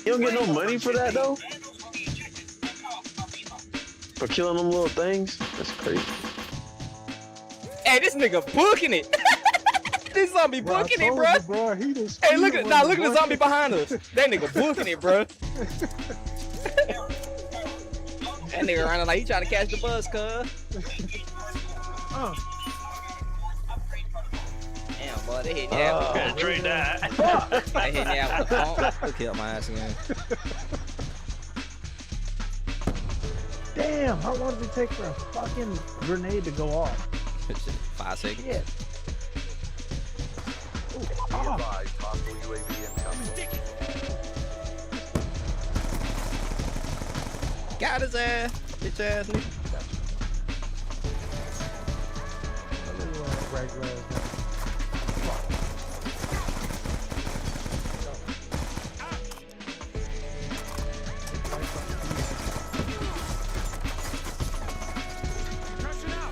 You don't get no money for that though? For killing them little things? That's crazy. Hey, this nigga booking it. This zombie booking it, bro. Hey, look at the zombie behind us. That nigga booking it, bro. That nigga running like he trying to catch the bus, cuz. Damn, boy, they hit that. Trade that. They hit that with the phone. Killed my ass again. Damn, how long did it take for a fucking grenade to go off? 5 seconds. Yeah. Got his ass. Bitch ass nigga.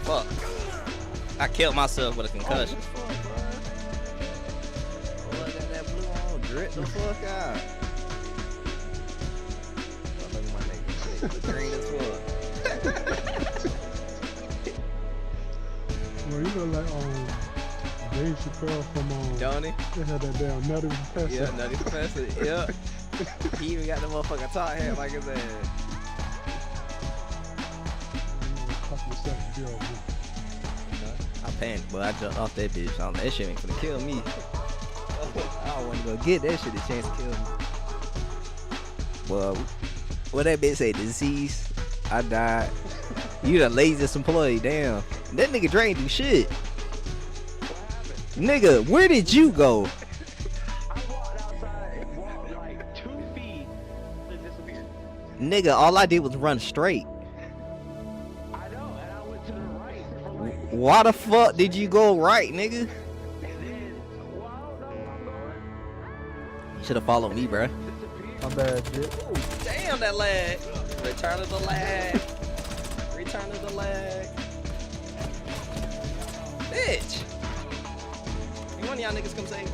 Fuck. I killed myself with a concussion. Look at that blue on. Drip the fuck out. Look at my nigga. The green as fuck. Well, you look like Dave Chappelle from Don't he? They had that damn Nutty Professor. Yeah, Nutty Professor. Yeah. He even got the motherfucking top hat like his ass. I panicked, but I jumped off that bitch. That shit ain't finna kill me. I don't want to go get that shit a chance to kill me. Well, what that bitch say? Disease. I died. You the laziest employee, damn. That nigga Dre ain't do shit. Nigga, where did you go? I walked outside, walked like 2 feet, and disappeared. Nigga, all I did was run straight. I know, and I went to the right. From right. Why the fuck did you go right, nigga? And then, well, I don't know where I'm going. You should have followed me, bruh. My bad, shit. Ooh, damn that lag. Return of the lag. Return of the lag. Bitch. You one of y'all niggas come save me?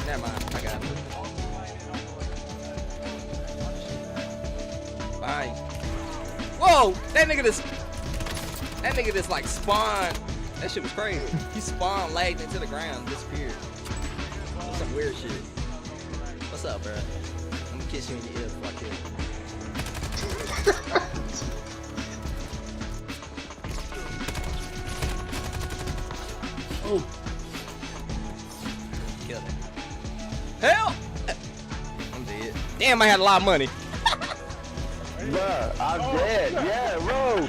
Never mind. I got it. Bye. Whoa! That nigga just like spawned. That shit was crazy. He spawned, lagged into the ground, disappeared. That's some weird shit. What's up, bro? I'm gonna kiss you in your ear before I kill you. Oh. Killed it. Help! I'm dead. Damn, I had a lot of money. Bruh, I'm dead. Yeah, bro.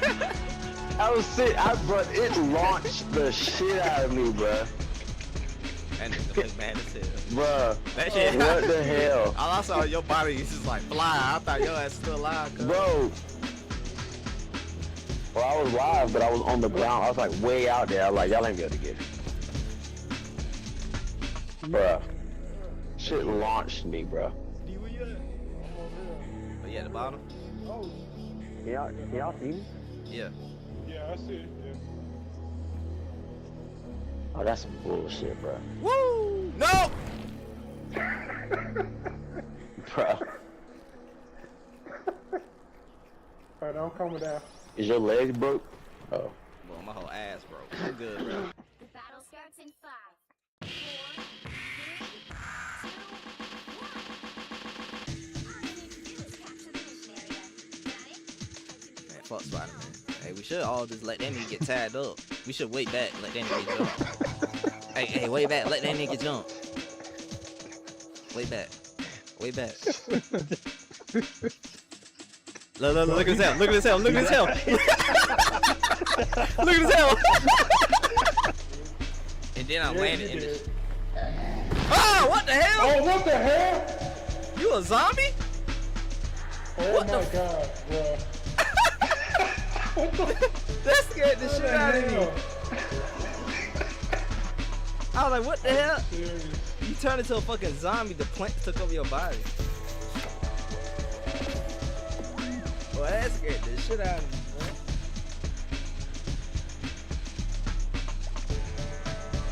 I was sick. But it launched the shit out of me, bruh. That nigga look mad as hell. Bruh. That shit. What the hell? All I saw your body is just like fly. I thought your ass was still alive. Bro. Well, I was live, but I was on the ground. I was like way out there. I was like, y'all ain't gonna get it. Bruh. Shit launched me, bruh. Oh, yeah, the bottom? Y'all see me? Yeah. Yeah, I see it. Yeah. Oh, that's some bullshit, bruh. Woo! No! Bruh. Alright, I'm coming down. Is your legs broke? Oh. Well, my whole ass broke. I'm good, bro. The battle starts in 5, 4, 3, 2, 1. Man, fuck Spider-Man. Hey, we should all just let that nigga get tied up. We should wait back and let that nigga jump. Hey, wait back. Let that nigga jump. Wait back. Wait back. Look at his hell. Look at his hell. Look at his hell. Look at his hell. And then I landed in this. Oh, what the hell? Oh, what the hell? You a zombie? Oh What my god, bro. That scared the shit out of me. I was like, what the hell? Serious. You turned into a fucking zombie. The plant took over your body. Boy, that scared the shit out of me, man.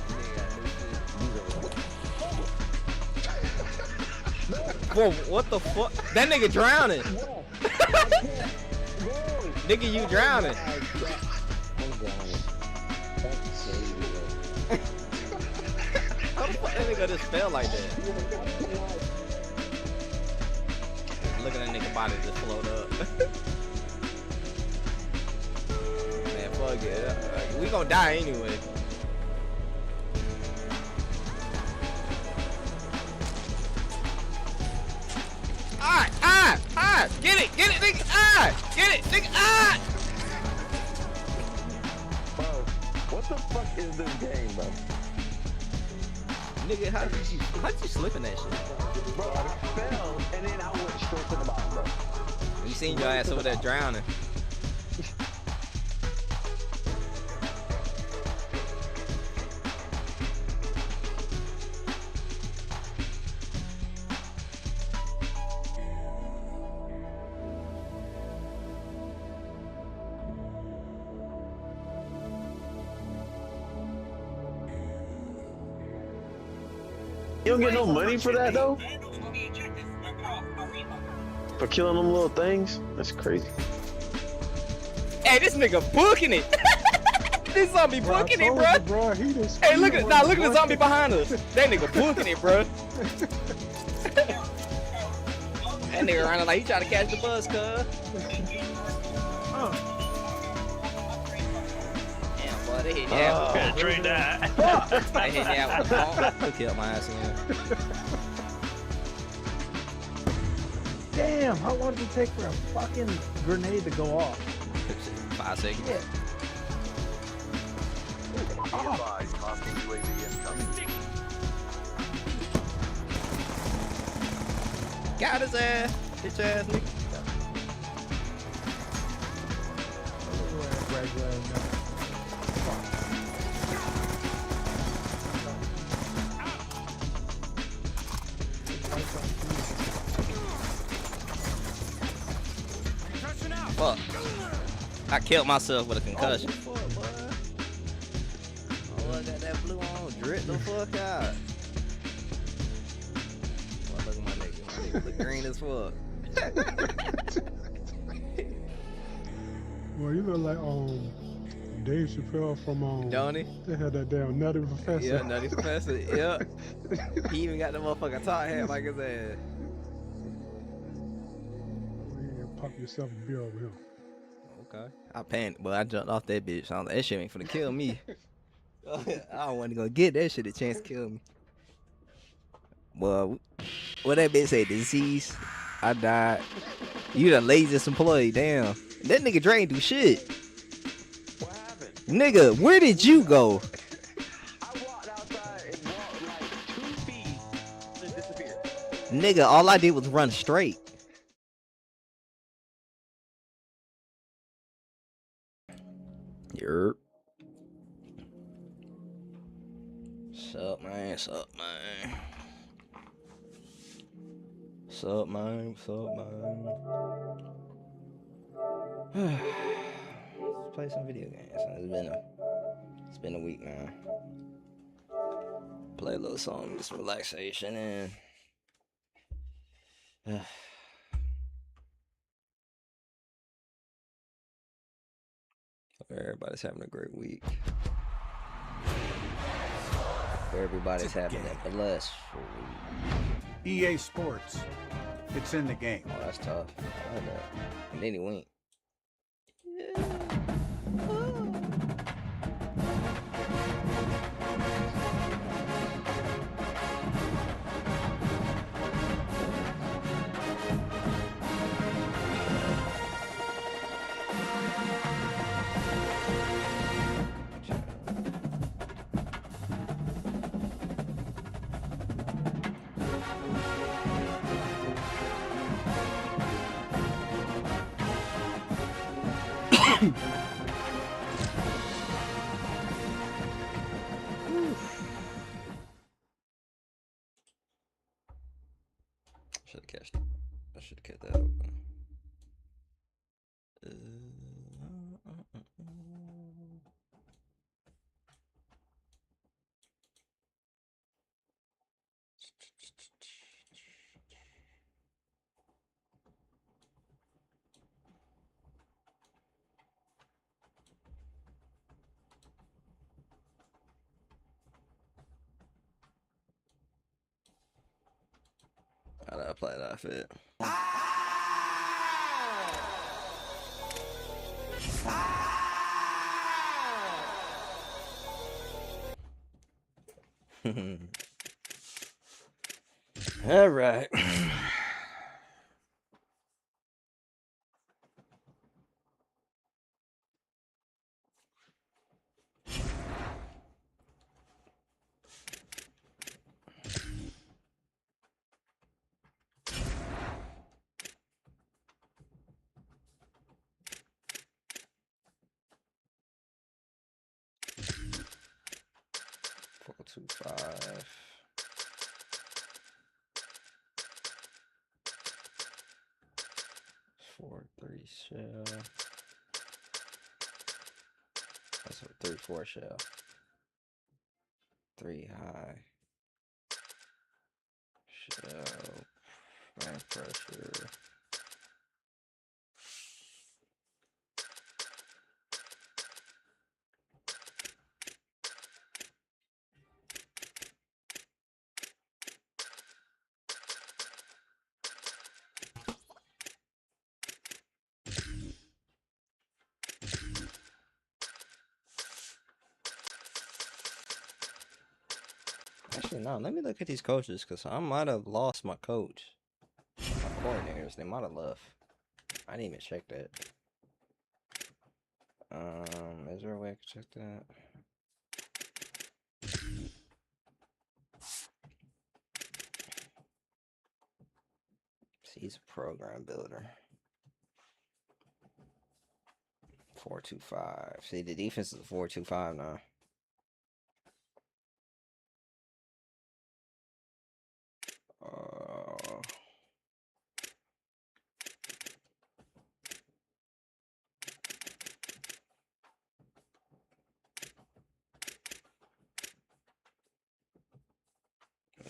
Nigga got new shit. Bro, what the fuck? That nigga drowning. Nigga, you drowning. I'm drowning. Fucking save me, bro. How the fuck that nigga just fell like that? Look at that nigga body just float up. Man, fuck it. We gonna die anyway. Get it, nigga, get it, nigga, Bro, what the fuck is this game, bro? Nigga, how did you slip in that shit? Bro, I fell and then I went straight to the bottom, bro. You seen your ass over there drowning. You don't get no money for that, though? For killing them little things? That's crazy. Hey, this nigga booking it. This zombie booking it, bro. Bro, he just Hey, look at the zombie behind us. That nigga booking it, bro. That nigga running like he trying to catch the bus, cuz. Damn, boy, they hit me out. Trade that. They hit me out with the ball. Who killed my ass again? Damn, how long did it take for a fucking grenade to go off? 5 seconds. Yeah. Got his ass. Bitch ass nigga. Fuck. I killed myself with a concussion. Oh, look at that blue on. Drip the fuck out. Well, look at my nigga. My nigga look green as fuck. Well, you look like Dave Chappelle from Don't he? They had that damn Nutty Professor. Yeah, Nutty Professor. Yep. He even got the motherfucking top hat like his ass. Yeah, pop yourself a beer over here. Okay. I panicked, but I jumped off that bitch. I was like, that shit ain't finna kill me. I don't want to go get that shit a chance to kill me. Well, what that bitch say? Disease. I died. You the laziest employee. Damn. That nigga Dre ain't do shit. What happened? Nigga, where did you go? I walked outside and walked like 2 feet and disappeared. Nigga, all I did was run straight. Yerp. Sup, man? Sup, man? Sup, man? Sup, man? Let's play some video games. It's been a week, man. Play a little song, get some relaxation, and everybody's having a great week. Everybody's having a blessed week. EA Sports. It's in the game. Oh, that's tough. I like that. And then he went. Should have catched it. I should have kept that open. How do I play that fit? All right. Four, 2, 5. 4, 3 shell. That's a 3, 4 shell. 3 high. Shell. Max pressure. Actually, no. Let me look at these coaches because I might have lost my coach. My coordinators, they might have left. I didn't even check that. Is there a way I can check that? See, he's a program builder. 4-2-5. See, the defense is 4-2-5 now.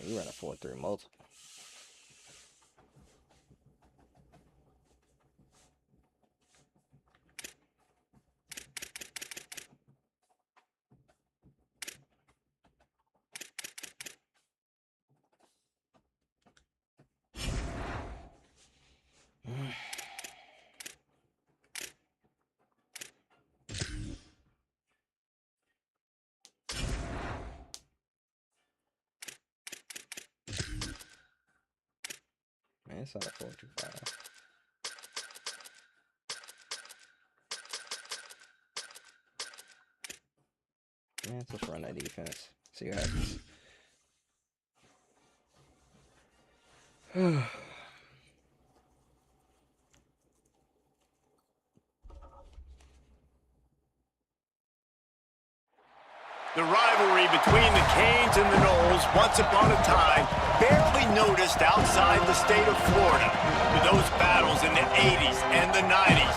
You run a 4-3 multiple. Man, it's not a 4-2-5. Man, let's just run that defense. See what happens. The rivalry between the Canes and the Noles, once upon a time, barely noticed outside the state of Florida. But those battles in the 80s and the 90s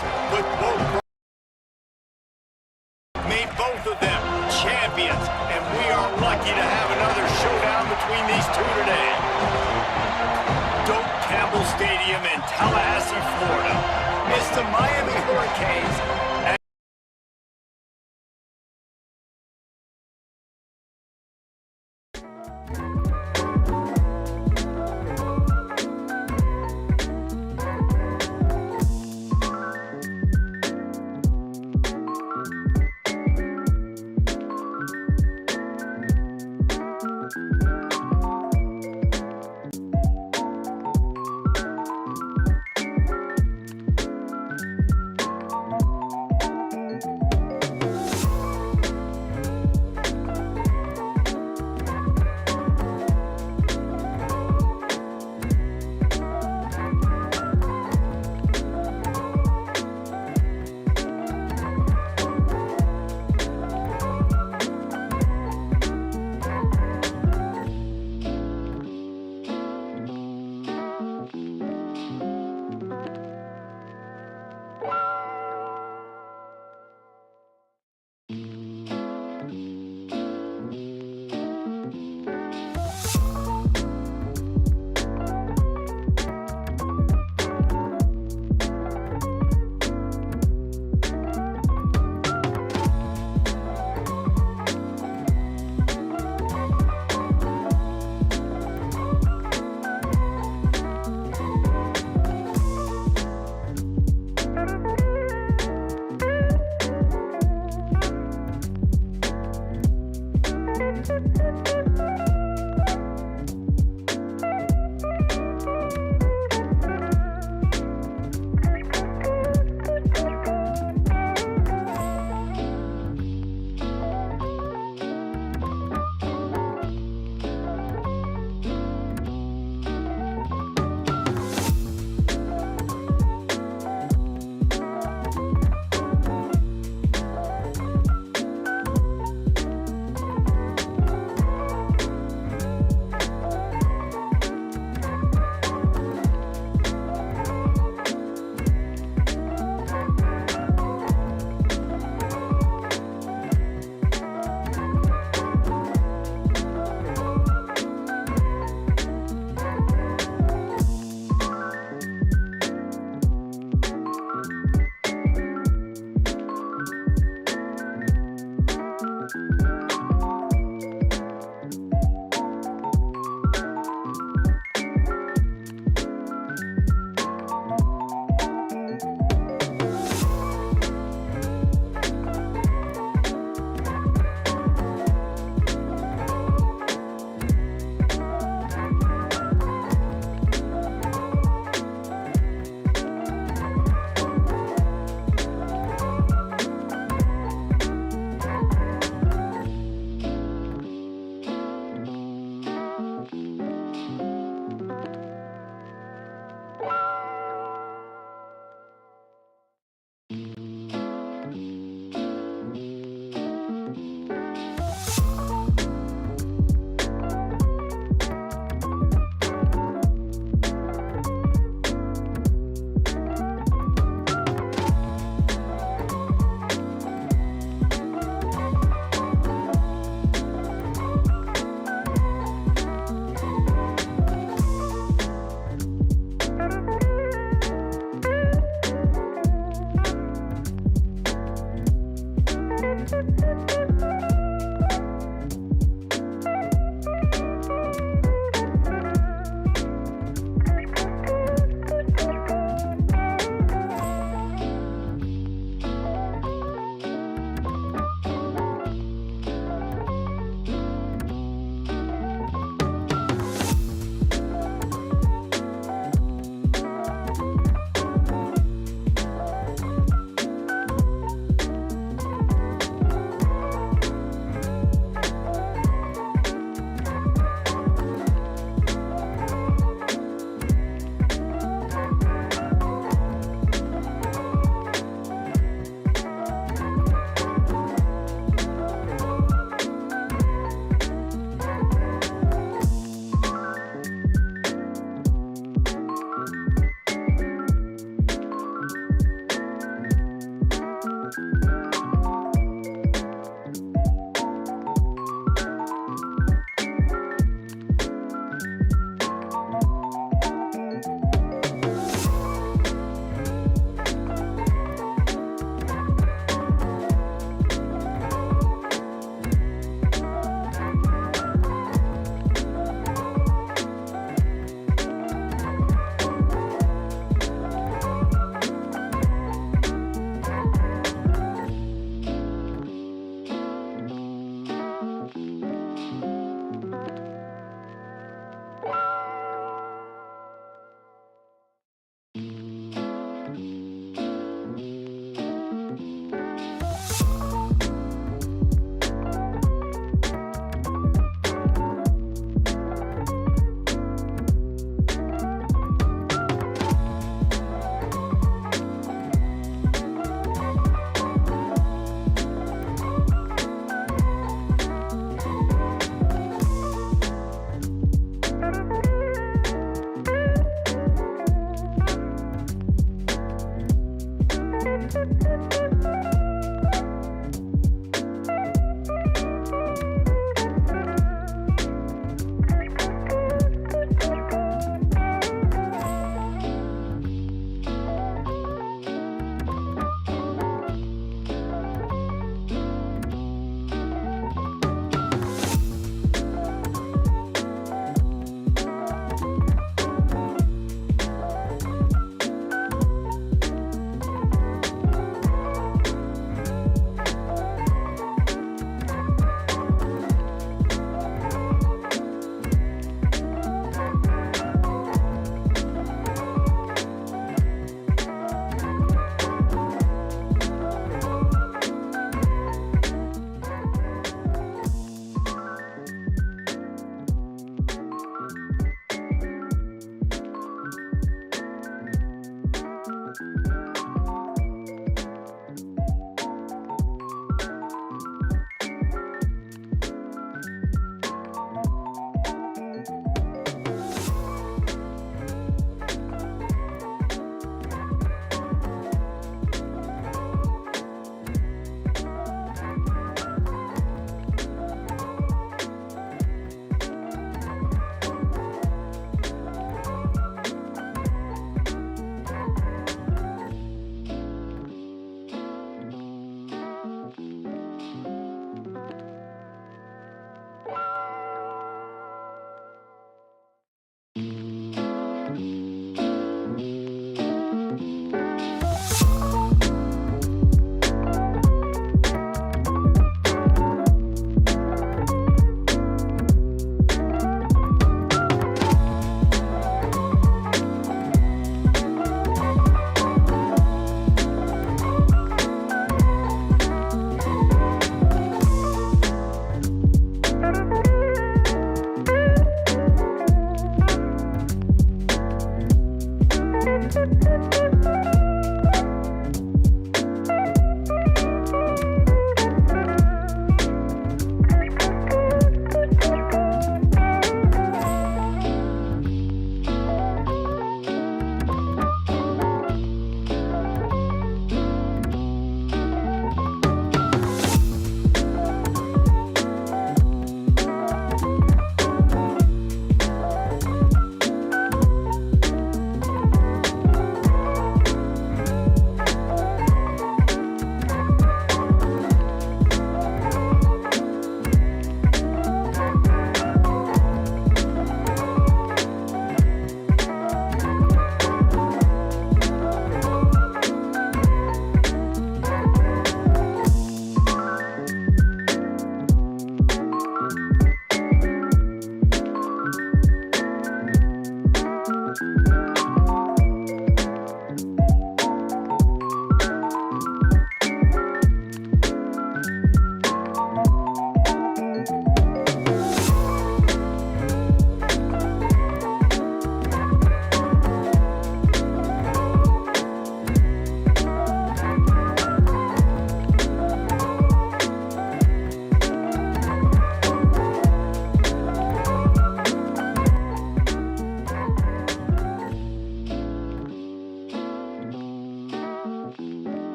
made both of them champions, and we are lucky to have another showdown between these two today. Doak Campbell Stadium in Tallahassee, Florida. It's the Miami Hurricanes.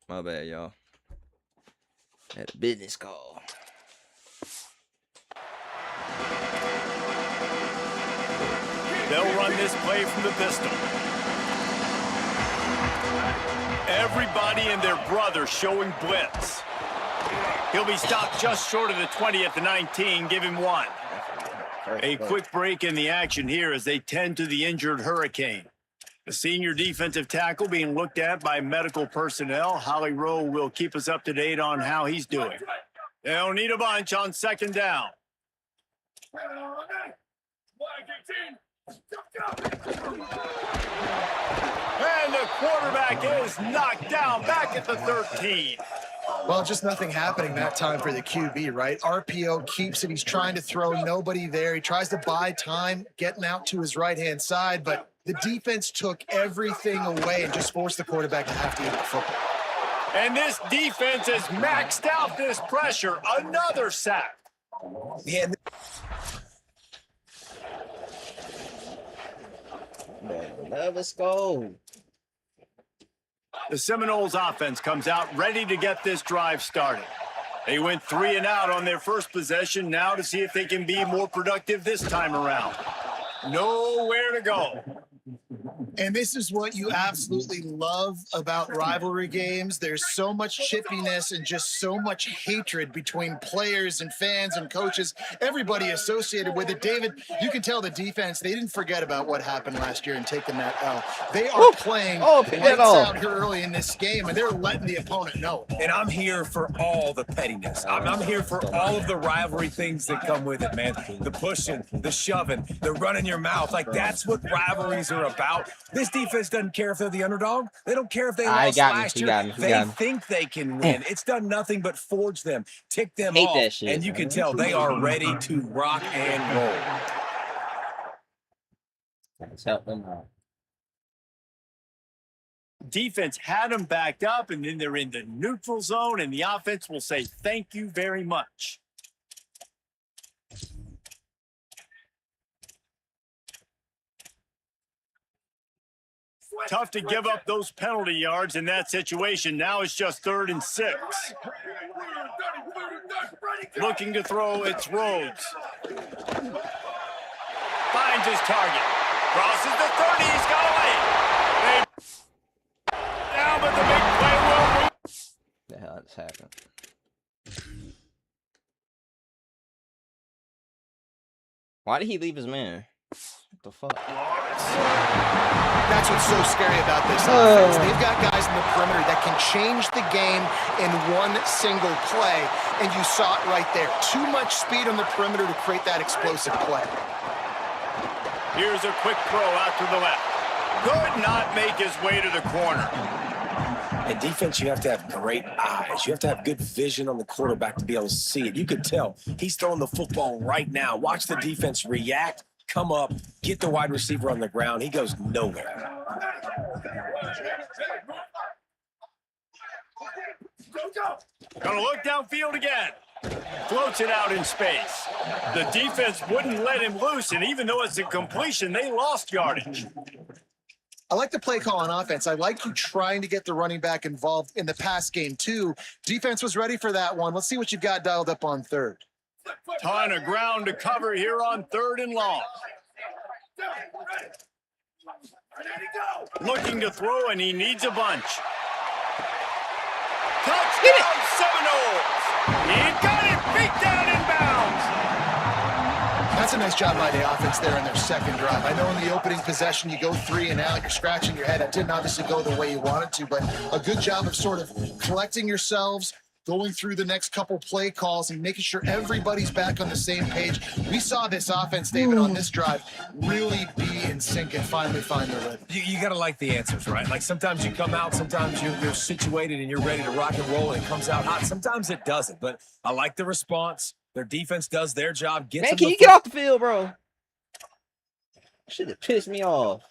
My bad, y'all. Had a business call. They'll run this play from the pistol. Everybody and their brother showing blitz. He'll be stopped just short of the 20 at the 19. Give him one. A quick break in the action here as they tend to the injured Hurricane. The senior defensive tackle being looked at by medical personnel. Holly Rowe will keep us up to date on how he's doing. They'll need a bunch on second down. And the quarterback is knocked down back at the 13. Well, just nothing happening that time for the QB, right? RPO keeps it. He's trying to throw, nobody there. He tries to buy time, getting out to his right-hand side, but the defense took everything away and just forced the quarterback to have to eat the football. And this defense has maxed out this pressure. Another sack. Yeah. Let's go. The Seminoles offense comes out ready to get this drive started. They went 3 and out on their first possession, now to see if they can be more productive this time around. Nowhere to go. And this is what you absolutely love about rivalry games. There's so much chippiness and just so much hatred between players and fans and coaches, everybody associated with it. David, you can tell the defense, they didn't forget about what happened last year and taking that L. They are playing lights out here early in this game, and they're letting the opponent know. And I'm here for all the pettiness. I'm here for all of the rivalry things that come with it, man. The pushing, the shoving, the running your mouth. Like, that's what rivalries are about. This defense doesn't care if they're the underdog. They don't care if they lost last year. They think they can win. It's done nothing but forge them, tick them off, that shit, and you can tell they are ready to rock and roll. Let's help them out. Defense had them backed up, and then they're in the neutral zone, and the offense will say thank you very much. Tough to give up those penalty yards in that situation. Now it's just 3rd and 6. Looking to throw, it's Rhodes. Finds his target. Crosses the 30. He's got away. Down, but the big play will. The hell just happened? Why did he leave his man? What the fuck? That's what's so scary about this offense. They've got guys in the perimeter that can change the game in one single play, and you saw it right there. Too much speed on the perimeter to create that explosive play. Here's a quick throw out to the left. Could not make his way to the corner. In defense, you have to have great eyes. You have to have good vision on the quarterback to be able to see it. You could tell he's throwing the football right now. Watch the defense react, come up, get the wide receiver on the ground. He goes nowhere. Gonna look downfield again. Floats it out in space. The defense wouldn't let him loose, and even though it's a completion, they lost yardage. I like the play call on offense. I like you trying to get the running back involved in the pass game, too. Defense was ready for that one. Let's see what you've got dialed up on 3rd. Ton of ground to cover here on 3rd and long. Looking to throw, and he needs a bunch. Touchdown, Seminoles! He got it, beat down in bounds. That's a nice job by the offense there in their second drive. I know in the opening possession you go 3 and out, you're scratching your head. That didn't obviously go the way you wanted to, but a good job of sort of collecting yourselves, going through the next couple play calls and making sure everybody's back on the same page. We saw this offense, David, on this drive really be in sync and finally find their rhythm. You got to like the answers, right? Like sometimes you come out, sometimes you're situated and you're ready to rock and roll and it comes out hot. Sometimes it doesn't, but I like the response. Their defense does their job. Man, can you get off the field, bro? Should have pissed me off.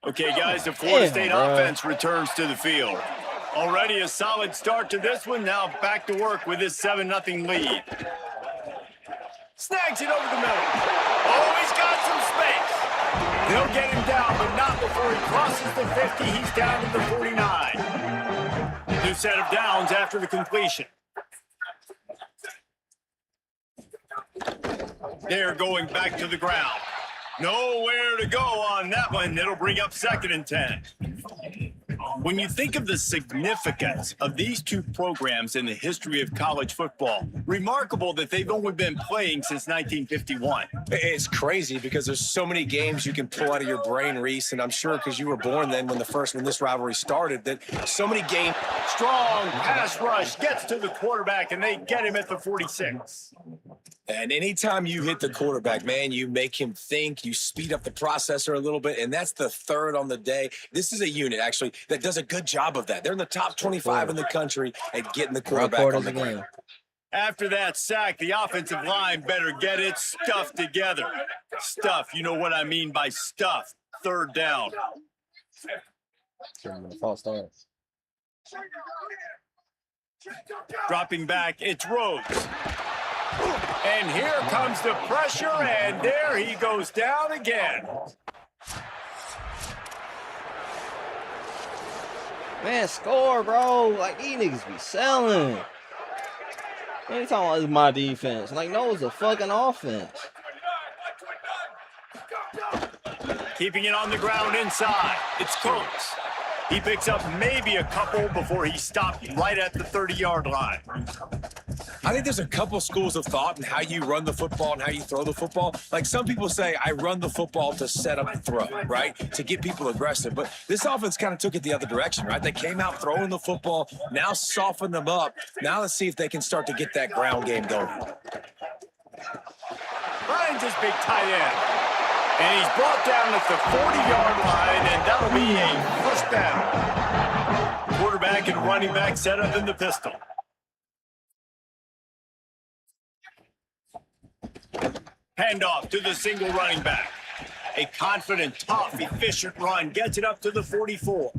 Okay, guys, the Florida State offense returns to the field. Already a solid start to this one. Now back to work with this 7-0 lead. Snags it over the middle. Oh, he's got some space. They'll get him down, but not before he crosses the 50. He's down to the 49. New set of downs after the completion. They're going back to the ground. Nowhere to go on that one. It'll bring up 2nd and 10. When you think of the significance of these two programs in the history of college football, remarkable that they've only been playing since 1951. It's crazy because there's so many games you can pull out of your brain, Reese, and I'm sure because you were born then when this rivalry started, that so many games. Strong pass rush gets to the quarterback, and they get him at the 46. And anytime you hit the quarterback, man, you make him think, you speed up the processor a little bit, and that's the 3rd on the day. This is a unit, actually, that does a good job of that. They're in the top 25 in the country at getting the quarterback on the ground. After that sack, the offensive line better get its stuff together. Stuff, you know what I mean by stuff. 3rd down. False start. Dropping back, it's Rhodes. And here comes the pressure, and there he goes down again. Man, score, bro. Like, these niggas be selling. Man, you talking about this is my defense. Like, no, it's a fucking offense. Keeping it on the ground inside. It's Coates. He picks up maybe a couple before he stopped right at the 30-yard line. I think there's a couple schools of thought in how you run the football and how you throw the football. Like some people say, I run the football to set up the throw, right? To get people aggressive. But this offense kind of took it the other direction, right? They came out throwing the football, now soften them up. Now let's see if they can start to get that ground game going. Finds his big tight end. And he's brought down at the 40-yard line, and that'll be a first down. Quarterback and running back set up in the pistol. Handoff to the single running back. A confident, tough, efficient run gets it up to the 44.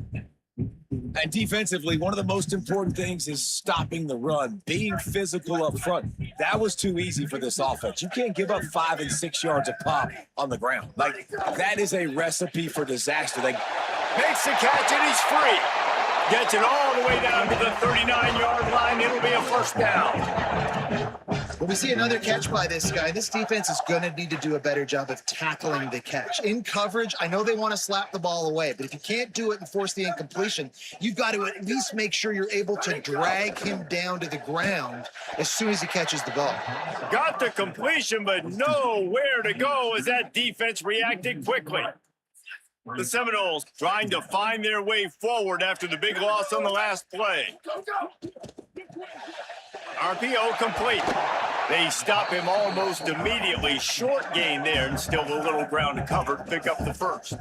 And defensively, one of the most important things is stopping the run, being physical up front. That was too easy for this offense. You can't give up 5 and 6 yards a pop on the ground. Like, that is a recipe for disaster. They makes the catch, and he's free. Gets it all the way down to the 39-yard line. It'll be a first down. When we see another catch by this guy, this defense is going to need to do a better job of tackling the catch. In coverage, I know they want to slap the ball away, but if you can't do it and force the incompletion, you've got to at least make sure you're able to drag him down to the ground as soon as he catches the ball. Got the completion, but nowhere to go as that defense reacted quickly. The Seminoles trying to find their way forward after the big loss on the last play. RPO complete. They stop him almost immediately. Short gain there, and still a little ground to cover to pick up the first.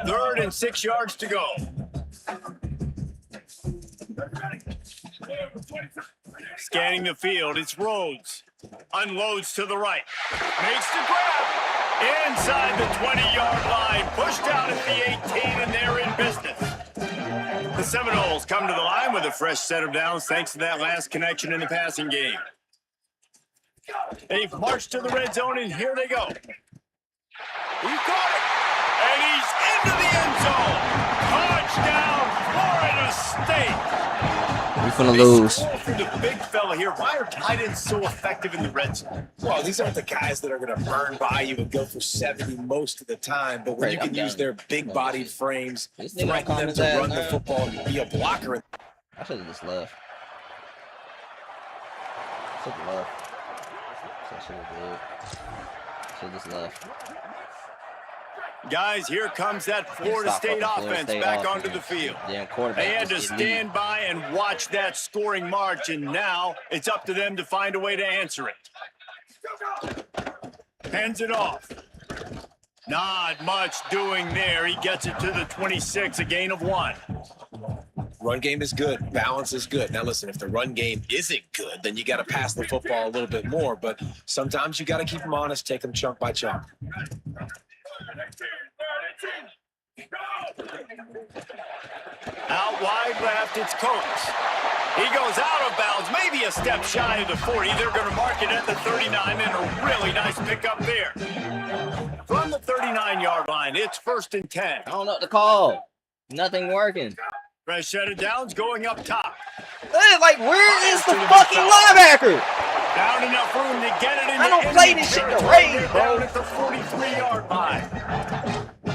3rd and 6 yards to go. Scanning the field, it's Rhodes. Unloads to the right. Makes the grab. Inside the 20-yard line. Pushed out at the 18, and they're in business. The Seminoles come to the line with a fresh set of downs thanks to that last connection in the passing game. They've marched to the red zone, and here they go. He caught it, and he's into the end zone. Touchdown, Florida State. We finna lose. For the big fella here, why are tight ends so effective in the red zone? Well, these aren't the guys that are going to burn by you and go for 70 most of the time, but when you can use their big-bodied frames, threaten them to run the football and be a blocker. I should have just left. Should have left. I should have just left. Guys, here comes that Florida State offense back onto the field. They had to stand by and watch that scoring march, and now it's up to them to find a way to answer it. Hands it off. Not much doing there. He gets it to the 26, a gain of 1. Run game is good. Balance is good. Now, listen, if the run game isn't good, then you got to pass the football a little bit more. But sometimes you got to keep them honest, take them chunk by chunk. Out wide left, it's Coates. He goes out of bounds, maybe a step shy of the 40. They're going to mark it at the 39, and a really nice pickup there. From the 39-yard line. It's 1st and 10. I don't know what to call. Nothing working. Fresh set of downs going up top. Hey, like, where is the fucking linebacker? Down enough room to get it in. I don't play this shit in the rain, bro. Down at the 43-yard line.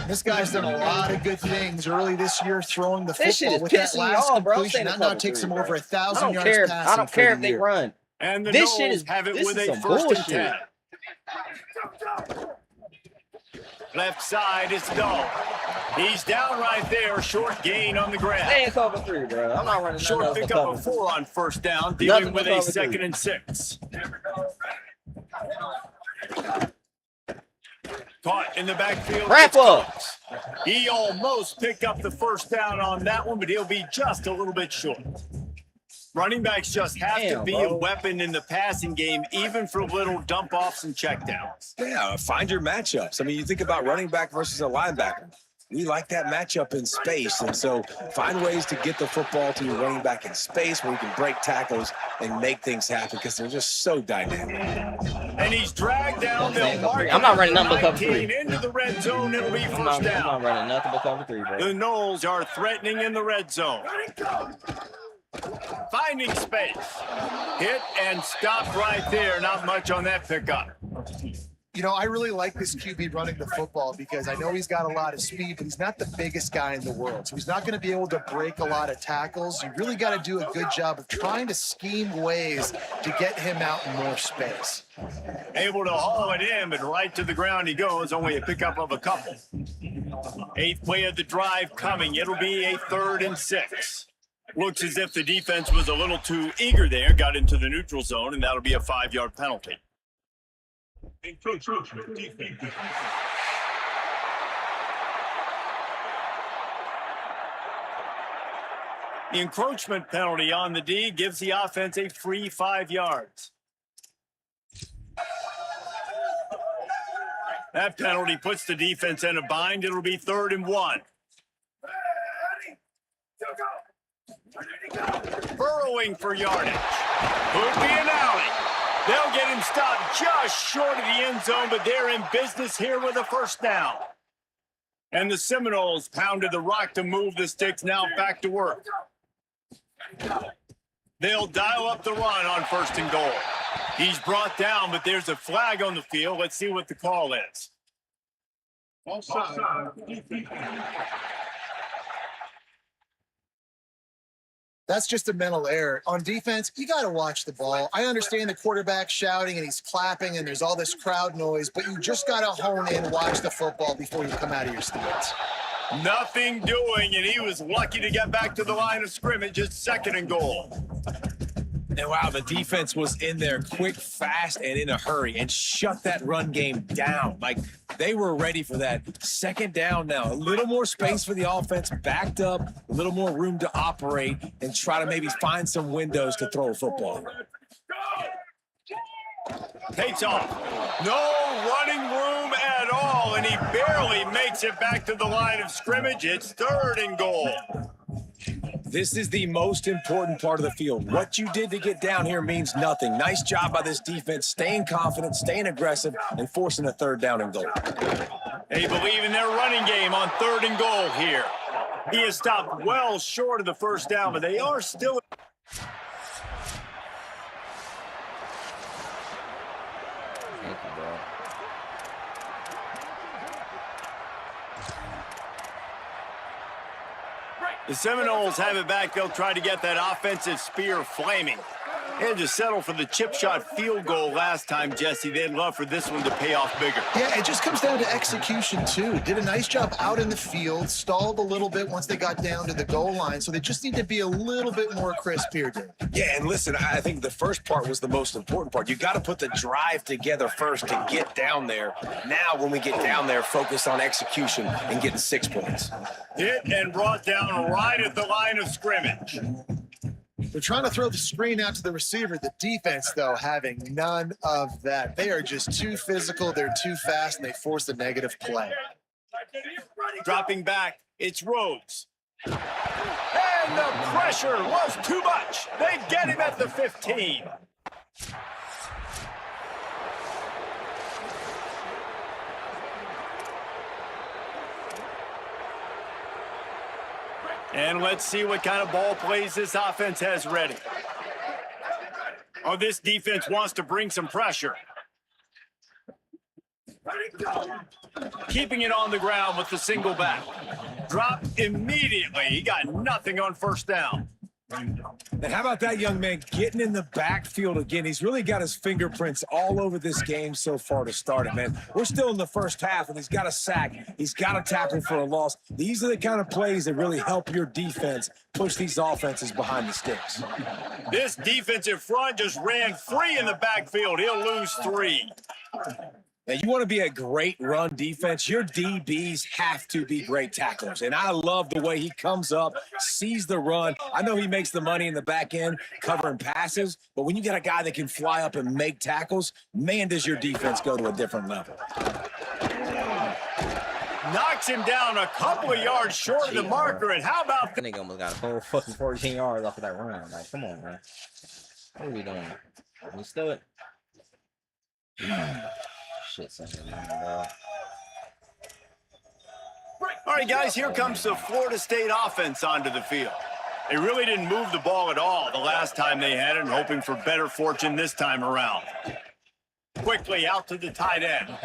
This guy's done a lot of good things early this year, throwing the This shit football is with that pissing me last off, bro. completion. That now takes him over 1,000 yards passing. I don't care if they run. And the This Knowles shit is have it this with is a some 1st bullshit. and 10. Left side is Dull. He's down right there. Short gain on the ground. They ain't cover 3, bro. I'm not running Short nothing pickup but of cover 4 on 1st down, Nothing dealing but with a cover 2nd three. and 6. Caught in the backfield. Wrap up. He almost picked up the 1st down on that one, but he'll be just a little bit short. Running backs just have to be a weapon in the passing game, even for little dump-offs and checkdowns. Yeah, find your matchups. I mean, you think about running back versus a linebacker. We like that matchup in space, and so find ways to get the football to your running back in space where you can break tackles and make things happen because they're just so dynamic. And he's dragged down. I'm not running nothing but cover 3. Into the red zone, it'll be 1st down. I'm not running nothing but cover 3, bro. The Knowles are threatening in the red zone. Finding space. Hit and stopped right there. Not much on that pickup. You know, I really like this QB running the football because I know he's got a lot of speed, but he's not the biggest guy in the world. So he's not going to be able to break a lot of tackles. You really got to do a good job of trying to scheme ways to get him out in more space. Able to haul it in, but right to the ground he goes. Only a pickup of a couple. 8th play of the drive coming. It'll be a 3rd and 6. Looks as if the defense was a little too eager there. Got into the neutral zone, and that'll be a 5-yard penalty. The encroachment penalty on the D gives the offense a free 5 yards. That penalty puts the defense in a bind. It'll be 3rd and 1. Burrowing for yardage. Could be an alley. They'll get him stopped just short of the end zone, but they're in business here with a 1st down. And the Seminoles pounded the rock to move the sticks. Now back to work. They'll dial up the run on 1st and goal. He's brought down, but there's a flag on the field. Let's see what the call is. That's just a mental error. On defense, you got to watch the ball. I understand the quarterback shouting and he's clapping and there's all this crowd noise, but you just got to hone in, watch the football before you come out of your stance. Nothing doing, and he was lucky to get back to the line of scrimmage. It's 2nd and goal. And wow, the defense was in there quick, fast, and in a hurry and shut that run game down. Like, they were ready for that 2nd down now. A little more space for the offense, backed up, a little more room to operate and try to maybe find some windows to throw a football. Takes off. No running room at all, and he barely makes it back to the line of scrimmage. It's 3rd and goal. This is the most important part of the field. What you did to get down here means nothing. Nice job by this defense, staying confident, staying aggressive, and forcing a 3rd down and goal. They believe in their running game on 3rd and goal here. He has stopped well short of the 1st down, but they are still... Thank you, bro. The Seminoles have it back. They'll try to get that offensive spear flaming. They had to settle for the chip shot field goal last time, Jesse. They'd love for this one to pay off bigger. Yeah, it just comes down to execution, too. Did a nice job out in the field, stalled a little bit once they got down to the goal line, so they just need to be a little bit more crisp here, Dave. Yeah, and listen, I think the first part was the most important part. You got to put the drive together first to get down there. Now, when we get down there, focus on execution and getting 6 points. Hit and brought down right at the line of scrimmage. They're trying to throw the screen out to the receiver. The defense, though, having none of that. They are just too physical. They're too fast, and they force a negative play. Dropping back, it's Rhodes. And the pressure was too much. They get him at the 15. And let's see what kind of ball plays this offense has ready. Oh, this defense wants to bring some pressure. Keeping it on the ground with the single back. Drop immediately. He got nothing on first down. And how about that young man getting in the backfield again? He's really got his fingerprints all over this game so far to start it, man. We're still in the first half, and he's got a sack. He's got a tackle for a loss. These are the kind of plays that really help your defense push these offenses behind the sticks. This defensive front just ran free in the backfield. He'll lose 3. Now, you want to be a great run defense, your DBs have to be great tacklers. And I love the way he comes up, sees the run. I know he makes the money in the back end covering passes, but when you got a guy that can fly up and make tackles, man, does your defense go to a different level. Knocks him down a couple of yards short of the marker. And how about That nigga almost got a whole fucking 14 yards off of that run. Like, come on, man. What are we doing? You still it? Shit, something, bro. All right, guys, here comes the Florida State offense onto the field. They really didn't move the ball at all the last time they had it, hoping for better fortune this time around. Quickly out to the tight end.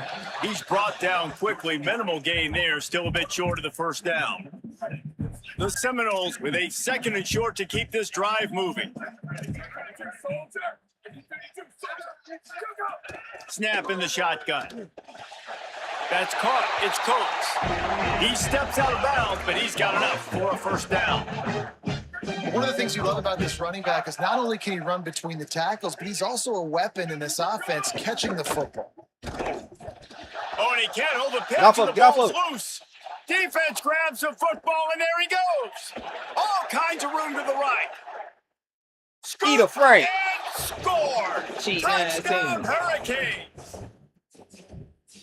He's brought down quickly. Minimal gain there, still a bit short of the first down. The Seminoles with a 2nd and short to keep this drive moving. Snap in the shotgun. That's caught. It's Coates. He steps out of bounds, but he's got enough for a first down. One of the things you love about this running back is not only can he run between the tackles, but he's also a weapon in this offense catching the football. Oh, and he can't hold the pitch. The ball's loose. Defense grabs the football, and there he goes. All kinds of room to the right. Eat a Frank. And scored. Cheating Touchdown, ass team. Hurricanes.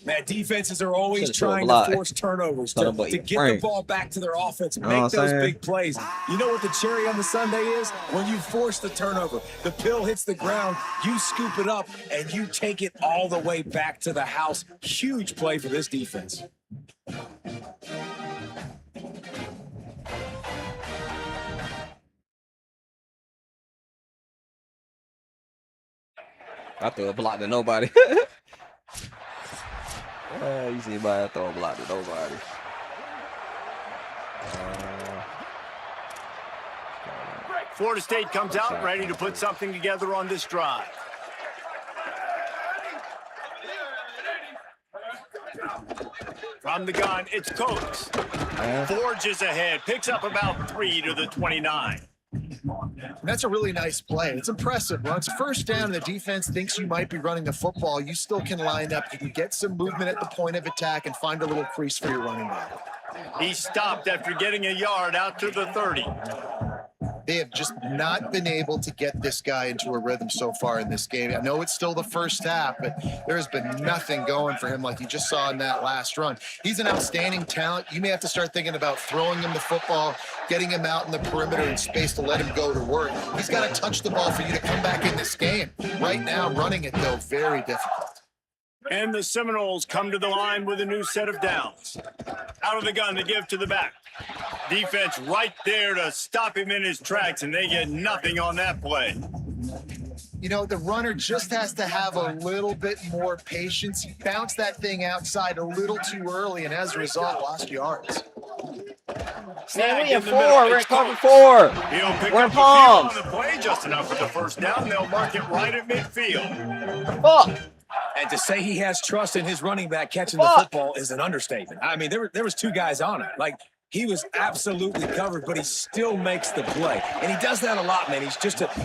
Man, defenses are always Should've thrown a trying block. to force turnovers Thought to about get Frank. the ball back to their offense, Know make what I'm those saying? big plays. You know what the cherry on the sundae is? When you force the turnover, the pill hits the ground, you scoop it up, and you take it all the way back to the house. Huge play for this defense. I throw a block to nobody. You see anybody I throw a block to nobody. Florida State comes out ready to put something together on this drive. From the gun, it's Coates. Forges ahead, picks up about 3 to the 29. That's a really nice play. It's impressive. When it's first down and the defense thinks you might be running the football, you still can line up. You can get some movement at the point of attack and find a little crease for your running back. He stopped after getting a yard out to the 30. They have just not been able to get this guy into a rhythm so far in this game. I know it's still the first half, but there has been nothing going for him like you just saw in that last run. He's an outstanding talent. You may have to start thinking about throwing him the football, getting him out in the perimeter in space to let him go to work. He's got to touch the ball for you to come back in this game. Right now, running it, though, very difficult. And the Seminoles come to the line with a new set of downs. Out of the gun to give to the back. Defense right there to stop him in his tracks, and they get nothing on that play. You know, the runner just has to have a little bit more patience. He bounced that thing outside a little too early, and as a result, lost yards. Man, we in 4. We're in cover 4. He'll pick We're in up the field palms. on the play just enough for the first down. They'll mark it right at midfield. Fuck. And to say he has trust in his running back catching the football is an understatement. I mean, there was 2 guys on it. Like, he was absolutely covered, but he still makes the play. And he does that a lot, man.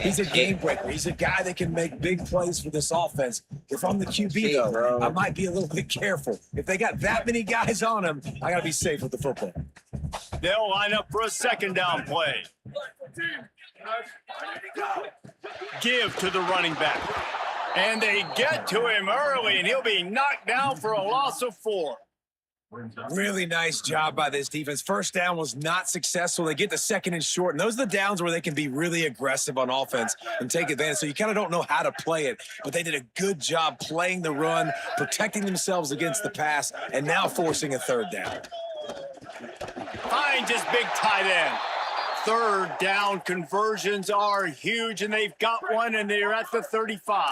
He's a game breaker. He's a guy that can make big plays for this offense. If I'm the QB, though, I might be a little bit careful. If they got that many guys on him, I got to be safe with the football. They'll line up for a second down play. Give to the running back. And they get to him early, and he'll be knocked down for a loss of 4. Really nice job by this defense. First down was not successful. They get the 2nd and short, and those are the downs where they can be really aggressive on offense and take advantage. So you kind of don't know how to play it, but they did a good job playing the run, protecting themselves against the pass, and now forcing a 3rd down. Finds his big tight end. Third down conversions are huge, and they've got one, and they're at the 35.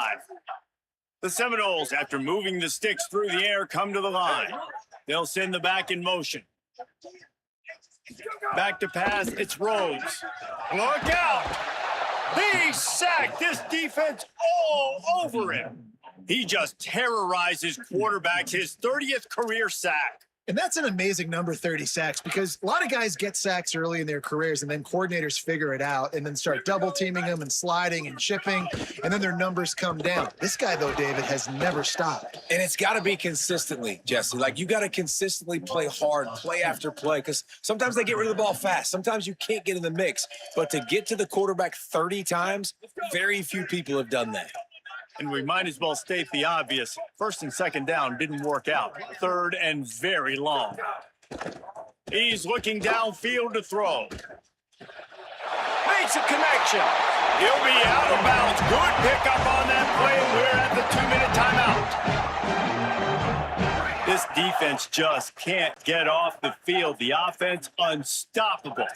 The Seminoles, after moving the sticks through the air, come to the line. They'll send the back in motion. Back to pass, it's Rhodes. Look out! He sacked this defense all over him. He just terrorizes quarterbacks, his 30th career sack. And that's an amazing number, 30 sacks, because a lot of guys get sacks early in their careers, and then coordinators figure it out and then start double teaming them and sliding and chipping, and then their numbers come down. This guy, though, David, has never stopped. And it's got to be consistently, Jesse. Like, you got to consistently play hard, play after play, because sometimes they get rid of the ball fast. Sometimes you can't get in the mix. But to get to the quarterback 30 times, very few people have done that. And we might as well state the obvious. First and second down didn't work out. Third and very long. He's looking downfield to throw. Makes a connection. He'll be out of bounds. Good pickup on that play. We're at the 2-minute timeout. This defense just can't get off the field. The offense unstoppable.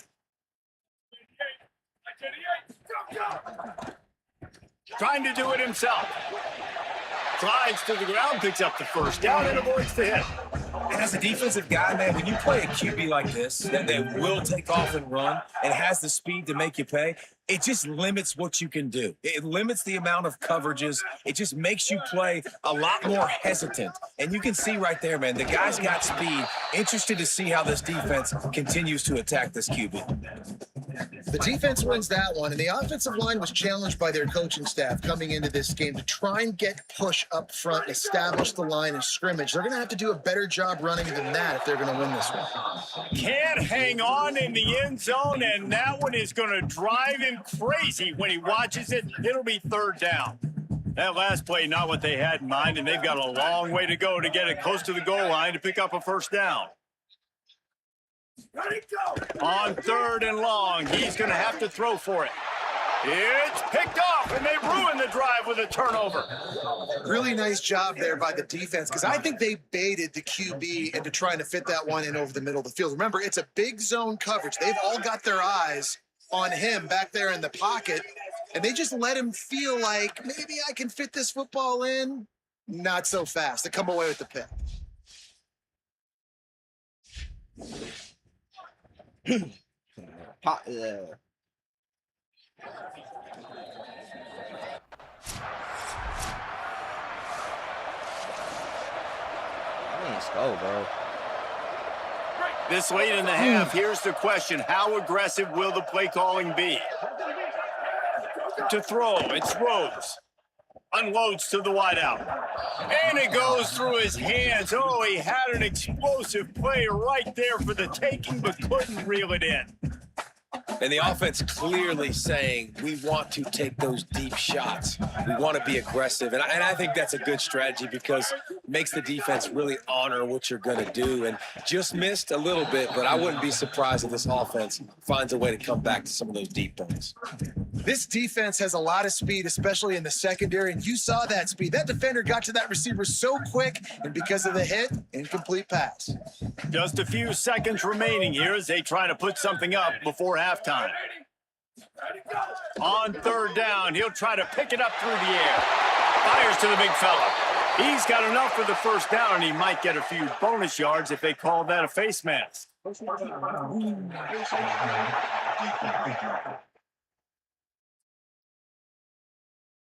Trying to do it himself. Slides to the ground, picks up the first down, and avoids the hit. And as a defensive guy, man, when you play a QB like this, that will take off and run and has the speed to make you pay, it just limits what you can do. It limits the amount of coverages. It just makes you play a lot more hesitant. And you can see right there, man, the guy's got speed. Interested to see how this defense continues to attack this QB. The defense wins that one, and the offensive line was challenged by their coaching staff coming into this game to try and get push up front, establish the line of scrimmage. They're going to have to do a better job running than that if they're going to win this one. Can't hang on in the end zone, and that one is going to drive him crazy when he watches it. It'll be third down. That last play, not what they had in mind, and they've got a long way to go to get it close to the goal line to pick up a first down. On third and long, he's going to have to throw for it. It's picked off, and they ruin the drive with a turnover. Really nice job there by the defense, because I think they baited the QB into trying to fit that one in over the middle of the field. Remember, it's a big zone coverage. They've all got their eyes on him back there in the pocket, and they just let him feel like, maybe I can fit this football in. Not so fast. They come away with the pick. Let's go, bro. This late in the half, here's the question. How aggressive will the play calling be? To throw, it's Rhodes. Unloads to the wideout. And it goes through his hands. Oh, he had an explosive play right there for the taking, but couldn't reel it in. And the offense clearly saying, we want to take those deep shots. We want to be aggressive. And I think that's a good strategy because it makes the defense really honor what you're going to do. And just missed a little bit, but I wouldn't be surprised if this offense finds a way to come back to some of those deep points. This defense has a lot of speed, especially in the secondary, and you saw that speed. That defender got to that receiver so quick, and because of the hit, incomplete pass. Just a few seconds remaining here as they try to put something up before halftime. On third down, he'll try to pick it up through the air. Fires to the big fella. He's got enough for the first down, and he might get a few bonus yards if they call that a face mask.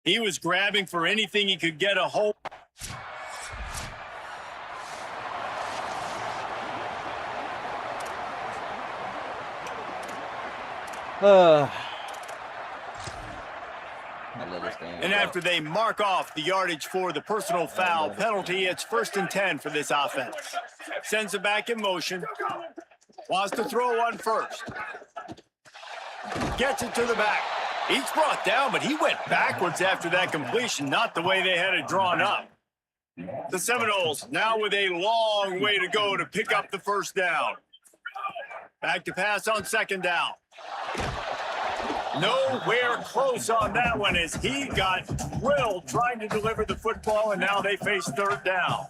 He was grabbing for anything he could get a hold. And after they mark off the yardage for the personal foul penalty, it's 1st and 10 for this offense. Sends it back in motion. Wants to throw one first. Gets it to the back. He's brought down, but he went backwards after that completion, not the way they had it drawn up. The Seminoles now with a long way to go to pick up the first down. Back to pass on second down. Nowhere close on that one as he got drilled trying to deliver the football, and now they face third down.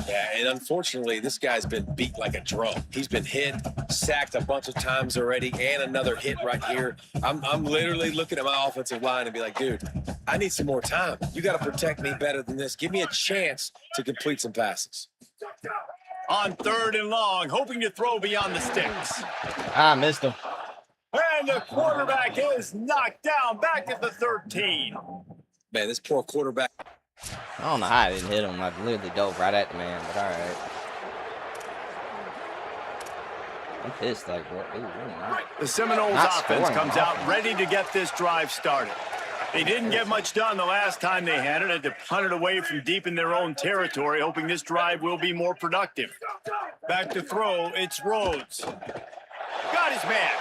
Yeah, and unfortunately, this guy's been beat like a drum. He's been hit, sacked a bunch of times already, and another hit right here. I'm literally looking at my offensive line and be like, dude, I need some more time. You got to protect me better than this. Give me a chance to complete some passes. On 3rd and long, hoping to throw beyond the sticks. I missed him. And the quarterback is knocked down back at the 13. Man, this poor quarterback. I don't know how I didn't hit him. I literally dove right at the man, but all right. I'm pissed, like, what? Ooh, The Seminoles offense comes out ready to get this drive started. They didn't get much done the last time they had it. Had to punt it away from deep in their own territory, hoping this drive will be more productive. Back to throw, it's Rhodes. Got his man.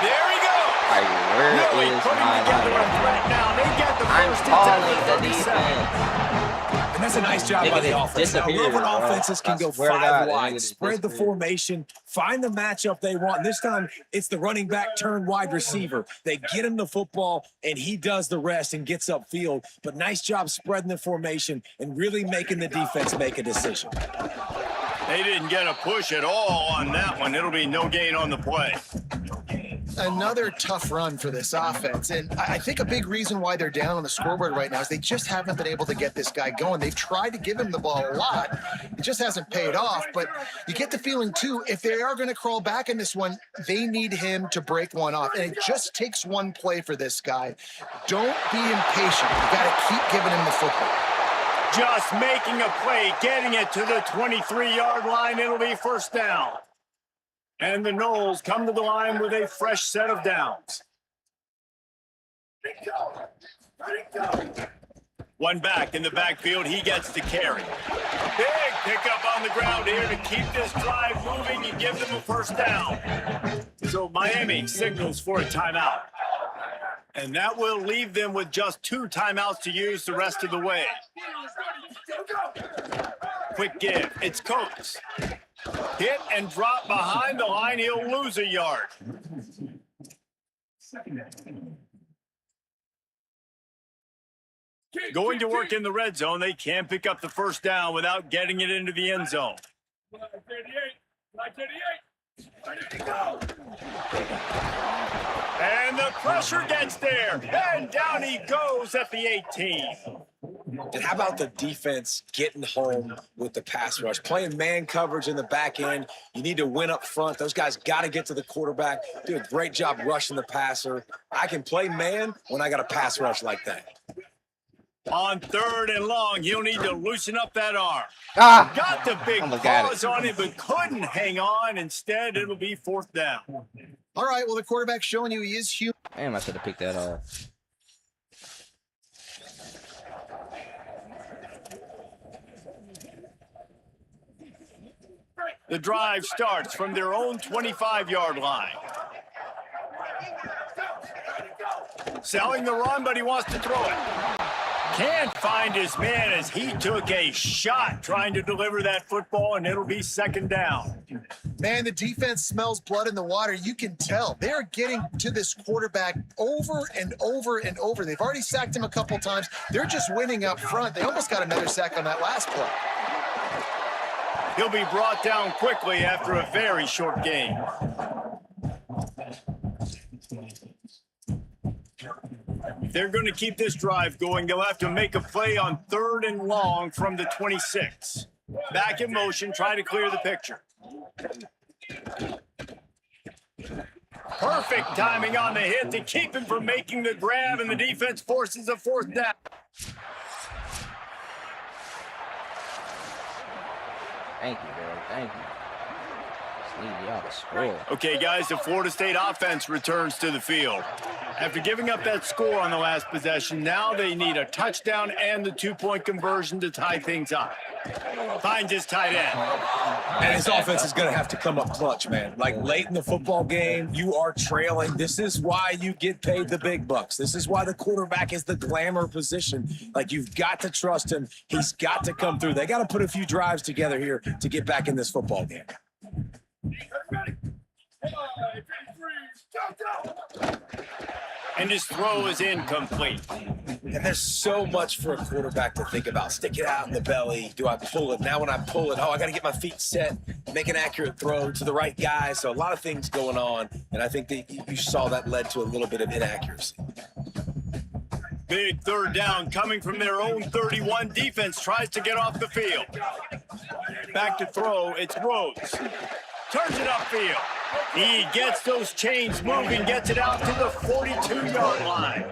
There he goes. Where Really is putting my together a threat now. They get the I'm first calling attempt the at 30 seconds. defense. And that's a nice job by the offense. Now, disappeared, Roman bro. offenses can I go swear to 5 God, that wide, nigga spread the disappeared. formation, find the matchup they want. This time, it's the running back turned wide receiver. They get him the football, and he does the rest and gets upfield. But nice job spreading the formation and really making the defense make a decision. They didn't get a push at all on that one. It'll be no gain on the play. Another tough run for this offense. And I think a big reason why they're down on the scoreboard right now is they just haven't been able to get this guy going. They've tried to give him the ball a lot. It just hasn't paid off. But you get the feeling, too, if they are going to crawl back in this one, they need him to break one off. And it just takes one play for this guy. Don't be impatient. You got to keep giving him the football. Just making a play, getting it to the 23-yard line. It'll be first down. And the Noles come to the line with a fresh set of downs. One back in the backfield. He gets to carry. Big pickup on the ground here to keep this drive moving and give them a first down. So Miami signals for a timeout. And that will leave them with just 2 timeouts to use the rest of the way. Quick give. It's Coates. Hit and drop behind the line. He'll lose a yard. Going to work in the red zone. They can't pick up the first down without getting it into the end zone. And the pressure gets there. And down he goes at the 18. And how about the defense getting home with the pass rush? Playing man coverage in the back end. You need to win up front. Those guys got to get to the quarterback. Do a great job rushing the passer. I can play man when I got a pass rush like that. On 3rd and long, he'll need to loosen up that arm. Got the big paws on it, but couldn't hang on. Instead, it'll be 4th down. All right, well, the quarterback's showing you he is human. Damn, I should have picked that off. The drive starts from their own 25-yard line. Selling the run, but he wants to throw it. Can't find his man as he took a shot trying to deliver that football, and it'll be 2nd down. Man, the defense smells blood in the water. You can tell. They're getting to this quarterback over and over and over. They've already sacked him a couple times. They're just winning up front. They almost got another sack on that last play. He'll be brought down quickly after a very short game. If they're going to keep this drive going, they'll have to make a play on 3rd and long from the 26. Back in motion, try to clear the picture. Perfect timing on the hit to keep him from making the grab, and the defense forces a 4th down. Thank you, bro. Thank you. Just need y'all to score. Okay, guys, the Florida State offense returns to the field. After giving up that score on the last possession, now they need a touchdown and the 2-point conversion to tie things up. Finds his tight end. And his offense is going to have to come up clutch, man. Like late in the football game, you are trailing. This is why you get paid the big bucks. This is why the quarterback is the glamour position. Like, you've got to trust him. He's got to come through. They got to put a few drives together here to get back in this football game. And his throw is incomplete. And there's so much for a quarterback to think about. Stick it out in the belly. Do I pull it? Now when I pull it, I got to get my feet set, make an accurate throw to the right guy. So a lot of things going on, and I think that you saw that led to a little bit of inaccuracy. Big third down coming from their own 31. Defense tries to get off the field. Back to throw, it's Rhodes. Turns it upfield. He gets those chains moving, gets it out to the 42-yard line.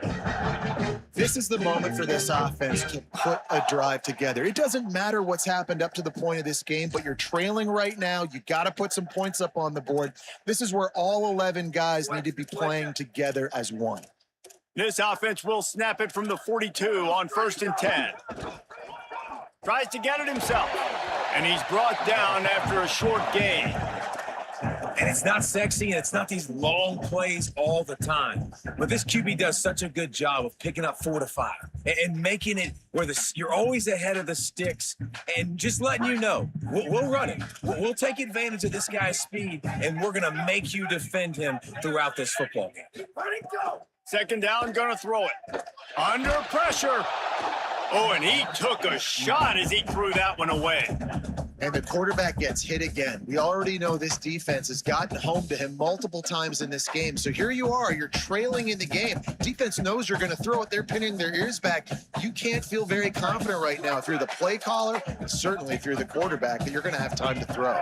This is the moment for this offense to put a drive together. It doesn't matter what's happened up to the point of this game, but you're trailing right now. You got to put some points up on the board. This is where all 11 guys need to be playing together as one. This offense will snap it from the 42 on 1st and 10. Tries to get it himself, and he's brought down after a short gain. And it's not sexy, and it's not these long plays all the time. But this QB does such a good job of picking up 4 to 5 and making it where you're always ahead of the sticks and just letting you know, we'll run it. We'll take advantage of this guy's speed, and we're going to make you defend him throughout this football game. Second down, gonna throw it. Under pressure. Oh, and he took a shot as he threw that one away. And the quarterback gets hit again. We already know this defense has gotten home to him multiple times in this game. So here you are, you're trailing in the game. Defense knows you're going to throw it. They're pinning their ears back. You can't feel very confident right now through the play caller, and certainly through the quarterback, that you're going to have time to throw.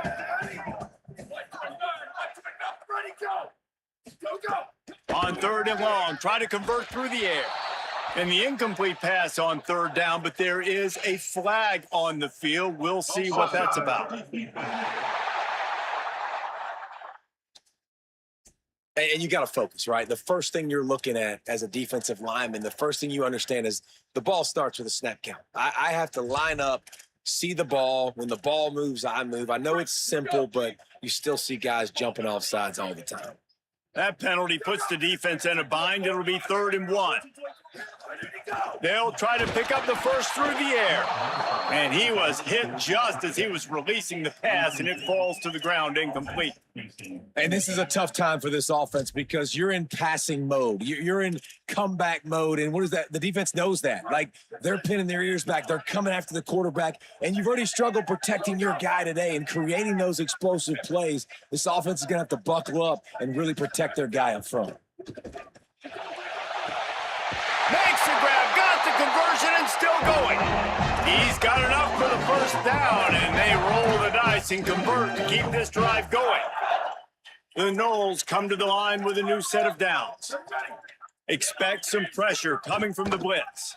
On 3rd and long, try to convert through the air. And the incomplete pass on 3rd down, but there is a flag on the field. We'll see what that's about. And you got to focus, right? The first thing you're looking at as a defensive lineman, the first thing you understand is the ball starts with a snap count. I have to line up, see the ball. When the ball moves, I move. I know it's simple, but you still see guys jumping off sides all the time. That penalty puts the defense in a bind. It'll be 3rd and 1. They'll try to pick up the first through the air. And he was hit just as he was releasing the pass, and it falls to the ground incomplete. And this is a tough time for this offense because you're in passing mode. You're in comeback mode. And what is that? The defense knows that. Like, they're pinning their ears back. They're coming after the quarterback. And you've already struggled protecting your guy today and creating those explosive plays. This offense is going to have to buckle up and really protect their guy up front. Makes the grab, got the conversion, and still going. He's got enough for the first down, and they roll the dice and convert to keep this drive going. The Noles come to the line with a new set of downs. Expect some pressure coming from the blitz.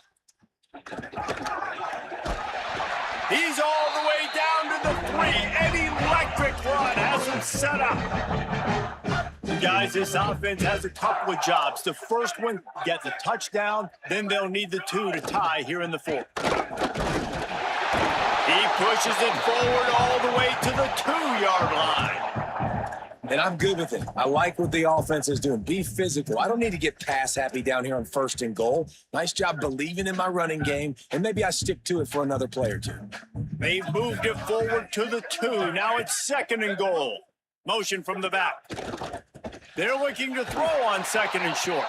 He's all the way down to the 3. An electric run has him set up. Guys, this offense has a couple of jobs. The first one, get the touchdown, then they'll need the 2 to tie here in the 4th. He pushes it forward all the way to the 2-yard line. And I'm good with it. I like what the offense is doing. Be physical. I don't need to get pass happy down here on 1st and goal. Nice job believing in my running game, and maybe I stick to it for another play or 2. They've moved it forward to the 2. Now it's 2nd and goal. Motion from the back. They're looking to throw on 2nd and short.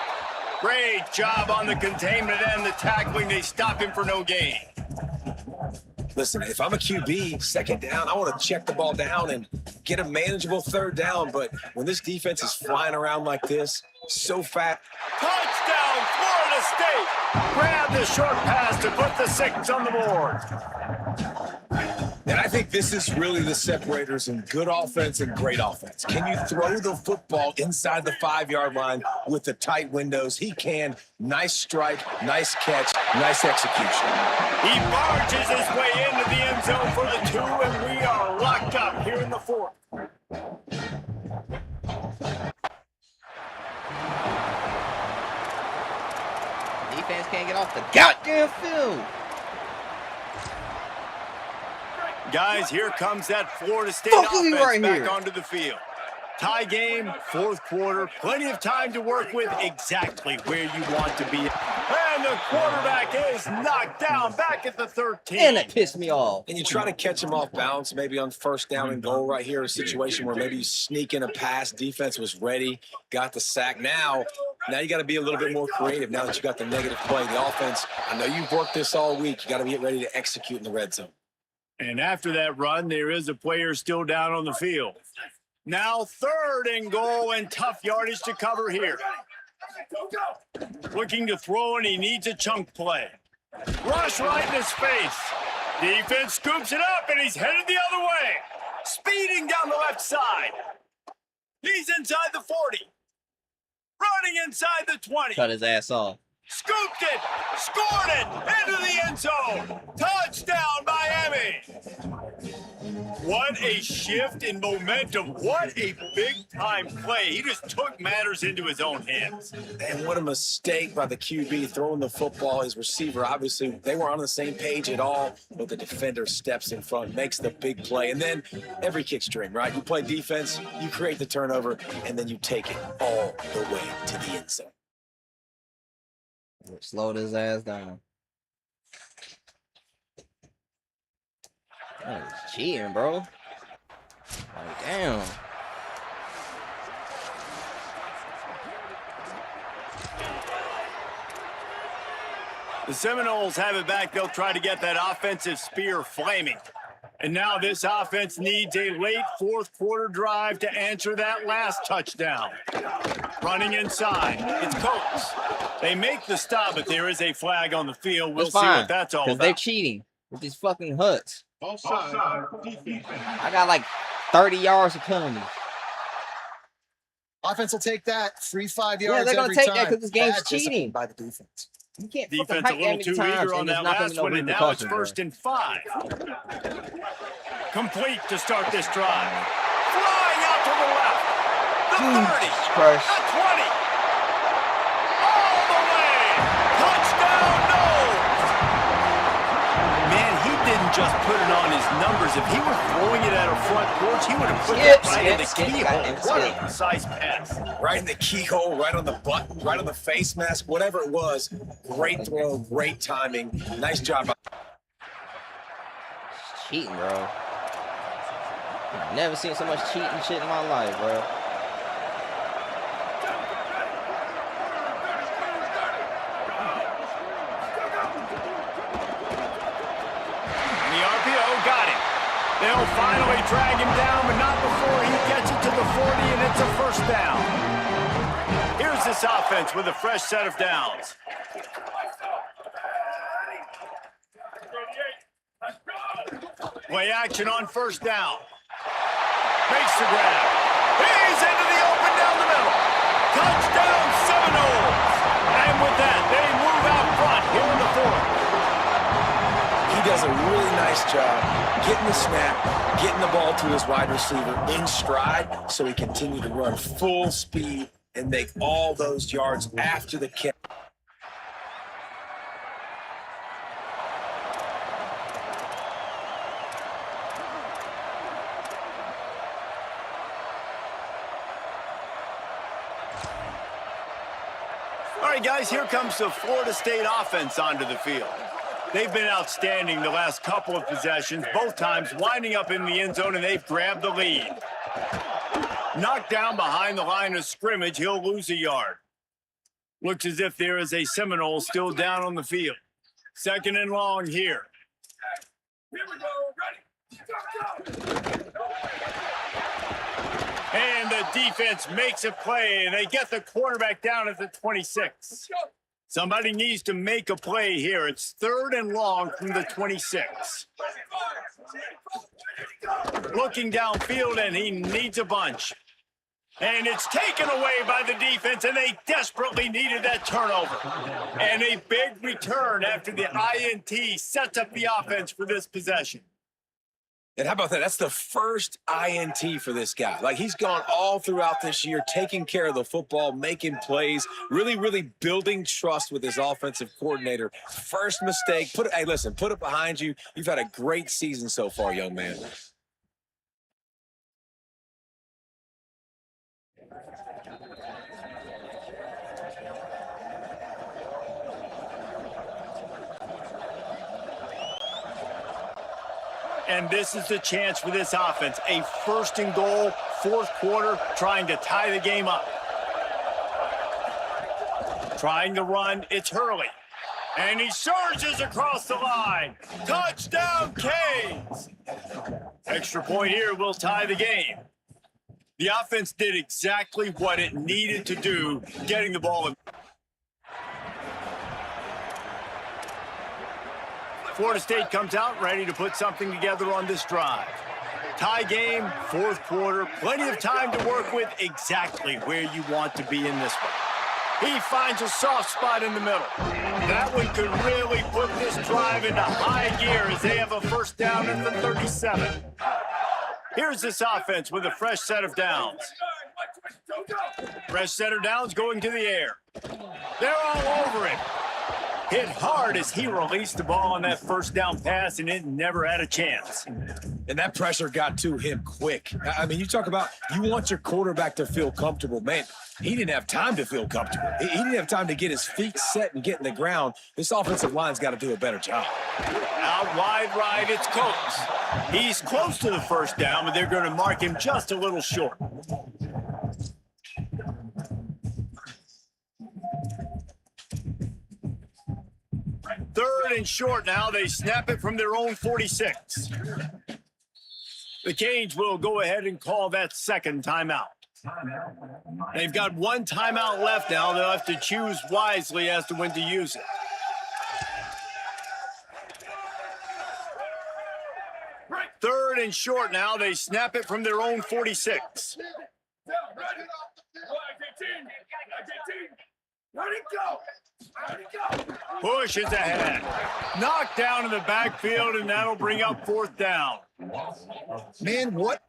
Great job on the containment and the tackling. They stop him for no gain. Listen, if I'm a QB, 2nd down, I want to check the ball down and get a manageable 3rd down. But when this defense is flying around like this, so fast. Touchdown, Florida State. Grab the short pass to put the 6 on the board. And I think this is really the separators in good offense and great offense. Can you throw the football inside the 5-yard line with the tight windows? He can. Nice strike, nice catch, nice execution. He barges his way into the end zone for the 2, and we are locked up here in the 4th. Defense can't get off the goddamn field. Guys, here comes that Florida State Fuck offense right back here. onto the field. Tie game, 4th quarter, plenty of time to work with, exactly where you want to be. And the quarterback is knocked down back at the 13. And it pissed me off. And you try to catch him off balance, maybe on 1st down and goal right here, a situation where maybe you sneak in a pass. Defense was ready, got the sack. Now Now you got to be a little bit more creative now that you got the negative play. The offense, I know you've worked this all week. You got to get ready to execute in the red zone. And after that run, there is a player still down on the field. Now 3rd and goal and tough yardage to cover here. Looking to throw, and he needs a chunk play. Rush right in his face. Defense scoops it up, and he's headed the other way. Speeding down the left side. He's inside the 40. Running inside the 20. Cut his ass off. Scooped it. Scored it. Into the end zone. Touchdown, Miami. What a shift in momentum. What a big-time play. He just took matters into his own hands. And what a mistake by the QB throwing the football. His receiver, obviously, they were on the same page at all, but the defender steps in front, makes the big play. And then every kick's dream, right? You play defense, you create the turnover, and then you take it all the way to the end zone. Slowed his ass down. That was cheating, bro. Like, damn. The Seminoles have it back. They'll try to get that offensive spear flaming. And now this offense needs a late 4th quarter drive to answer that last touchdown. Running inside. It's Coates. They make the stop, but there is a flag on the field. We'll see what that's all about. They're cheating with these fucking huts. Offside. I got like 30 yards of penalties. Offense will take that. Free 5 yards. Yeah, they're gonna every take time. that because this game's Bad discipline cheating by the defense. You can't Defense fucking a hike little that too many times eager on and that there's not gonna last be no one, and now it's repercussions, 1st and 5. Complete to start this drive. Flying out to the left. The 30. Jesus Christ. The 20. All the way. Touchdown, Knowles. Man, he didn't just put it on his numbers. If he were throwing it at a front porch, he would have put it right in the keyhole. What a precise pass. Right in the keyhole, right on the button, right on the face mask, whatever it was. Great throw, great timing. Nice job. Cheating, bro. I've never seen so much cheating shit in my life, bro. And the RPO got him. They'll finally drag him down, but not before he gets it to the 40, and it's a 1st down. Here's this offense with a fresh set of downs. Play action on 1st down. Makes the grab. He's into the open down the middle. Touchdown, Seminoles. And with that, they move out front here in the 4th. He does a really nice job getting the snap, getting the ball to his wide receiver in stride so he continued to run full speed and make all those yards after the catch. All right, guys, here comes the Florida State offense onto the field. They've been outstanding the last couple of possessions, both times winding up in the end zone, and they've grabbed the lead. Knocked down behind the line of scrimmage, he'll lose a yard. Looks as if there is a Seminole still down on the field. 2nd and long here. Here we go, ready. And the defense makes a play, and they get the quarterback down at the 26. Somebody needs to make a play here. It's 3rd and long from the 26. Looking downfield, and he needs a bunch. And it's taken away by the defense, and they desperately needed that turnover. And a big return after the INT sets up the offense for this possession. And how about that? That's the first INT for this guy. Like, he's gone all throughout this year, taking care of the football, making plays, really, really building trust with his offensive coordinator. First mistake. Hey, listen, put it behind you. You've had a great season so far, young man. And this is the chance for this offense. A 1st and goal, 4th quarter, trying to tie the game up. Trying to run, it's Hurley. And he surges across the line. Touchdown, Canes! Extra point here will tie the game. The offense did exactly what it needed to do, getting the ball in. Florida State comes out ready to put something together on this drive. Tie game, fourth quarter, plenty of time to work with, exactly where you want to be in this one. He finds a soft spot in the middle. That one could really put this drive into high gear as they have a first down at the 37. Here's this offense with a fresh set of downs. Fresh set of downs going to the air. They're all over it. Hit hard as he released the ball on that first down pass, and it never had a chance. And that pressure got to him quick. I mean, you talk about you want your quarterback to feel comfortable. Man, he didn't have time to feel comfortable. He didn't have time to get his feet set and get in the ground. This offensive line's got to do a better job. Out wide right, it's Coates. He's close to the first down, but they're going to mark him just a little short. Third and short now. They snap it from their own 46. The Canes will go ahead and call that second timeout. They've got one timeout left now. They'll have to choose wisely as to when to use it. Third and short now. They snap it from their own 46. Push is ahead. Knocked down in the backfield, and that'll bring up fourth down. Man, what?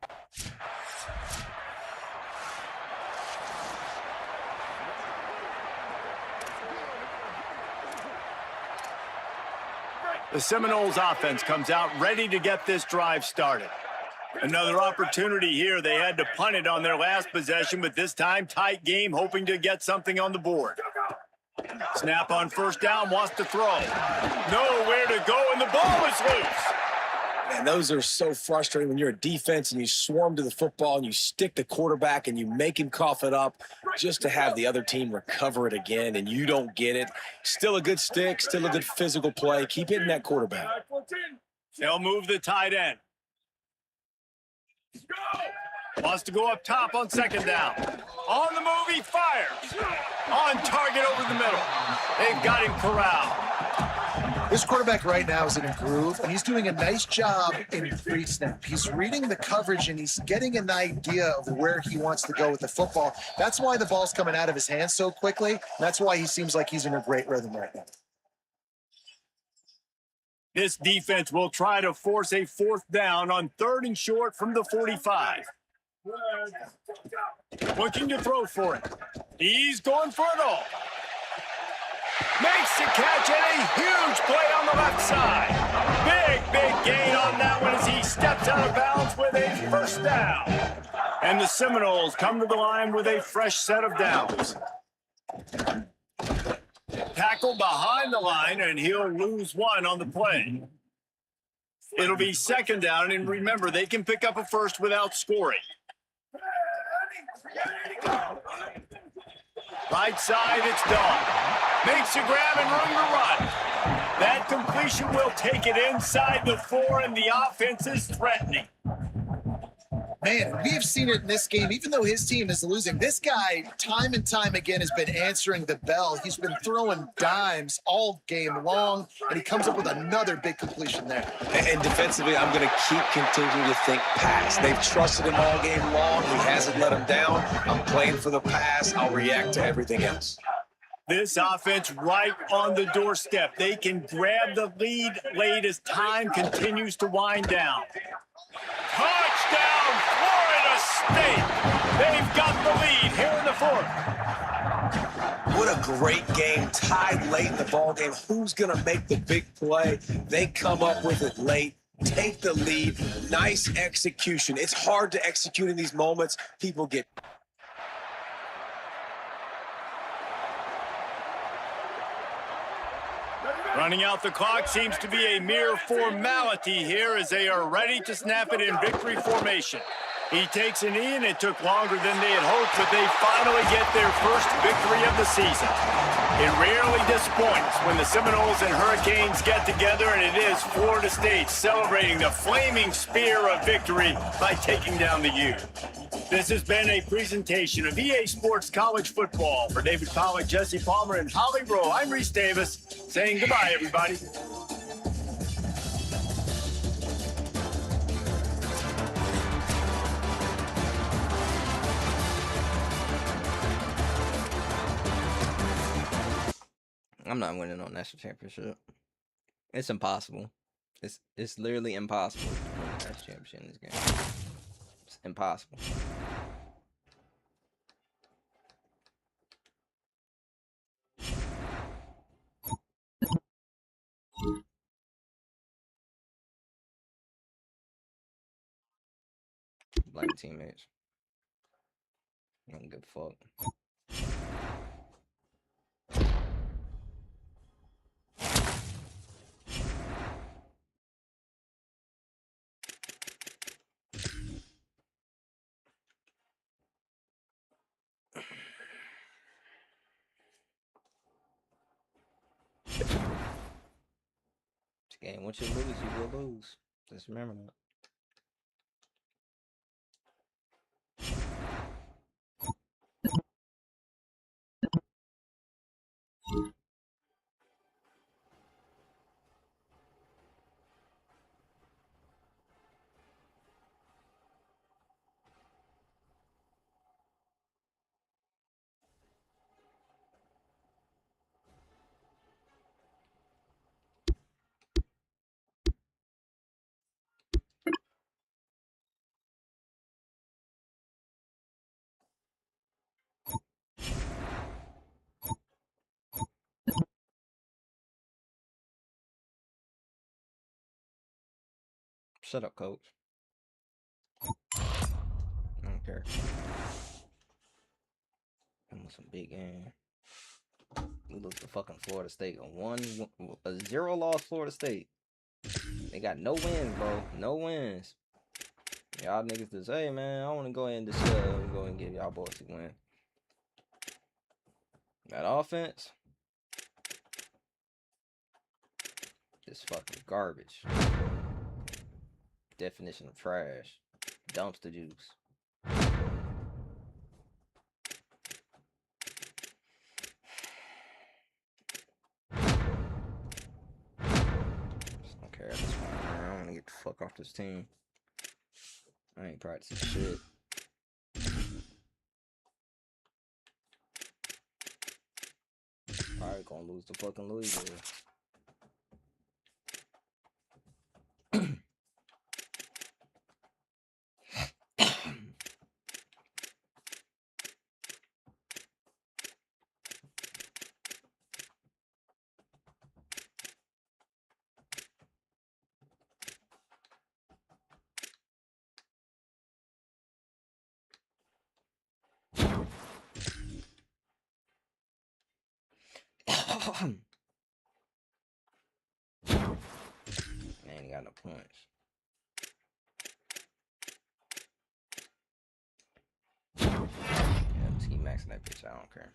The Seminoles offense comes out ready to get this drive started. Another opportunity here. They had to punt it on their last possession, but this time tight game, hoping to get something on the board. Snap on first down, wants to throw. Nowhere to go, and the ball is loose. Man, those are so frustrating when you're a defense and you swarm to the football and you stick the quarterback and you make him cough it up just to have the other team recover it again, and you don't get it. Still a good stick, still a good physical play. Keep hitting that quarterback. They'll move the tight end. Wants to go up top on second down. On the move, he fires. On target over the middle. They've got him corralled. This quarterback right now is in a groove, and he's doing a nice job in pre-snap. He's reading the coverage, and he's getting an idea of where he wants to go with the football. That's why the ball's coming out of his hands so quickly. That's why he seems like he's in a great rhythm right now. This defense will try to force a fourth down on third and short from the 45. Looking to throw for it. He's going for it all. Makes the catch, and a huge play on the left side. Big gain on that one as he steps out of bounds with a first down. And the Seminoles come to the line with a fresh set of downs. Tackle behind the line, and he'll lose one on the play. It'll be second down, and remember, they can pick up a first without scoring. Right side, it's Dawn. Makes a grab and room to run. That completion will take it inside the 4, and the offense is threatening. Man, we have seen it in this game. Even though his team is losing, this guy, time and time again, has been answering the bell. He's been throwing dimes all game long, and he comes up with another big completion there. And defensively, I'm going to keep continuing to think pass. They've trusted him all game long. He hasn't let him down. I'm playing for the pass. I'll react to everything else. This offense right on the doorstep. They can grab the lead late as time continues to wind down. Touchdown, Florida State! They've got the lead here in the fourth. What a great game, tied late in the ball game. Who's going to make the big play? They come up with it late, take the lead. Nice execution. It's hard to execute in these moments. People get... Running out the clock seems to be a mere formality here as they are ready to snap it in victory formation. He takes a knee, and it took longer than they had hoped, but they finally get their first victory of the season. It rarely disappoints when the Seminoles and Hurricanes get together, and it is Florida State celebrating the flaming spear of victory by taking down the U. This has been a presentation of EA Sports College Football. For David Pollack, Jesse Palmer, and Holly Rowe, I'm Reese Davis, saying goodbye, everybody. I'm not winning on national championship. It's impossible. It's literally impossible to win a national championship in this game. It's impossible. Blame teammates. I don't give a fuck. This game, once you lose, you will lose. Just remember that. Shut up, coach. I don't care. I want some big game. We lose to fucking Florida State on a 0-loss Florida State. They got no wins, bro. No wins. Y'all niggas just, hey man, I want to go ahead and just go and give y'all boys a win. That offense, just fucking garbage. Definition of trash. Dumpster juice. Just don't care at this point, man. I want to get the fuck off this team. I ain't practicing shit. Probably gonna lose to fucking Louisville. Man, ain't got no points. Yeah, just keep maxing that bitch. I don't care.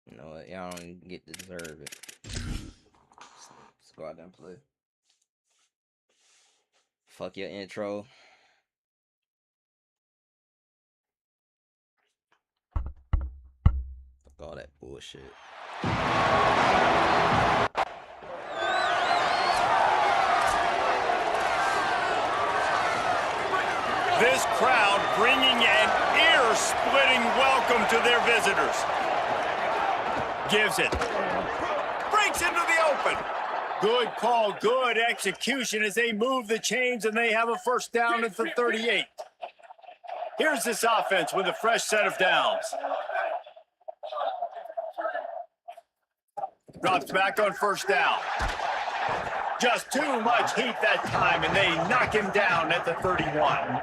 You know what? Y'all don't even get to deserve it. Let's go out there and play. Fuck your intro. Fuck all that bullshit. This crowd bringing an ear-splitting welcome to their visitors. Gives it. Breaks into the open. Good call, good execution as they move the chains and they have a first down at the 38. Here's this offense with a fresh set of downs. Drops back on first down. Just too much heat that time, and they knock him down at the 31.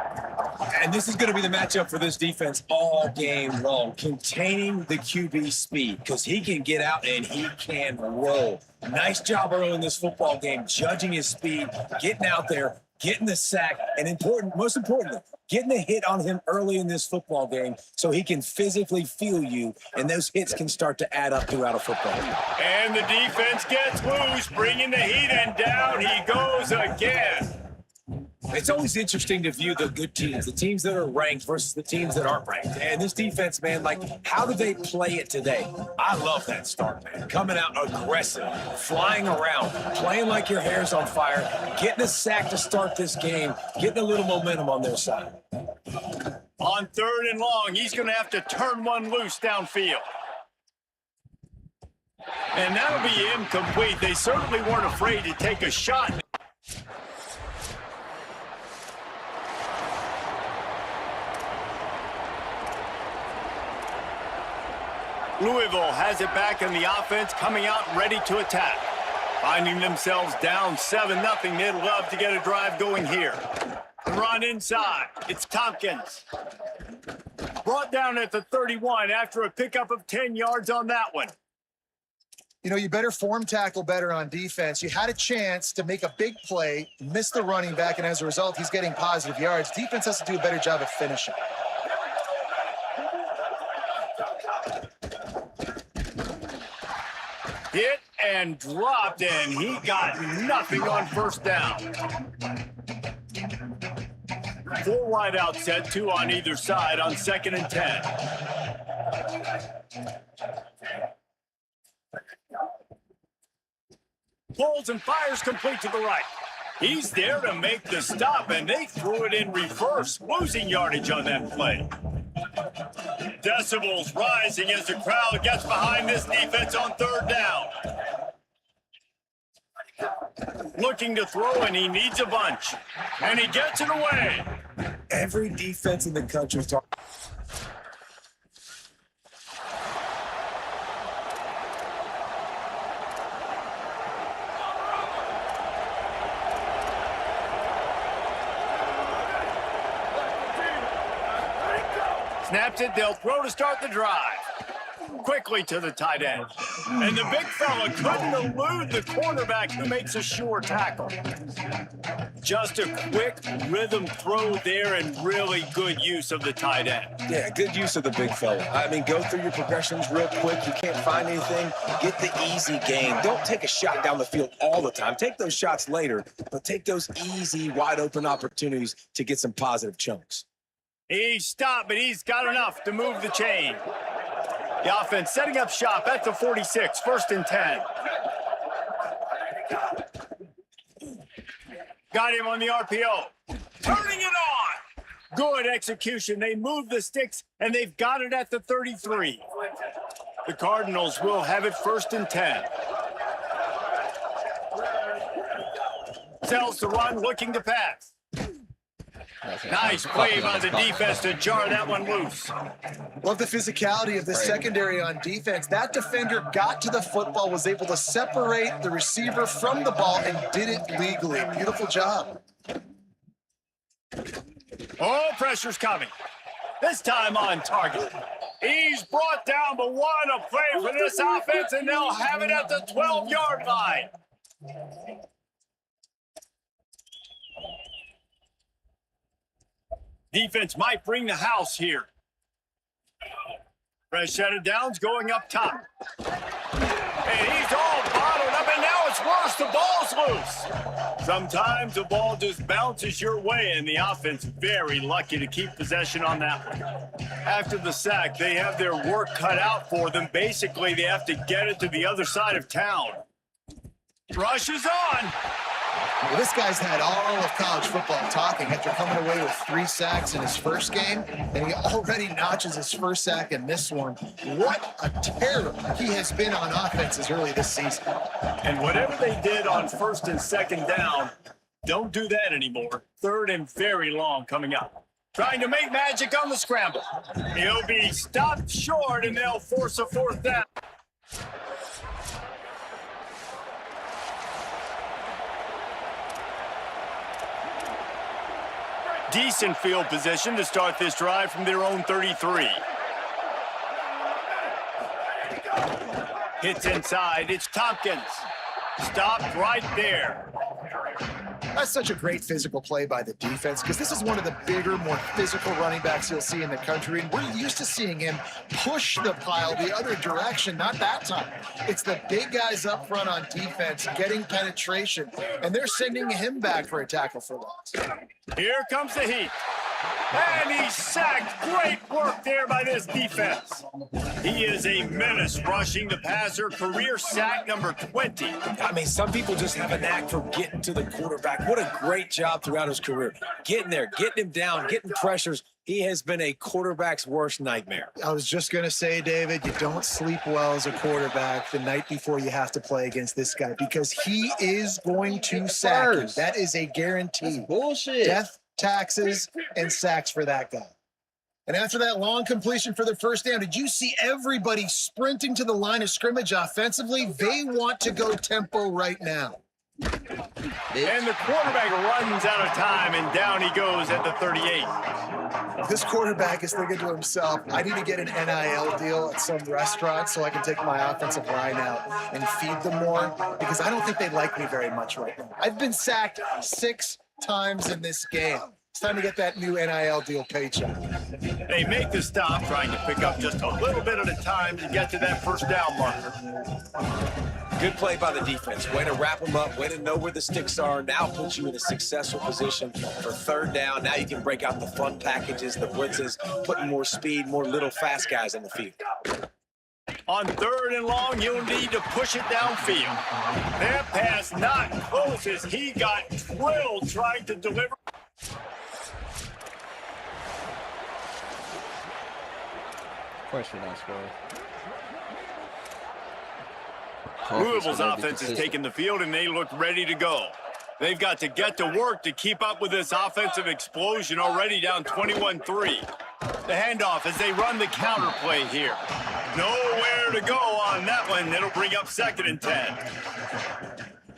And this is going to be the matchup for this defense all game long, containing the QB speed, because he can get out and he can roll. Nice job early in this football game, judging his speed, getting out there, getting the sack, and most importantly, getting a hit on him early in this football game so he can physically feel you, and those hits can start to add up throughout a football game. And the defense gets loose, bringing the heat, and down he goes again. It's always interesting to view the good teams, the teams that are ranked versus the teams that aren't ranked. And this defense, man, like, how do they play it today? I love that start, man. Coming out aggressive, flying around, playing like your hair's on fire, getting a sack to start this game, getting a little momentum on their side. On 3rd and long, he's going to have to turn one loose downfield. And that'll be incomplete. They certainly weren't afraid to take a shot. Louisville has it back in the offense, coming out ready to attack. Finding themselves down 7-0, they'd love to get a drive going here. Run inside. It's Tompkins. Brought down at the 31 after a pickup of 10 yards on that one. You know, you better form tackle better on defense. You had a chance to make a big play, miss the running back, and as a result, he's getting positive yards. Defense has to do a better job of finishing. Hit and dropped, and he got nothing on 1st down. 4 wide out set, 2 on either side on 2nd and 10. Pulls and fires complete to the right. He's there to make the stop, and they threw it in reverse, losing yardage on that play. Decibels rising as the crowd gets behind this defense on 3rd down. Looking to throw, and he needs a bunch. And he gets it away. Every defense in the country talks. Snaps it, they'll throw to start the drive. Quickly to the tight end. And the big fella couldn't elude the cornerback who makes a sure tackle. Just a quick rhythm throw there and really good use of the tight end. Yeah, good use of the big fella. I mean, go through your progressions real quick. You can't find anything. Get the easy game. Don't take a shot down the field all the time. Take those shots later, but take those easy, wide open opportunities to get some positive chunks. He stopped, but he's got enough to move the chain. The offense setting up shop at the 46, 1st and 10. Got him on the RPO. Turning it on. Good execution. They move the sticks, and they've got it at the 33. The Cardinals will have it 1st and 10. Sells to run, looking to pass. Nice play by the defense to jar that one loose. Love the physicality of the secondary on defense. That defender got to the football, was able to separate the receiver from the ball, and did it legally. Beautiful job. Oh, pressure's coming. This time on target. He's brought down, but what a play for this offense, and they'll have it at the 12-yard line. Defense might bring the house here. Fresh set of downs going up top. And he's all bottled up, and now it's worse. The ball's loose. Sometimes the ball just bounces your way, and the offense very lucky to keep possession on that one. After the sack, they have their work cut out for them. Basically, they have to get it to the other side of town. Rush is on. Well, this guy's had all of college football talking after coming away with 3 sacks in his first game, and he already notches his first sack in this one. What a terror he has been on offense as early this season. And whatever they did on 1st and 2nd down, don't do that anymore. 3rd and very long coming up. Trying to make magic on the scramble. He'll be stopped short, and they'll force a 4th down. Decent field position to start this drive from their own 33. Hits inside. It's Tompkins. Stopped right there. That's such a great physical play by the defense because this is one of the bigger, more physical running backs you'll see in the country. And we're used to seeing him push the pile the other direction. Not that time. It's the big guys up front on defense getting penetration, and they're sending him back for a tackle for loss. Here comes the heat. And he's sacked. Great work there by this defense. He is a menace rushing the passer. Career sack number 20. I mean, some people just have a knack for getting to the quarterback. What a great job throughout his career. Getting there, getting him down, getting pressures. He has been a quarterback's worst nightmare. I was just going to say, David, you don't sleep well as a quarterback the night before you have to play against this guy because he is going to sack you. That is a guarantee. Bullshit. Death, taxes, and sacks for that guy. And after that long completion for the first down, did you see everybody sprinting to the line of scrimmage offensively? They want to go tempo right now. And the quarterback runs out of time, and down he goes at the 38. This quarterback is thinking to himself, I need to get an NIL deal at some restaurant so I can take my offensive line out and feed them more because I don't think they like me very much right now. I've been sacked 6 times in this game. It's time to get that new NIL deal paycheck. They make the stop, trying to pick up just a little bit at a time to get to that first down marker. Good play by the defense. Way to wrap them up. Way to know where the sticks are. Now puts you in a successful position for third down. Now you can break out the fun packages, the blitzes, putting more speed, more little fast guys on the field. On 3rd and long, you'll need to push it downfield. That pass not close as he got drilled trying to deliver. Question, I suppose. Louisville's offense has taken the field, and they look ready to go. They've got to get to work to keep up with this offensive explosion, already down 21-3. The handoff as they run the counter play here. Nowhere to go on that one. It'll bring up 2nd and 10.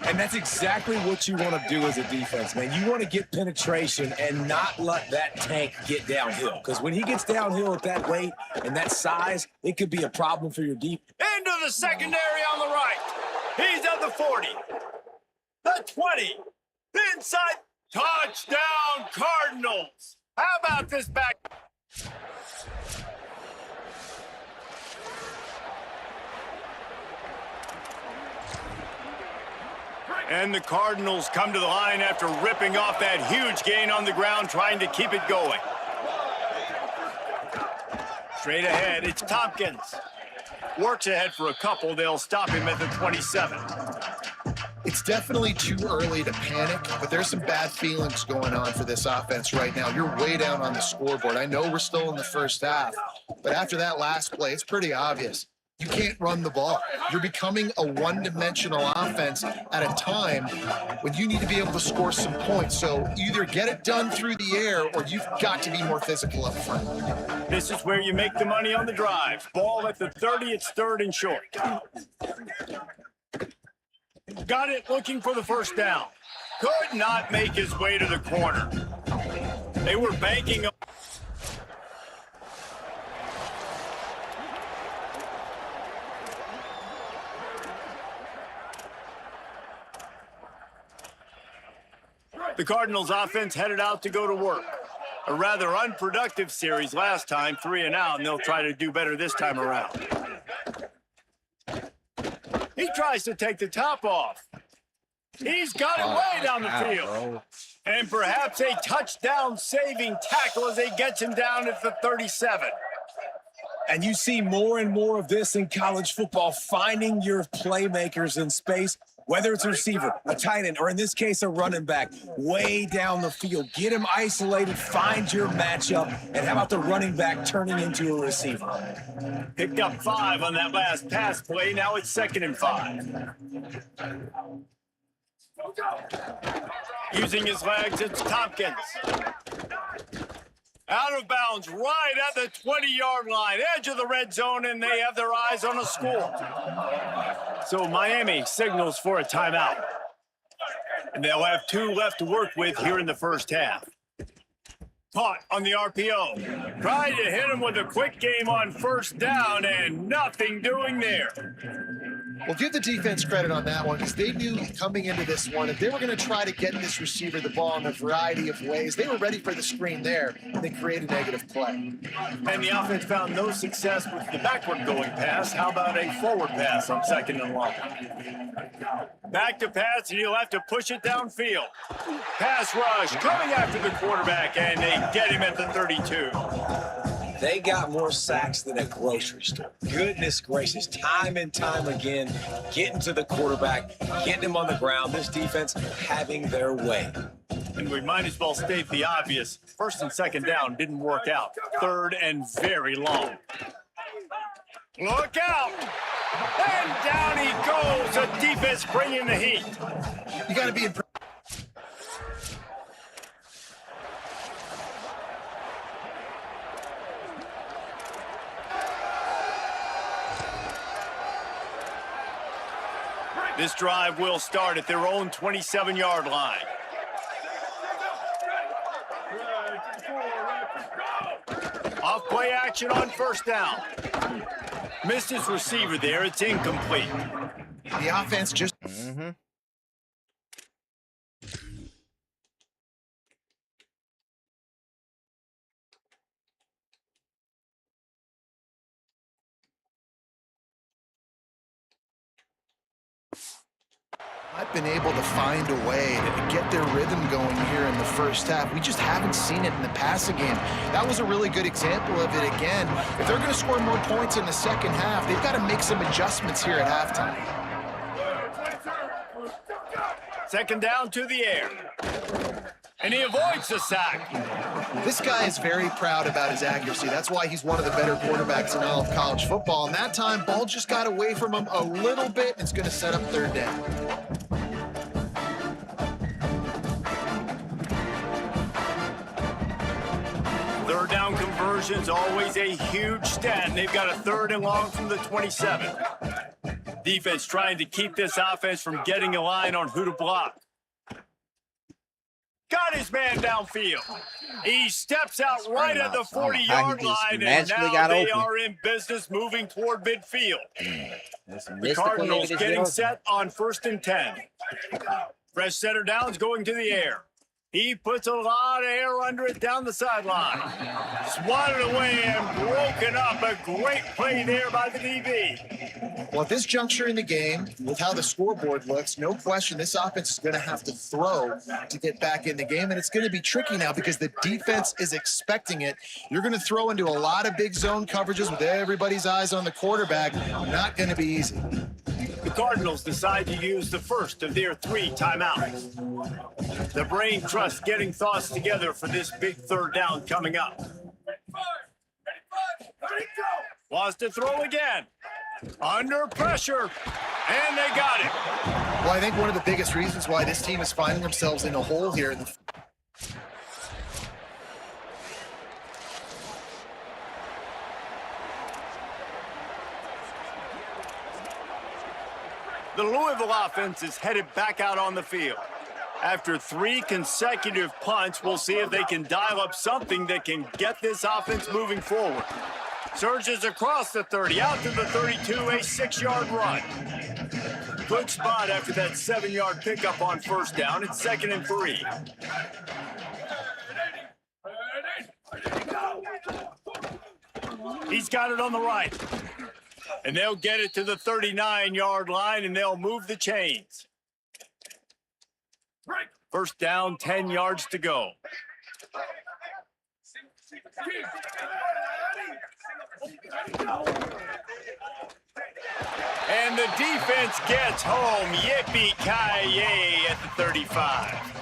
And that's exactly what you want to do as a defense, man. You want to get penetration and not let that tank get downhill. Because when he gets downhill at that weight and that size, it could be a problem for your defense. Into the secondary on the right. He's at the 40. The 20. Inside. Touchdown, Cardinals. How about this back? And the Cardinals come to the line after ripping off that huge gain on the ground, trying to keep it going. Straight ahead, it's Tompkins. Works ahead for a couple. They'll stop him at the 27. It's definitely too early to panic, but there's some bad feelings going on for this offense right now. You're way down on the scoreboard. I know we're still in the first half, but after that last play, it's pretty obvious. You can't run the ball. You're becoming a one-dimensional offense at a time when you need to be able to score some points. So either get it done through the air or you've got to be more physical up front. This is where you make the money on the drive. Ball at the 30, it's 3rd and short. Got it, looking for the first down. Could not make his way to the corner. They were banking on. The Cardinals offense headed out to go to work. A rather unproductive series last time, 3 and out, and they'll try to do better this time around. He tries to take the top off. He's got it way down the field. And perhaps a touchdown-saving tackle as he gets him down at the 37. And you see more and more of this in college football, finding your playmakers in space, whether it's a receiver, a tight end, or in this case, a running back, way down the field. Get him isolated, find your matchup, and how about the running back turning into a receiver? Picked up 5 on that last pass play. Now it's 2nd and 5. Using his legs, it's Tompkins. Out of bounds, right at the 20-yard line, edge of the red zone, and they have their eyes on a score. So Miami signals for a timeout. And they'll have 2 left to work with here in the first half. Caught on the RPO. Tried to hit him with a quick game on first down and nothing doing there. Well, give the defense credit on that one because they knew coming into this one if they were going to try to get this receiver the ball in a variety of ways, they were ready for the screen there and they created a negative play. And the offense found no success with the backward going pass. How about a forward pass on second and long? Back to pass, and he'll have to push it downfield. Pass rush coming after the quarterback, and they get him at the 32. They got more sacks than a grocery store. Goodness gracious, time and time again, getting to the quarterback, getting him on the ground. This defense having their way. And we might as well state the obvious. First and second down didn't work out. Third and very long. Look out! And down he goes. The defense bringing the heat. You got to be impressed. This drive will start at their own 27-yard line. Off play action on first down. Missed his receiver there. It's incomplete. The offense just... I've been able to find a way to get their rhythm going here in the first half. We just haven't seen it in the passing game. That was a really good example of it again. If they're going to score more points in the second half, they've got to make some adjustments here at halftime. Second down to the air. And he avoids the sack. This guy is very proud about his accuracy. That's why he's one of the better quarterbacks in all of college football. And that time, ball just got away from him a little bit. It's going to set up third down. Third down conversion's always a huge stat, and they've got a third and long from the 27. Defense trying to keep this offense from getting a line on who to block. Got his man downfield. He steps out right at the 40-yard line, and now they are in business moving toward midfield. The Cardinals getting set on 1st and 10. Fresh center downs going to the air. He puts a lot of air under it down the sideline. Swatted away and broken up. A great play there by the DB. Well, at this juncture in the game, with how the scoreboard looks, no question this offense is going to have to throw to get back in the game. And it's going to be tricky now because the defense is expecting it. You're going to throw into a lot of big zone coverages with everybody's eyes on the quarterback. Not going to be easy. The Cardinals decide to use the first of their 3 timeouts. The brain trust getting thoughts together for this big third down coming up. Wants to throw again. Under pressure. And they got it. Well, I think one of the biggest reasons why this team is finding themselves in a hole here in the The Louisville offense is headed back out on the field. After 3 consecutive punts, we'll see if they can dial up something that can get this offense moving forward. Surges across the 30, out to the 32, a 6-yard run. Good spot after that 7-yard pickup on first down. It's 2nd and 3. He's got it on the right. And they'll get it to the 39-yard line, and they'll move the chains. First down, 10 yards to go. And the defense gets home. Yippee-ki-yay at the 35.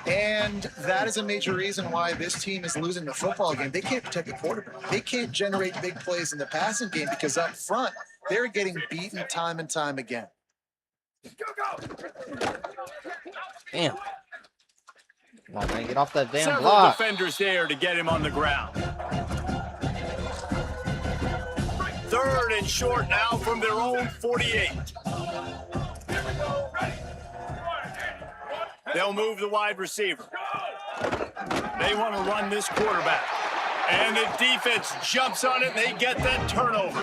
And that is a major reason why this team is losing the football game. They can't protect the quarterback. They can't generate big plays in the passing game because up front, they're getting beaten time and time again. Damn. Come on, man, get off that damn Several block. defenders there to get him on the ground. Third and short now from their own 48. They'll move the wide receiver. They want to run this quarterback. And the defense jumps on it, and they get that turnover.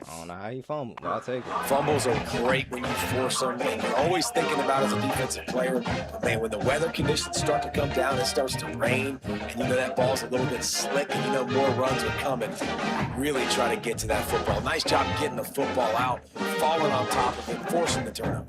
I don't know how you fumble, but I'll take it. Fumbles are great when you force them, and you're always thinking about as a defensive player, man, when the weather conditions start to come down, it starts to rain, and you know that ball's a little bit slick, and you know more runs are coming. Really try to get to that football. Nice job getting the football out, falling on top of it, forcing the turnover.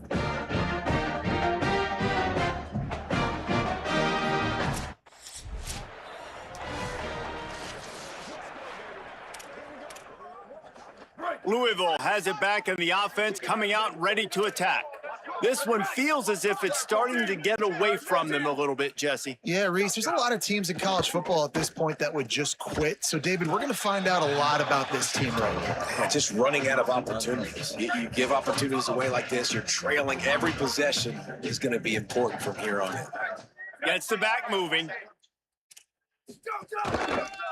Louisville has it back in the offense, coming out ready to attack. This one feels as if it's starting to get away from them a little bit, Jesse. Yeah, Reese, there's a lot of teams in college football at this point that would just quit. So, David, we're going to find out a lot about this team right now. Yeah, just running out of opportunities. You give opportunities away like this, you're trailing. Every possession is going to be important from here on in. Gets the back moving.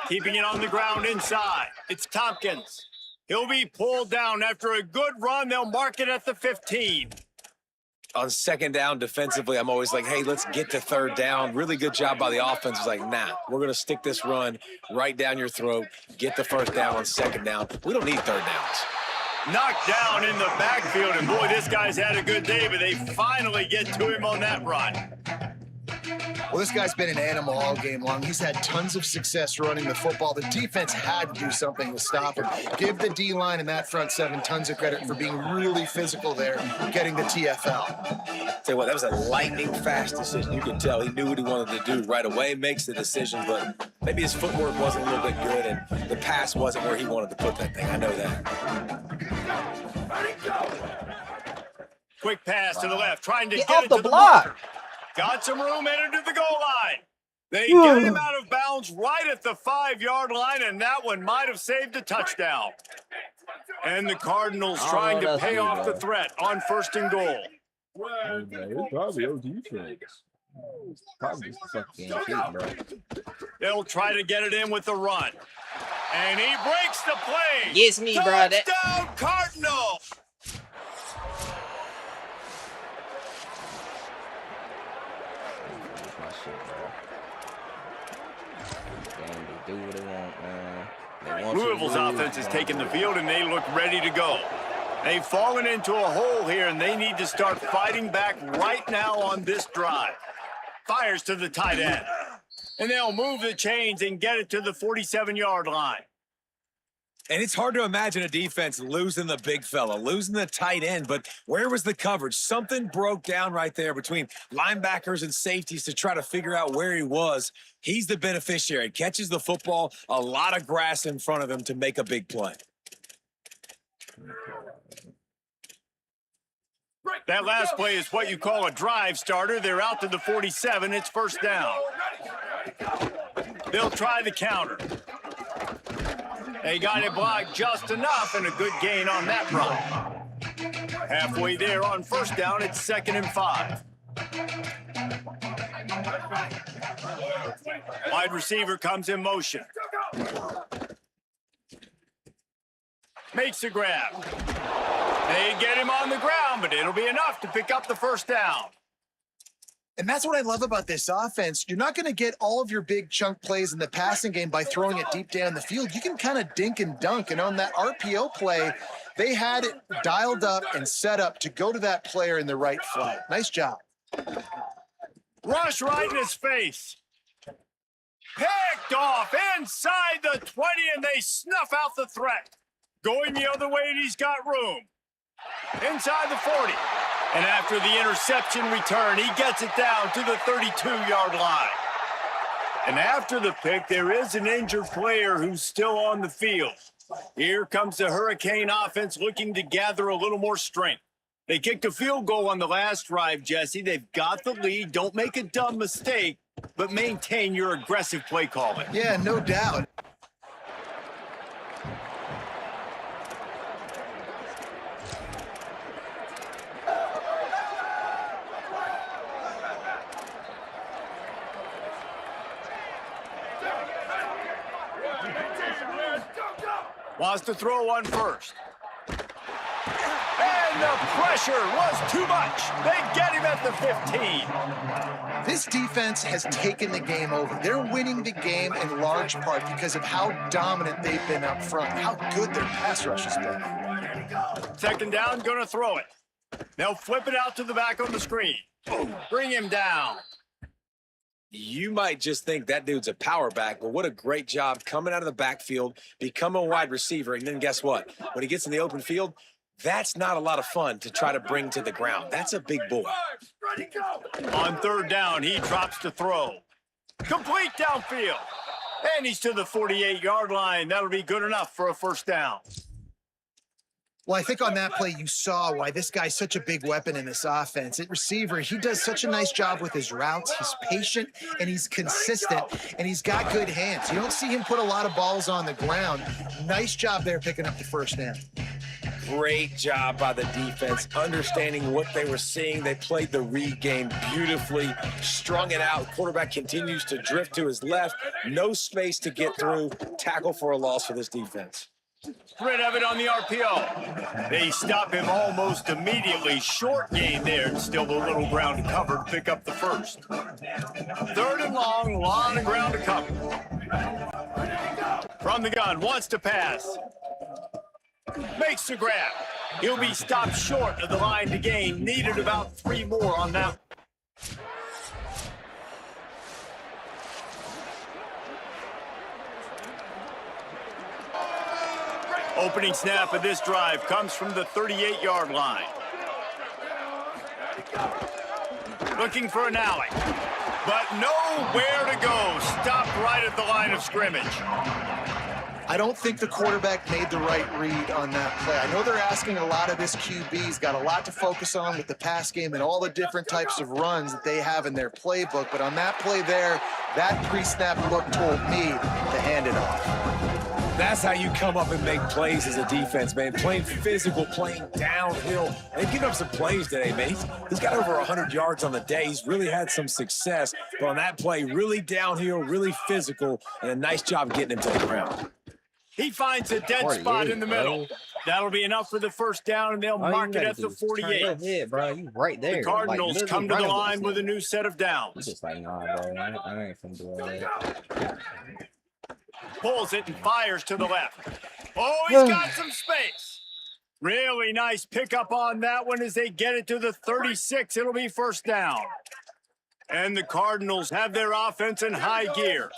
Keeping it on the ground inside. It's Tompkins. He'll be pulled down after a good run. They'll mark it at the 15. On second down defensively, I'm always like, hey, let's get to third down. Really good job by the offense. It's like, nah, we're going to stick this run right down your throat, get the first down on second down. We don't need third downs. Knocked down in the backfield, and boy, this guy's had a good day, but they finally get to him on that run. Well, this guy's been an animal all game long. He's had tons of success running the football. The defense had to do something to stop him. Give the D-line and that front seven tons of credit for being really physical there, getting the TFL. Tell you what, that was a lightning-fast decision. You can tell he knew what he wanted to do right away, makes the decision, but maybe his footwork wasn't a little bit good, and the pass wasn't where he wanted to put that thing. I know that. Quick pass to the left, trying to Get get off it the to block. the got some room, entered to the goal line. They get him out of bounds right at the 5-yard line, and that one might have saved a touchdown. And the Cardinals trying to pay off the threat on 1st and goal. It's probably your defense. It's probably just the fucking shit, bro. They'll try to get it in with the run. And he breaks the play. Yes, me, bro. Touchdown, Cardinals. My shit, bro. Damn, they do what they want, man. They want Louisville's offense is taking the field, and they look ready to go. They've fallen into a hole here, and they need to start fighting back right now on this drive. Fires to the tight end. And they'll move the chains and get it to the 47-yard line. And it's hard to imagine a defense losing the big fella, losing the tight end, but where was the coverage? Something broke down right there between linebackers and safeties to try to figure out where he was. He's the beneficiary, catches the football, a lot of grass in front of him to make a big play. That last play is what you call a drive starter. They're out to the 47. It's 1st down. They'll try the counter. They got it blocked just enough, and a good gain on that run. Halfway there on 1st down, it's 2nd and 5. Wide receiver comes in motion. Makes a grab. They get him on the ground, but it'll be enough to pick up the 1st down. And that's what I love about this offense. You're not going to get all of your big chunk plays in the passing game by throwing it deep down the field. You can kind of dink and dunk. And on that RPO play, they had it dialed up and set up to go to that player in the right flat. Nice job. Rush right in his face. Picked off inside the 20, and they snuff out the threat. Going the other way, and he's got room. Inside the 40. And after the interception return, he gets it down to the 32-yard line. And after the pick, there is an injured player who's still on the field. Here comes the Hurricane offense looking to gather a little more strength. They kicked a field goal on the last drive, Jesse. They've got the lead. Don't make a dumb mistake, but maintain your aggressive play calling. Yeah, no doubt. Wants to throw one first. And And the pressure was too much. They get him at the 15. This defense has taken the game over. They're winning the game in large part because of how dominant they've been up front, how good their pass rush has been. Second down, gonna throw it. They'll flip it out to the back on the screen. Bring him down. You might just think that dude's a power back, but what a great job coming out of the backfield, become a wide receiver, and then guess what? When he gets in the open field, that's not a lot of fun to try to bring to the ground. That's a big boy. On third down, he drops to throw. Complete downfield. And he's to the 48-yard line. That'll be good enough for a first down. Well, I think on that play, you saw why this guy's such a big weapon in this offense. At receiver, he does such a nice job with his routes. He's patient, and he's consistent, and he's got good hands. You don't see him put a lot of balls on the ground. Nice job there picking up the first down. Great job by the defense, understanding what they were seeing. They played the read game beautifully, strung it out. Quarterback continues to drift to his left. No space to get through. Tackle for a loss for this defense. Rid of it on the RPO. They stop him almost immediately. Short gain there, and still a little ground to cover to pick up the first. Third and long, lot of ground to cover. From the gun, wants to pass. Makes the grab. He'll be stopped short of the line to gain. Needed about 3 more on that. Opening snap of this drive comes from the 38-yard line. Looking for an alley, but nowhere to go. Stopped right at the line of scrimmage. I don't think the quarterback made the right read on that play. I know they're asking a lot of this QB. He's got a lot to focus on with the pass game and all the different types of runs that they have in their playbook. But on that play there, that pre-snap look told me to hand it off. That's how you come up and make plays as a defense, man. Playing physical, playing downhill. They've given up some plays today, man. He's got over 100 yards on the day. He's really had some success. But on that play, really downhill, really physical, and a nice job getting him to the ground. He finds a dead spot in the middle. That'll be enough for the first down, and they'll mark it at the 48. Yeah, bro, you right there. The Cardinals like, come to the line with a new set of downs. Just like, nah, bro, I ain't finna do all that. Pulls it and fires to the left. Oh, he's got some space. Really nice pickup on that one as they get it to the 36. It'll be first down. And the Cardinals have their offense in high gear.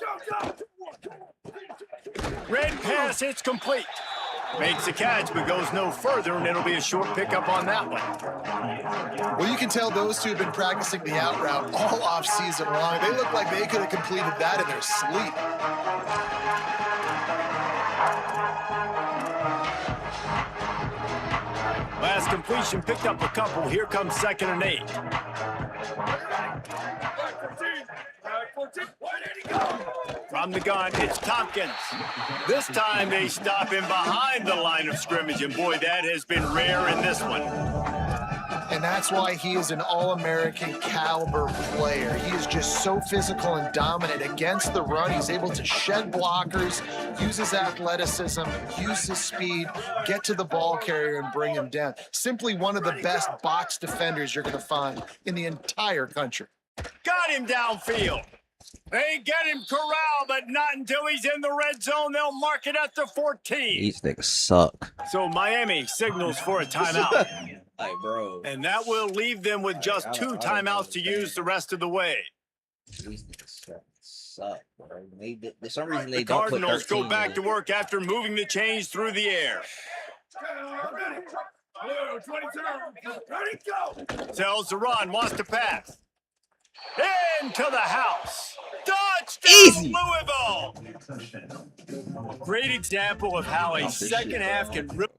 Red pass, it's complete. Makes the catch, but goes no further, and it'll be a short pickup on that one. Well, you can tell those two have been practicing the out route all off-season long. They look like they could have completed that in their sleep. Last completion picked up a couple. Here comes 2nd and 8. From the gun, it's Tompkins. This time they stop him behind the line of scrimmage, and boy, that has been rare in this one. And that's why he is an all-American caliber player. He is just so physical and dominant against the run. He's able to shed blockers, use his athleticism, use his speed, get to the ball carrier and bring him down. Simply one of the best box defenders you're going to find in the entire country. Got him downfield. They get him corralled, but not until he's in the red zone. They'll mark it at the 14. These niggas suck. So Miami signals for a timeout. Like, bro. And that will leave them with just 2 timeouts to use the rest of the way. These niggas suck, bro. For some reason, they The don't put Cardinals 13 go back in. to work after moving the chains through the air. Tells the run, wants to pass. Into the house. Touchdown, Easy. Louisville. Great example of how a second half can rip.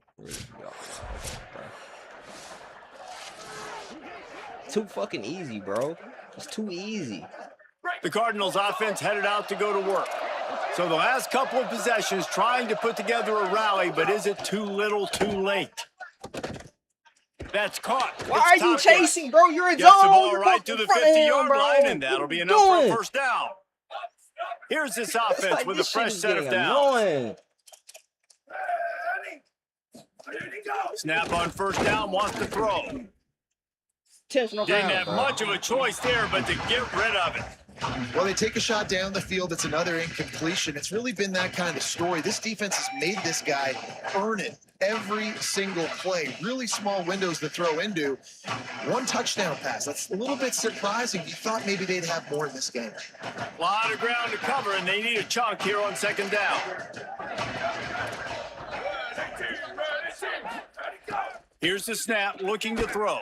Too fucking easy, bro. It's too easy. The Cardinals offense headed out to go to work. So the last couple of possessions trying to put together a rally, but is it too little too late? That's caught. Why are you chasing, bro? You're in zone. Gets the ball You're right to the 50-yard line, and that'll be enough for a first down. Here's this offense with a fresh set of downs. Snap on first down, wants to throw. Intentional Didn't ground, have bro. much of a choice there, but to get rid of it. Well, they take a shot down the field. It's another incompletion. It's really been that kind of story. This defense has made this guy earn it every single play. Really small windows to throw into. One touchdown pass. That's a little bit surprising. You thought maybe they'd have more in this game. A lot of ground to cover, and they need a chunk here on second down. Here's the snap, looking to throw.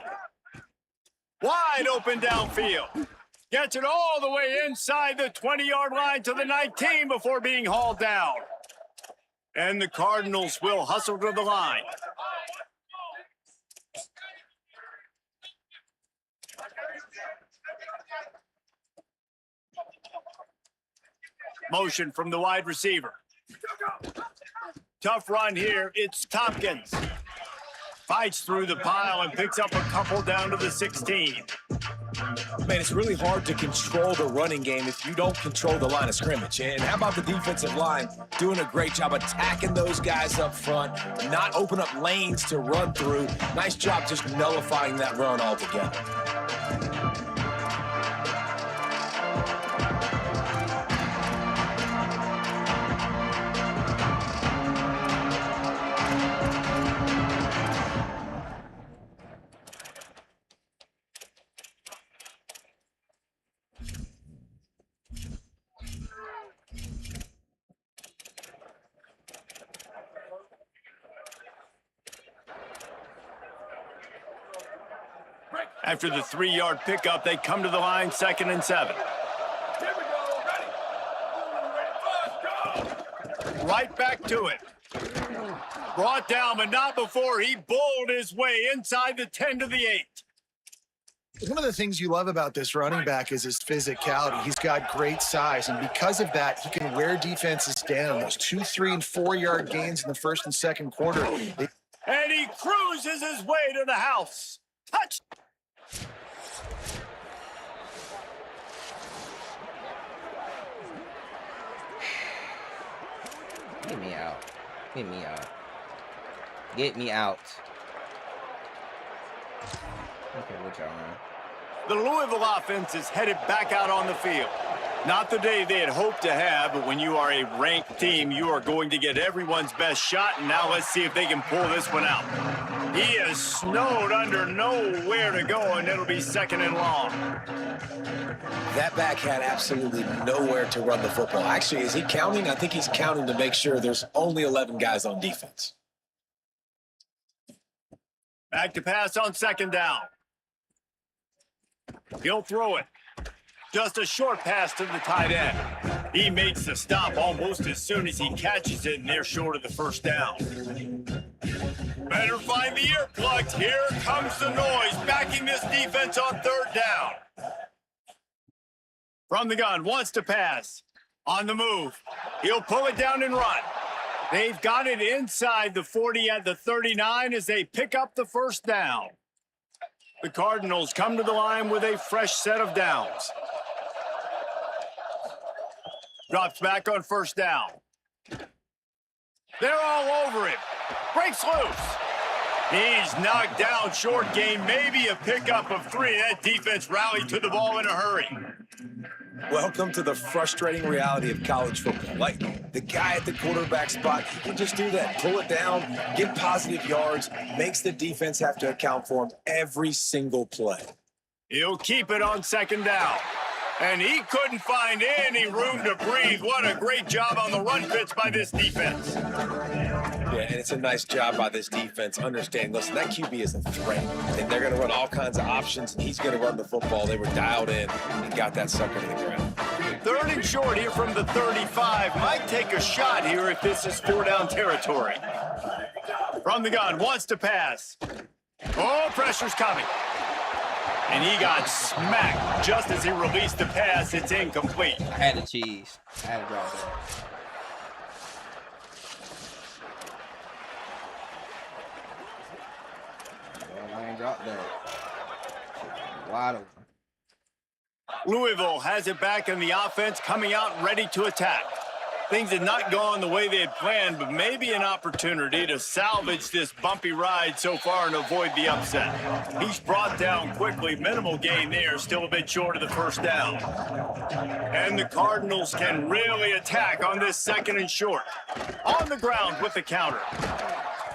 Wide open downfield. Gets it all the way inside the 20-yard line to the 19 before being hauled down. And the Cardinals will hustle to the line. Motion from the wide receiver. Tough run here. It's Tompkins. Fights through the pile and picks up a couple down to the 16. Man, it's really hard to control the running game if you don't control the line of scrimmage. And how about the defensive line doing a great job attacking those guys up front, not open up lanes to run through. Nice job just nullifying that run altogether. After the 3-yard pickup, they come to the line, 2nd and 7. Right back to it. Brought down, but not before he bowled his way inside the 10 to the 8. One of the things you love about this running back is his physicality. He's got great size, and because of that, he can wear defenses down. Those 2, 3, and 4-yard gains in the first and second quarter. And he cruises his way to the house. Touch. Get me out. Get me out. Get me out. Okay, what y'all on? The Louisville offense is headed back out on the field. Not the day they had hoped to have, but when you are a ranked team, you are going to get everyone's best shot, and now let's see if they can pull this one out. He is snowed under nowhere to go, and it'll be 2nd and long. That back had absolutely nowhere to run the football. Actually, is he counting? I think he's counting to make sure there's only 11 guys on defense. Back to pass on 2nd down. He'll throw it. Just a short pass to the tight end. He makes the stop almost as soon as he catches it, and they're short of the 1st down. Better find the earplugs. Here comes the noise, backing this defense on 3rd down. From the gun, wants to pass. On the move. He'll pull it down and run. They've got it inside the 40 at the 39 as they pick up the 1st down. The Cardinals come to the line with a fresh set of downs. Drops back on 1st down. They're all over him. Breaks loose. He's knocked down, short game, maybe a pickup of 3. That defense rallied to the ball in a hurry. Welcome to the frustrating reality of college football. Like, the guy at the quarterback spot, he can just do that. Pull it down, get positive yards, makes the defense have to account for him every single play. He'll keep it on 2nd down. And he couldn't find any room to breathe. What a great job on the run fits by this defense. Yeah, and it's a nice job by this defense. Understand, listen, that QB is a threat. And they're going to run all kinds of options, and he's going to run the football. They were dialed in and got that sucker to the ground. 3rd and short here from the 35. Might take a shot here if this is 4-down territory. From the gun, wants to pass. Oh, pressure's coming. And he got smacked just as he released the pass. It's incomplete. Had to cheese. Had to drop it. Well, man, drop that. Wide open. Louisville has it back in the offense, coming out ready to attack. Things had not gone the way they had planned, but maybe an opportunity to salvage this bumpy ride so far and avoid the upset. He's brought down quickly. Minimal gain there, still a bit short of the first down. And the Cardinals can really attack on this 2nd and short. On the ground with the counter.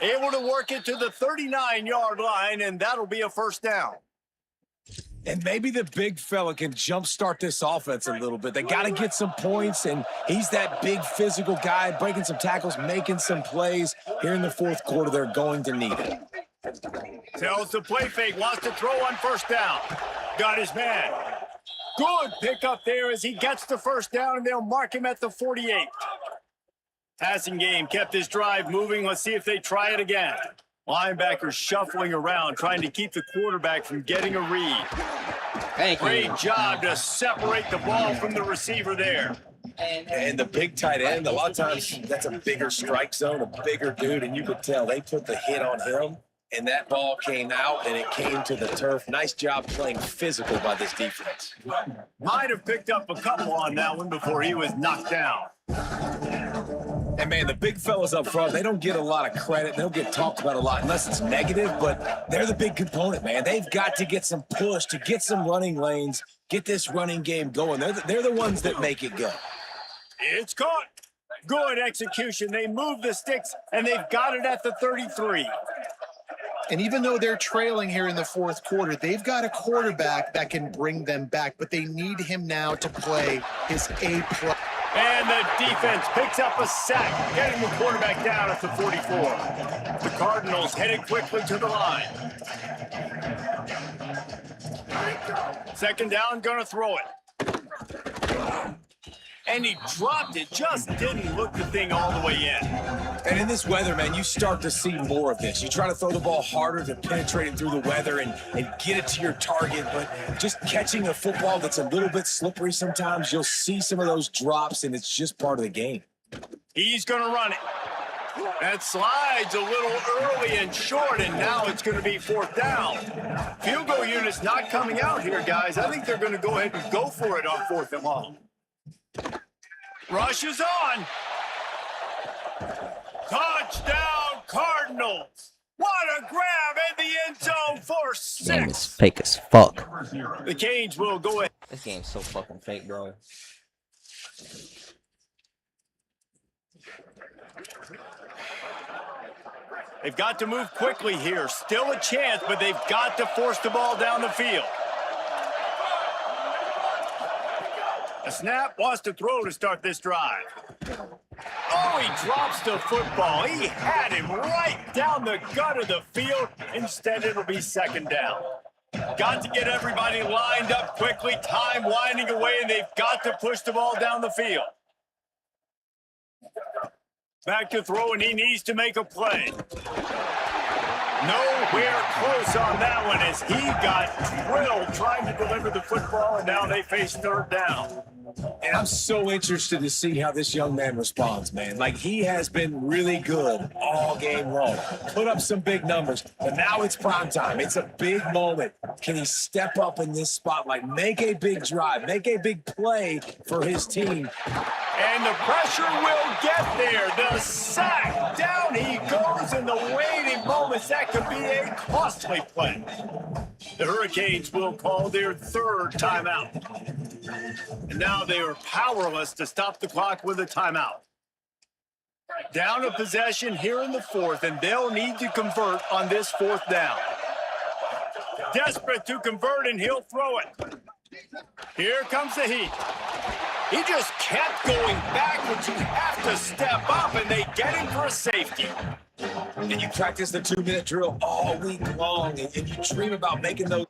Able to work it to the 39-yard line, and that'll be a first down. And maybe the big fella can jumpstart this offense a little bit. They got to get some points, and he's that big physical guy, breaking some tackles, making some plays. Here in the 4th quarter, they're going to need it. Tells the play fake, wants to throw on first down. Got his man. Good pickup there as he gets the first down, and they'll mark him at the 48. Passing game kept this drive moving. Let's see if they try it again. Linebackers shuffling around, trying to keep the quarterback from getting a read. Great job to separate the ball from the receiver there. And the big tight end, a lot of times that's a bigger strike zone, a bigger dude, and you could tell they put the hit on him, and that ball came out, and it came to the turf. Nice job playing physical by this defense. Might have picked up a couple on that one before he was knocked down. And, man, the big fellas up front, they don't get a lot of credit. They don't get talked about a lot unless it's negative, but they're the big component, man. They've got to get some push, to get some running lanes, get this running game going. They're the ones that make it go. It's caught. Good execution. They move the sticks, and they've got it at the 33. And even though they're trailing here in the 4th quarter, they've got a quarterback that can bring them back, but they need him now to play his A+. And the defense picks up a sack, getting the quarterback down at the 44. The Cardinals headed quickly to the line. 2nd down, gonna throw it. And he dropped it, just didn't look the thing all the way in. And in this weather, man, you start to see more of this. You try to throw the ball harder to penetrate it through the weather and get it to your target, but just catching a football that's a little bit slippery sometimes, you'll see some of those drops, and it's just part of the game. He's going to run it. That slides a little early and short, and now it's going to be 4th down. Field goal unit's not coming out here, guys. I think they're going to go ahead and go for it on 4th and long. Rush is on. Touchdown, Cardinals. What a grab in the end zone for 6. This game is fake as fuck. The Canes will go ahead. This game's so fucking fake, bro. They've got to move quickly here. Still a chance, but they've got to force the ball down the field. A snap, wants to throw to start this drive. Oh, he drops the football. He had him right down the gut of the field. Instead, it'll be 2nd down. Got to get everybody lined up quickly. Time winding away, and they've got to push the ball down the field. Back to throw, and he needs to make a play. Nowhere close on that one as he got drilled trying to deliver the football, and now they face 3rd down. And I'm so interested to see how this young man responds, man. Like, he has been really good all game long. Put up some big numbers, but now it's prime time. It's a big moment. Can he step up in this spotlight, make a big drive, make a big play for his team? And the pressure will get there. The sack. Down he goes in the waiting moments. That could be a costly play. The Hurricanes will call their 3rd timeout. And now they are powerless to stop the clock with a timeout. Down a possession here in the 4th, and they'll need to convert on this 4th down. Desperate to convert, and he'll throw it. Here comes the heat. He just kept going backwards. You have to step up, and they get him for a safety. And you practice the 2-minute drill all week long, and you dream about making those.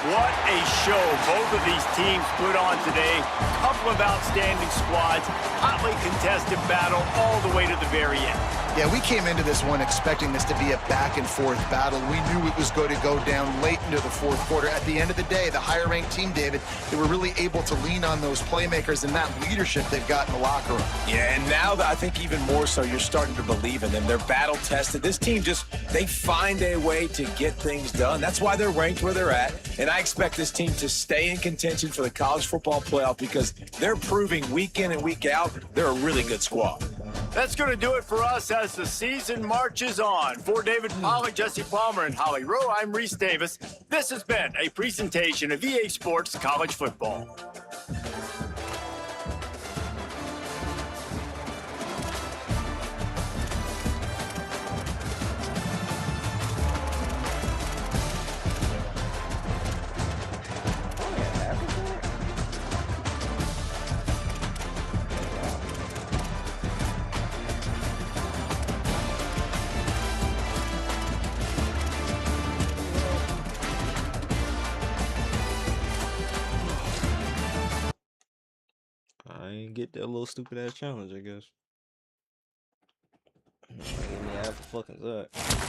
What a show both of these teams put on today. Couple of outstanding squads, hotly contested battle all the way to the very end. Yeah, we came into this one expecting this to be a back-and-forth battle. We knew it was going to go down late into the fourth quarter. At the end of the day, the higher-ranked team, David, they were really able to lean on those playmakers and that leadership they've got in the locker room. Yeah, and now I think even more so, you're starting to believe in them. They're battle-tested. This team they find a way to get things done. That's why they're ranked where they're at. And I expect this team to stay in contention for the college football playoff because they're proving week in and week out they're a really good squad. That's going to do it for us as the season marches on. For David Pollock, Jesse Palmer, and Holly Rowe, I'm Reese Davis. This has been a presentation of EA Sports College Football. I ain't get that little stupid ass challenge, I guess. Give me half a fucking suck.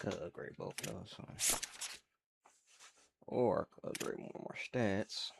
could upgrade both of those. So. Or I could upgrade one more stats.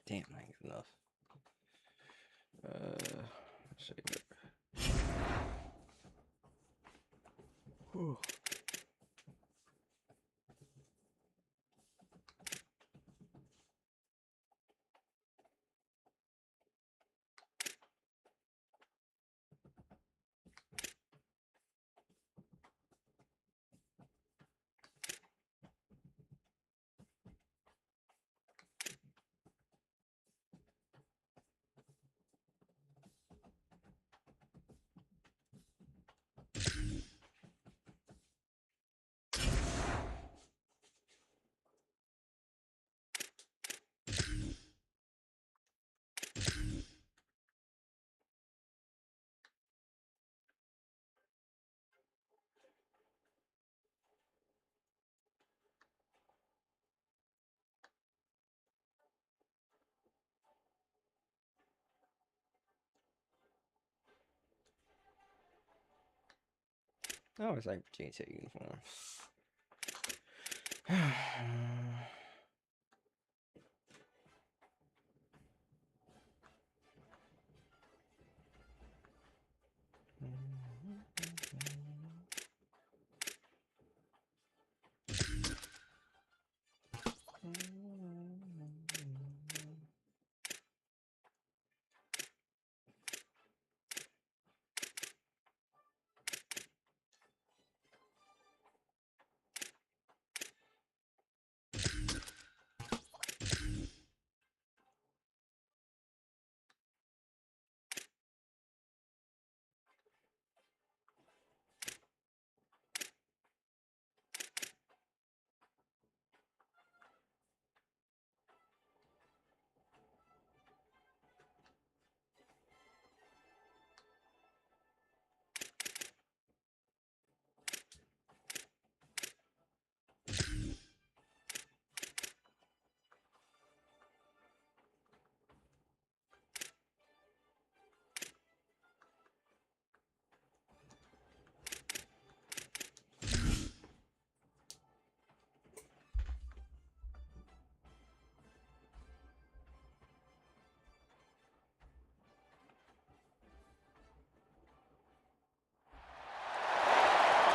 Damn, I ain't enough. Let's see. Whew. I always like Virginia Tech uniform.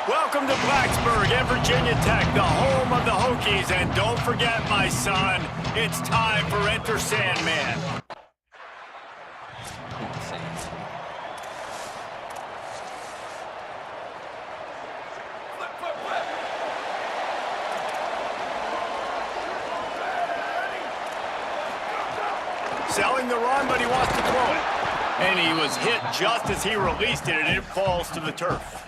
Welcome to Blacksburg and Virginia Tech, the home of the Hokies. And don't forget, my son, it's time for Enter Sandman. Selling the run, but he wants to throw it. And he was hit just as he released it, and it falls to the turf.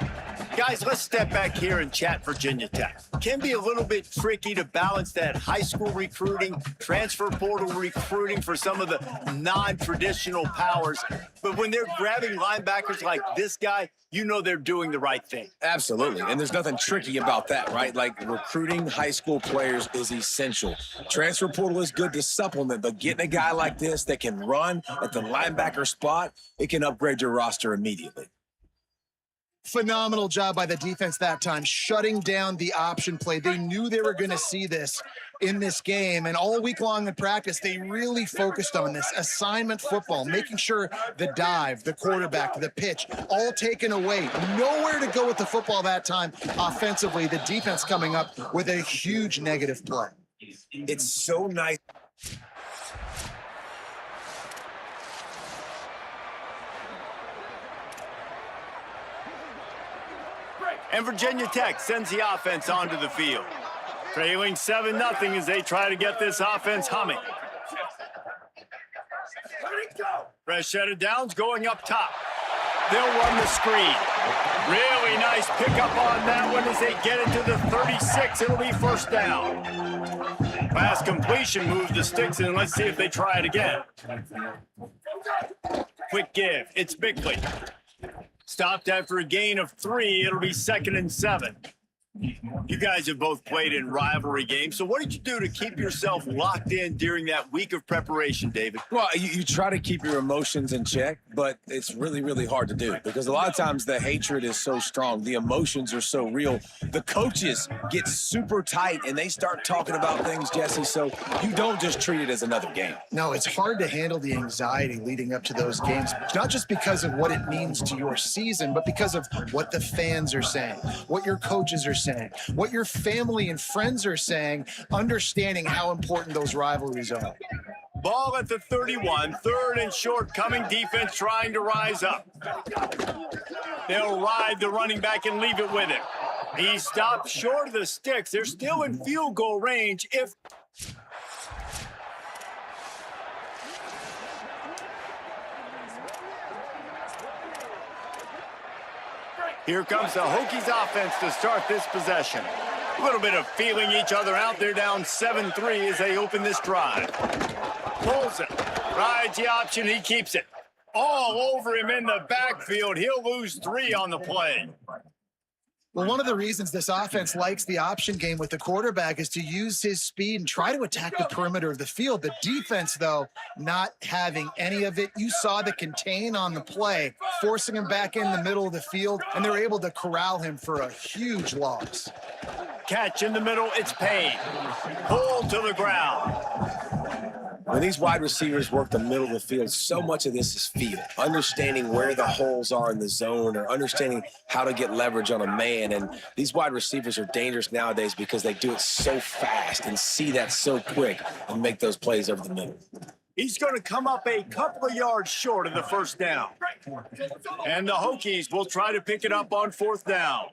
Guys, let's step back here and chat Virginia Tech. Can be a little bit tricky to balance that high school recruiting, transfer portal recruiting for some of the non-traditional powers. But when they're grabbing linebackers like this guy, you know they're doing the right thing. Absolutely. And there's nothing tricky about that, right? Like, recruiting high school players is essential. Transfer portal is good to supplement, but getting a guy like this that can run at the linebacker spot, it can upgrade your roster immediately. Phenomenal job by the defense that time, shutting down the option play. They knew they were going to see this in this game, and all week long in practice, they really focused on this assignment football, making sure the dive, the quarterback, the pitch, all taken away. Nowhere to go with the football that time offensively. The defense coming up with a huge negative play. It's so nice. And Virginia Tech sends the offense onto the field. Trailing 7-0 as they try to get this offense humming. Fresh set of downs going up top. They'll run the screen. Really nice pickup on that one as they get it to the 36. It'll be first down. Pass completion moves the sticks in. Let's see if they try it again. Quick give. It's Bickley. Stopped after a gain of 3. It'll be 2nd and 7. You guys have both played in rivalry games, so what did you do to keep yourself locked in during that week of preparation, David? Well, you try to keep your emotions in check, but it's really, really hard to do because a lot of times the hatred is so strong. The emotions are so real. The coaches get super tight, and they start talking about things, Jesse, so you don't just treat it as another game. No, it's hard to handle the anxiety leading up to those games, not just because of what it means to your season, but because of what the fans are saying, what your coaches are saying, what your family and friends are saying, understanding how important those rivalries are. Ball at the 31, 3rd and short, coming defense trying to rise up. They'll ride the running back and leave it with him. He stopped short of the sticks. They're still in field goal range if... Here comes the Hokies offense to start this possession. A little bit of feeling each other out. They're down 7-3 as they open this drive. Pulls it, rides the option, he keeps it. All over him in the backfield. He'll lose 3 on the play. Well, one of the reasons this offense likes the option game with the quarterback is to use his speed and try to attack the perimeter of the field. The defense, though, not having any of it. You saw the contain on the play, forcing him back in the middle of the field, and they're able to corral him for a huge loss. Catch in the middle, it's Payne. Pull to the ground. When these wide receivers work the middle of the field, so much of this is feel, understanding where the holes are in the zone or understanding how to get leverage on a man. And these wide receivers are dangerous nowadays because they do it so fast and see that so quick and make those plays over the middle. He's going to come up a couple of yards short of the first down. And the Hokies will try to pick it up on 4th down.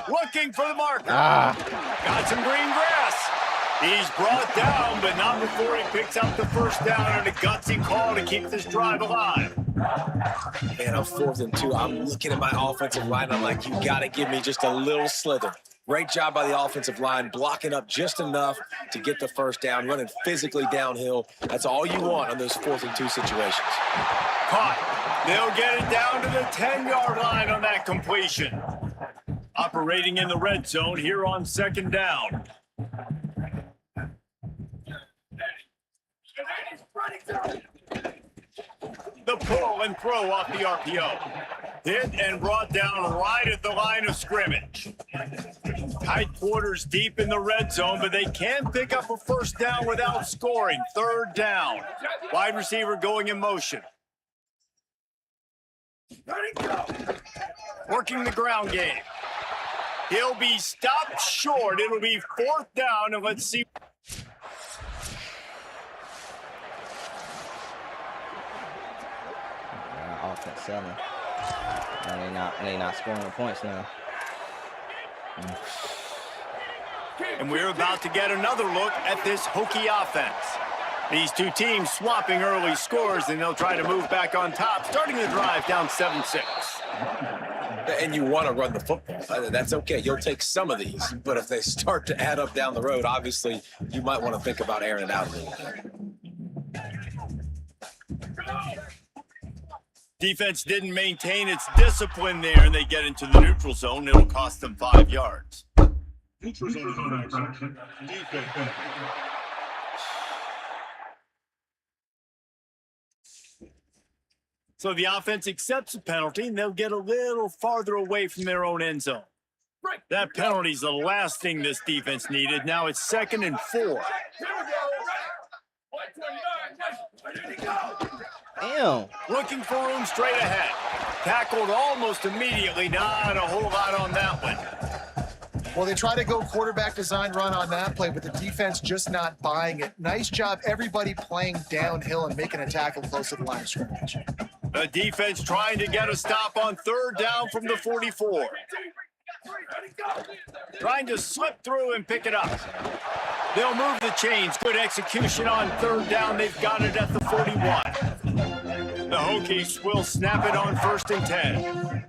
Looking for the marker. Got some green grass. He's brought down, but not before he picks up the first down and a gutsy call to keep this drive alive. Man, on 4th and 2, I'm looking at my offensive line. I'm like, you got to give me just a little slither. Great job by the offensive line, blocking up just enough to get the first down, running physically downhill. That's all you want on those 4th and 2 situations. Caught. They'll get it down to the 10-yard line on that completion. Operating in the red zone here on 2nd down. The pull and throw off the RPO. Hit and brought down right at the line of scrimmage. Tight quarters deep in the red zone, but they can pick up a first down without scoring. 3rd down. Wide receiver going in motion. Working the ground game. He'll be stopped short. It'll be 4th down, and let's see. Offense selling. And they not scoring the points now. And we're about to get another look at this Hokie offense. These two teams swapping early scores, and they'll try to move back on top, starting the drive down 7-6. And you want to run the football. That's okay. You'll take some of these. But if they start to add up down the road, obviously, you might want to think about airing it out a little bit. Defense didn't maintain its discipline there, and they get into the neutral zone. It'll cost them 5 yards. Neutral zone action. Defense. So the offense accepts the penalty, and they'll get a little farther away from their own end zone. That penalty's the last thing this defense needed. Now it's 2nd and 4. Damn. Looking for room straight ahead. Tackled almost immediately. Not a whole lot on that one. Well, they try to go quarterback design run on that play, but the defense just not buying it. Nice job, everybody playing downhill and making a tackle close to the line of scrimmage. The defense trying to get a stop on 3rd down from the 44. Trying to slip through and pick it up. They'll move the chains. Good execution on 3rd down. They've got it at the 41. The Hokies will snap it on 1st and 10.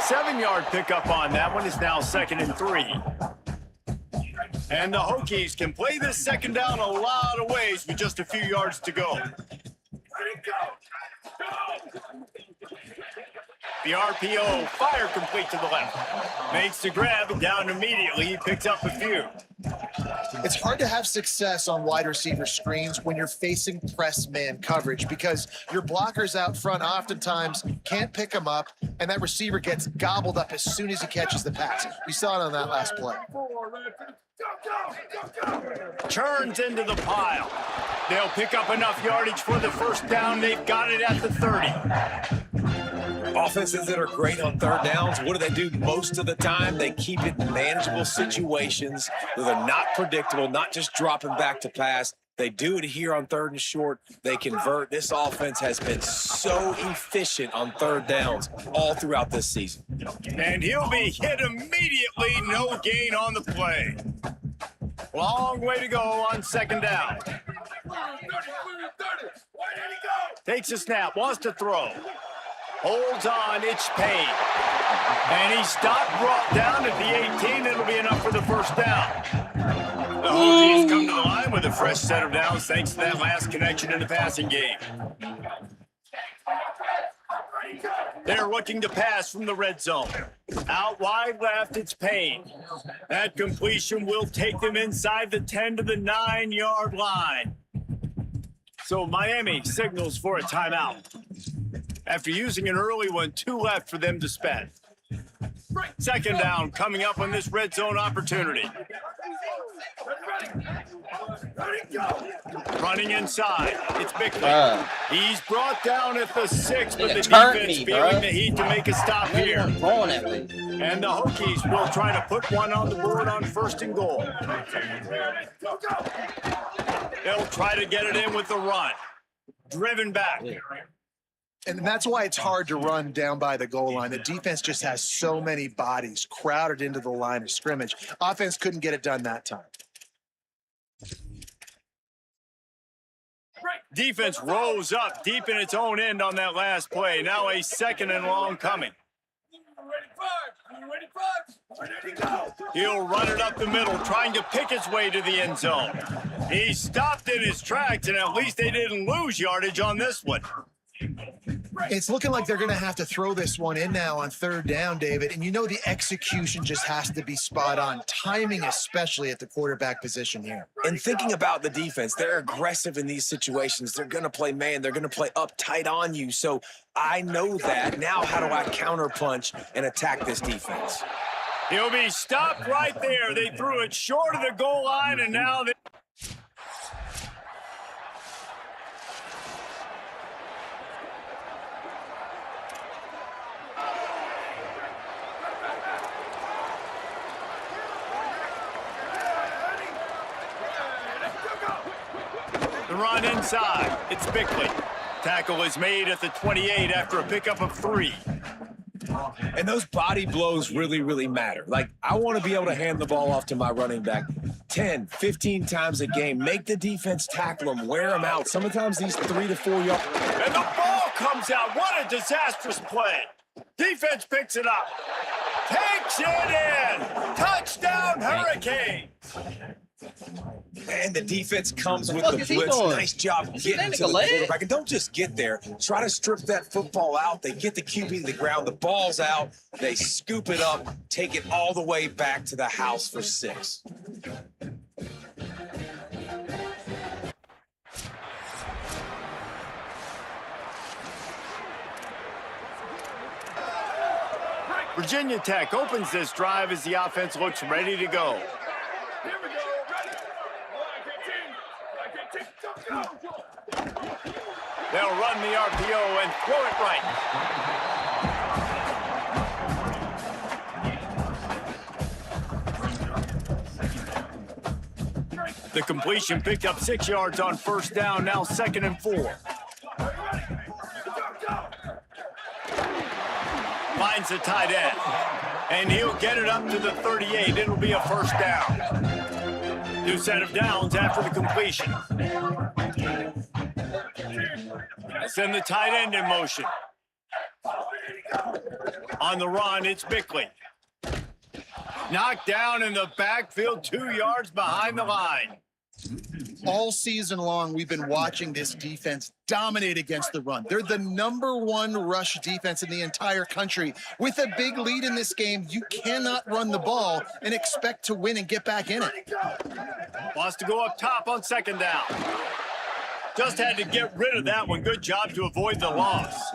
Seven-yard pickup on that one is now 2nd and 3. And the Hokies can play this 2nd down a lot of ways with just a few yards to go. The RPO, fire complete to the left. Makes the grab and down immediately. He picks up a few. It's hard to have success on wide receiver screens when you're facing press man coverage because your blockers out front oftentimes can't pick them up, and that receiver gets gobbled up as soon as he catches the pass. We saw it on that last play. Turns into the pile. They'll pick up enough yardage for the 1st down. They've got it at the 30. Offenses that are great on 3rd downs, what do they do most of the time? They keep it in manageable situations that are not predictable, not just dropping back to pass. They do it here on 3rd and short. They convert. This offense has been so efficient on 3rd downs all throughout this season. And he'll be hit immediately. No gain on the play. Long way to go on 2nd down. Takes a snap, wants to throw. Holds on, it's pain. And he's stopped, brought down at the 18. It'll be enough for the 1st down. The Hokies come to the line with a fresh set of downs thanks to that last connection in the passing game. They're looking to pass from the red zone. Out wide left, it's Payne. That completion will take them inside the 10 to the 9-yard line. So Miami signals for a timeout. After using an early one, 2 left for them to spend. 2nd down coming up on this red zone opportunity. Running inside, it's Bickley. He's brought down at the 6, but the defense feeling the heat to make a stop here. And the Hokies will try to put one on the board on 1st and goal. They'll try to get it in with the run. Driven back. And that's why it's hard to run down by the goal line. The defense just has so many bodies crowded into the line of scrimmage. Offense couldn't get it done that time. Defense rose up deep in its own end on that last play. Now a 2nd and long coming. He'll run it up the middle, trying to pick its way to the end zone. He stopped in his tracks, and at least they didn't lose yardage on this one. It's looking like they're going to have to throw this one in now on 3rd down, David. And you know the execution just has to be spot on. Timing, especially at the quarterback position here. And thinking about the defense, they're aggressive in these situations. They're going to play man. They're going to play up tight on you. So I know that. Now how do I counterpunch and attack this defense? He'll be stopped right there. They threw it short of the goal line, and now they... The run inside. It's Bickley. Tackle is made at the 28 after a pickup of 3. And those body blows really, really matter. Like, I want to be able to hand the ball off to my running back. 10, 15 times a game. Make the defense tackle them, wear them out. Sometimes these 3 to 4 yards. And the ball comes out. What a disastrous play. Defense picks it up. Takes it in. Touchdown, Hurricanes. And the defense comes with What the is he blitz. doing? Nice job Is he getting landing to a the leg? quarterback. And don't just get there. Try to strip that football out. They get the QB to the ground. The ball's out. They scoop it up, take it all the way back to the house for 6. Virginia Tech opens this drive as the offense looks ready to go. They'll run the RPO and throw it right. The completion picked up 6 yards on first down, now 2nd and 4. Finds the tight end, and he'll get it up to the 38. It'll be a first down. New set of downs after the completion. Send the tight end in motion. On the run, it's Bickley. Knocked down in the backfield, 2 yards behind the line. All season long, we've been watching this defense dominate against the run. They're the #1 rush defense in the entire country. With a big lead in this game, you cannot run the ball and expect to win and get back in it. Wants to go up top on 2nd down. Just had to get rid of that one. Good job to avoid the loss.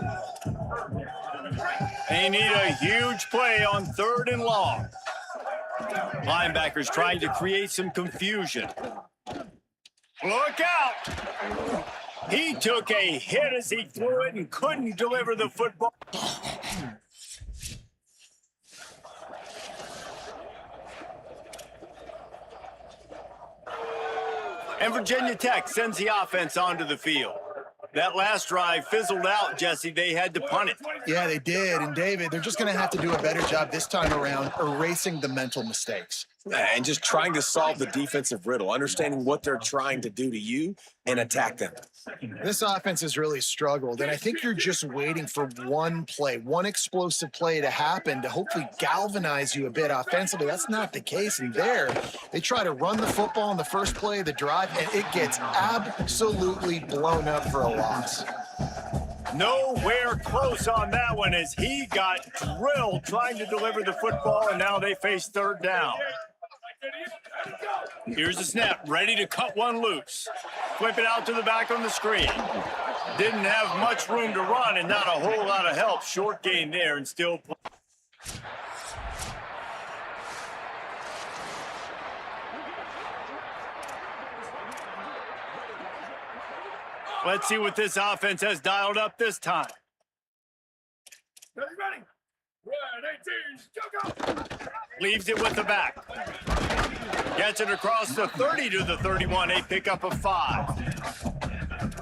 They need a huge play on 3rd and long. Linebackers trying to create some confusion. Look out! He took a hit as he threw it and couldn't deliver the football. And Virginia Tech sends the offense onto the field. That last drive fizzled out, Jesse. They had to punt it. Yeah, they did. And David, they're just going to have to do a better job this time around erasing the mental mistakes. And just trying to solve the defensive riddle, understanding what they're trying to do to you and attack them. This offense has really struggled, and I think you're just waiting for one play, one explosive play to happen to hopefully galvanize you a bit offensively. That's not the case. And there, they try to run the football in the first play of the drive, and it gets absolutely blown up for a loss. Nowhere close on that one as he got drilled trying to deliver the football, and now they face 3rd down. Here's the snap, ready to cut one loose. Flip it out to the back on the screen. Didn't have much room to run and not a whole lot of help. Short gain there and still play. Let's see what this offense has dialed up this time. Ready? 18, go! Leaves it with the back. Gets it across the 30 to the 31, a pickup of 5.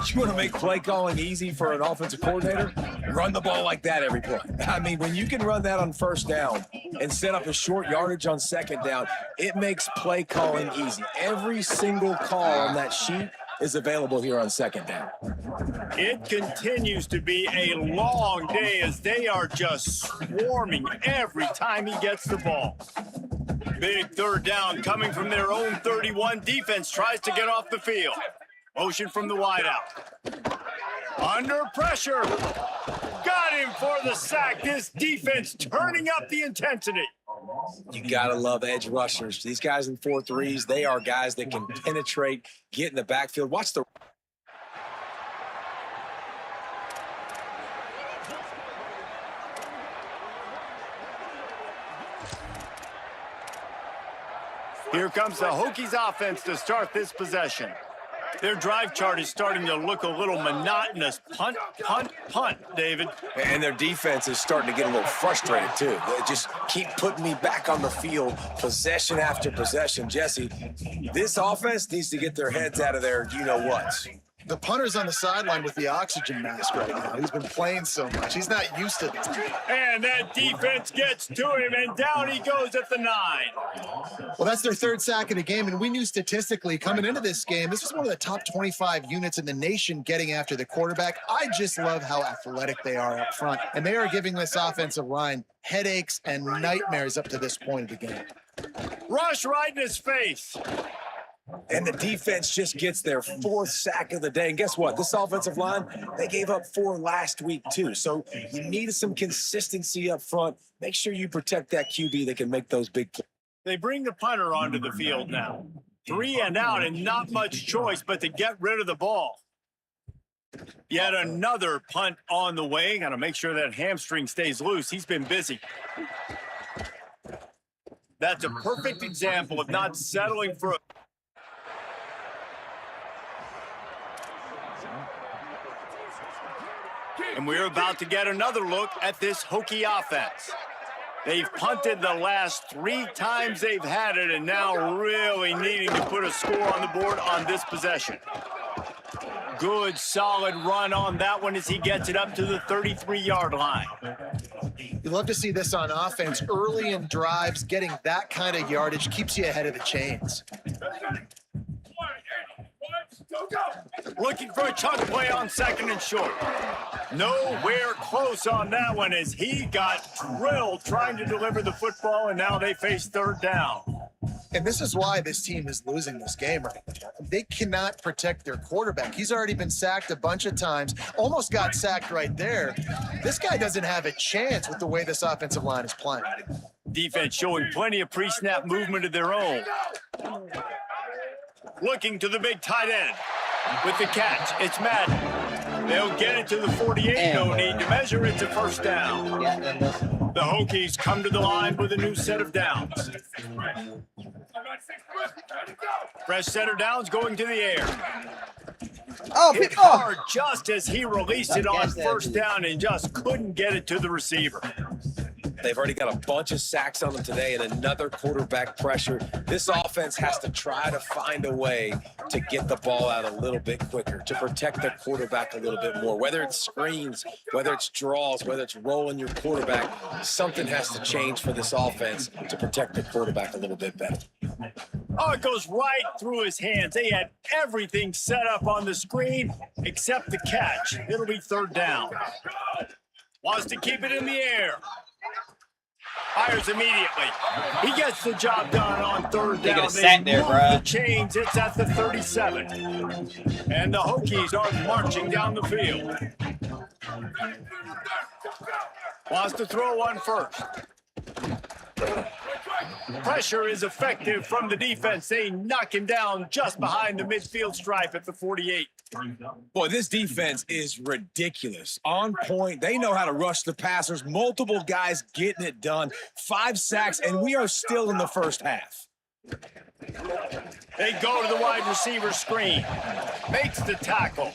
You want to make play calling easy for an offensive coordinator? Run the ball like that every play. I mean, when you can run that on 1st down and set up a short yardage on 2nd down, it makes play calling easy. Every single call on that sheet is available here on 2nd down. It continues to be a long day as they are just swarming every time he gets the ball. Big 3rd down coming from their own 31. Defense tries to get off the field. Motion from the wideout. Under pressure. Got him for the sack. This defense turning up the intensity. You gotta love edge rushers. These guys in 4-3s, they are guys that can penetrate, get in the backfield. Watch the... Here comes the Hokies offense to start this possession. Their drive chart is starting to look a little monotonous. Punt, punt, punt, David. And their defense is starting to get a little frustrated, too. They just keep putting me back on the field, possession after possession. Jesse, this offense needs to get their heads out of their you-know-whats. The punter's on the sideline with the oxygen mask right now. He's been playing so much. He's not used to this. And that defense gets to him, and down he goes at the 9. Well, that's their 3rd sack of the game, and we knew statistically coming into this game, this was one of the top 25 units in the nation getting after the quarterback. I just love how athletic they are up front, and they are giving this offensive line headaches and nightmares up to this point of the game. Rush right in his face. And the defense just gets their 4th sack of the day. And guess what? This offensive line, they gave up 4 last week too. So you need some consistency up front. Make sure you protect that QB that can make those big plays. They bring the punter onto the field now. 3 and out, and not much choice but to get rid of the ball. Yet another punt on the way. Got to make sure that hamstring stays loose. He's been busy. That's a perfect example of not settling for a... And we're about to get another look at this Hokie offense. They've punted the last 3 times they've had it, and now really needing to put a score on the board on this possession. Good, solid run on that one as he gets it up to the 33-yard line. You love to see this on offense. Early in drives, getting that kind of yardage keeps you ahead of the chains. Looking for a chunk play on 2nd and short. Nowhere close on that one as he got drilled trying to deliver the football, and now they face 3rd down. And this is why this team is losing this game right now. They cannot protect their quarterback. He's already been sacked a bunch of times, almost got sacked right there. This guy doesn't have a chance with the way this offensive line is playing. Defense showing plenty of pre-snap movement of their own. Looking to the big tight end with the catch. It's Madden. They'll get it to the 48. No need to measure. It's a 1st down. The Hokies come to the line with a new set of downs. Fresh set of downs going to the air. Oh, hit hard just as he released it on 1st down and just couldn't get it to the receiver. They've already got a bunch of sacks on them today and another quarterback pressure. This offense has to try to find a way to get the ball out a little bit quicker, to protect the quarterback a little bit more. Whether it's screens, whether it's draws, whether it's rolling your quarterback, something has to change for this offense to protect the quarterback a little bit better. Oh, it goes right through his hands. They had everything set up on the screen except the catch. It'll be 3rd down. Wants to keep it in the air. Fires immediately. He gets the job done on 3rd down. They move the chains. It's at the 37. And the Hokies are marching down the field. Wants to throw one first. Pressure is effective from the defense. They knock him down just behind the midfield stripe at the 48. Boy, this defense is ridiculous. On point. They know how to rush the passers. Multiple guys getting it done. 5 sacks, and we are still in the 1st half. They go to the wide receiver screen. Makes the tackle.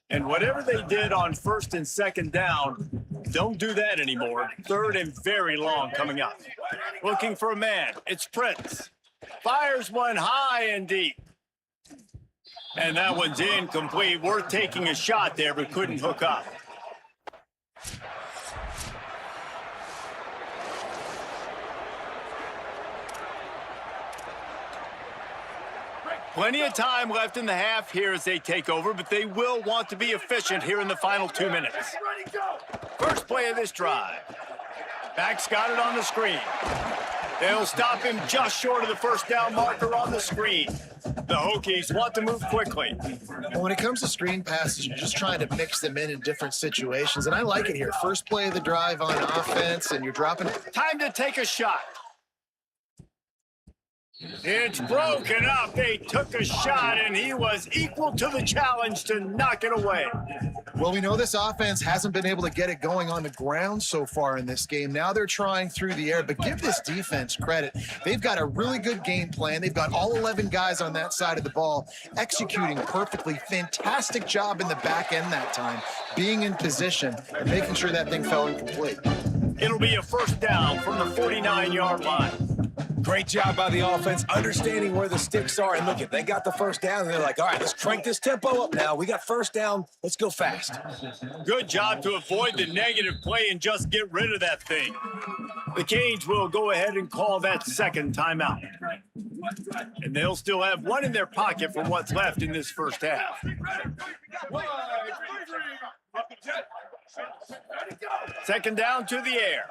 And whatever they did on 1st and 2nd down, don't do that anymore. 3rd and very long coming up. Looking for a man. It's Prince. Fires one high and deep. And that one's incomplete. Worth taking a shot there, but couldn't hook up. Plenty of time left in the half here as they take over, but they will want to be efficient here in the final 2 minutes. First play of this drive. Back's got it on the screen. They'll stop him just short of the 1st down marker on the screen. The Hokies want to move quickly. Well, when it comes to screen passes, you're just trying to mix them in different situations, and I like it here. First play of the drive on offense, and you're dropping. Time to take a shot. It's broken up. They took a shot, and he was equal to the challenge to knock it away. Well, we know this offense hasn't been able to get it going on the ground so far in this game. Now they're trying through the air, but give this defense credit. They've got a really good game plan. They've got all 11 guys on that side of the ball executing perfectly. Fantastic job in the back end that time, being in position and making sure that thing fell incomplete. It'll be a 1st down from the 49-yard line. Great job by the offense, understanding where the sticks are. And look, if they got the first down, and they're like, all right, let's crank this tempo up now. We got first down. Let's go fast. Good job to avoid the negative play and just get rid of that thing. The Canes will go ahead and call that second timeout. And they'll still have one in their pocket for what's left in this first half. Second down to the air.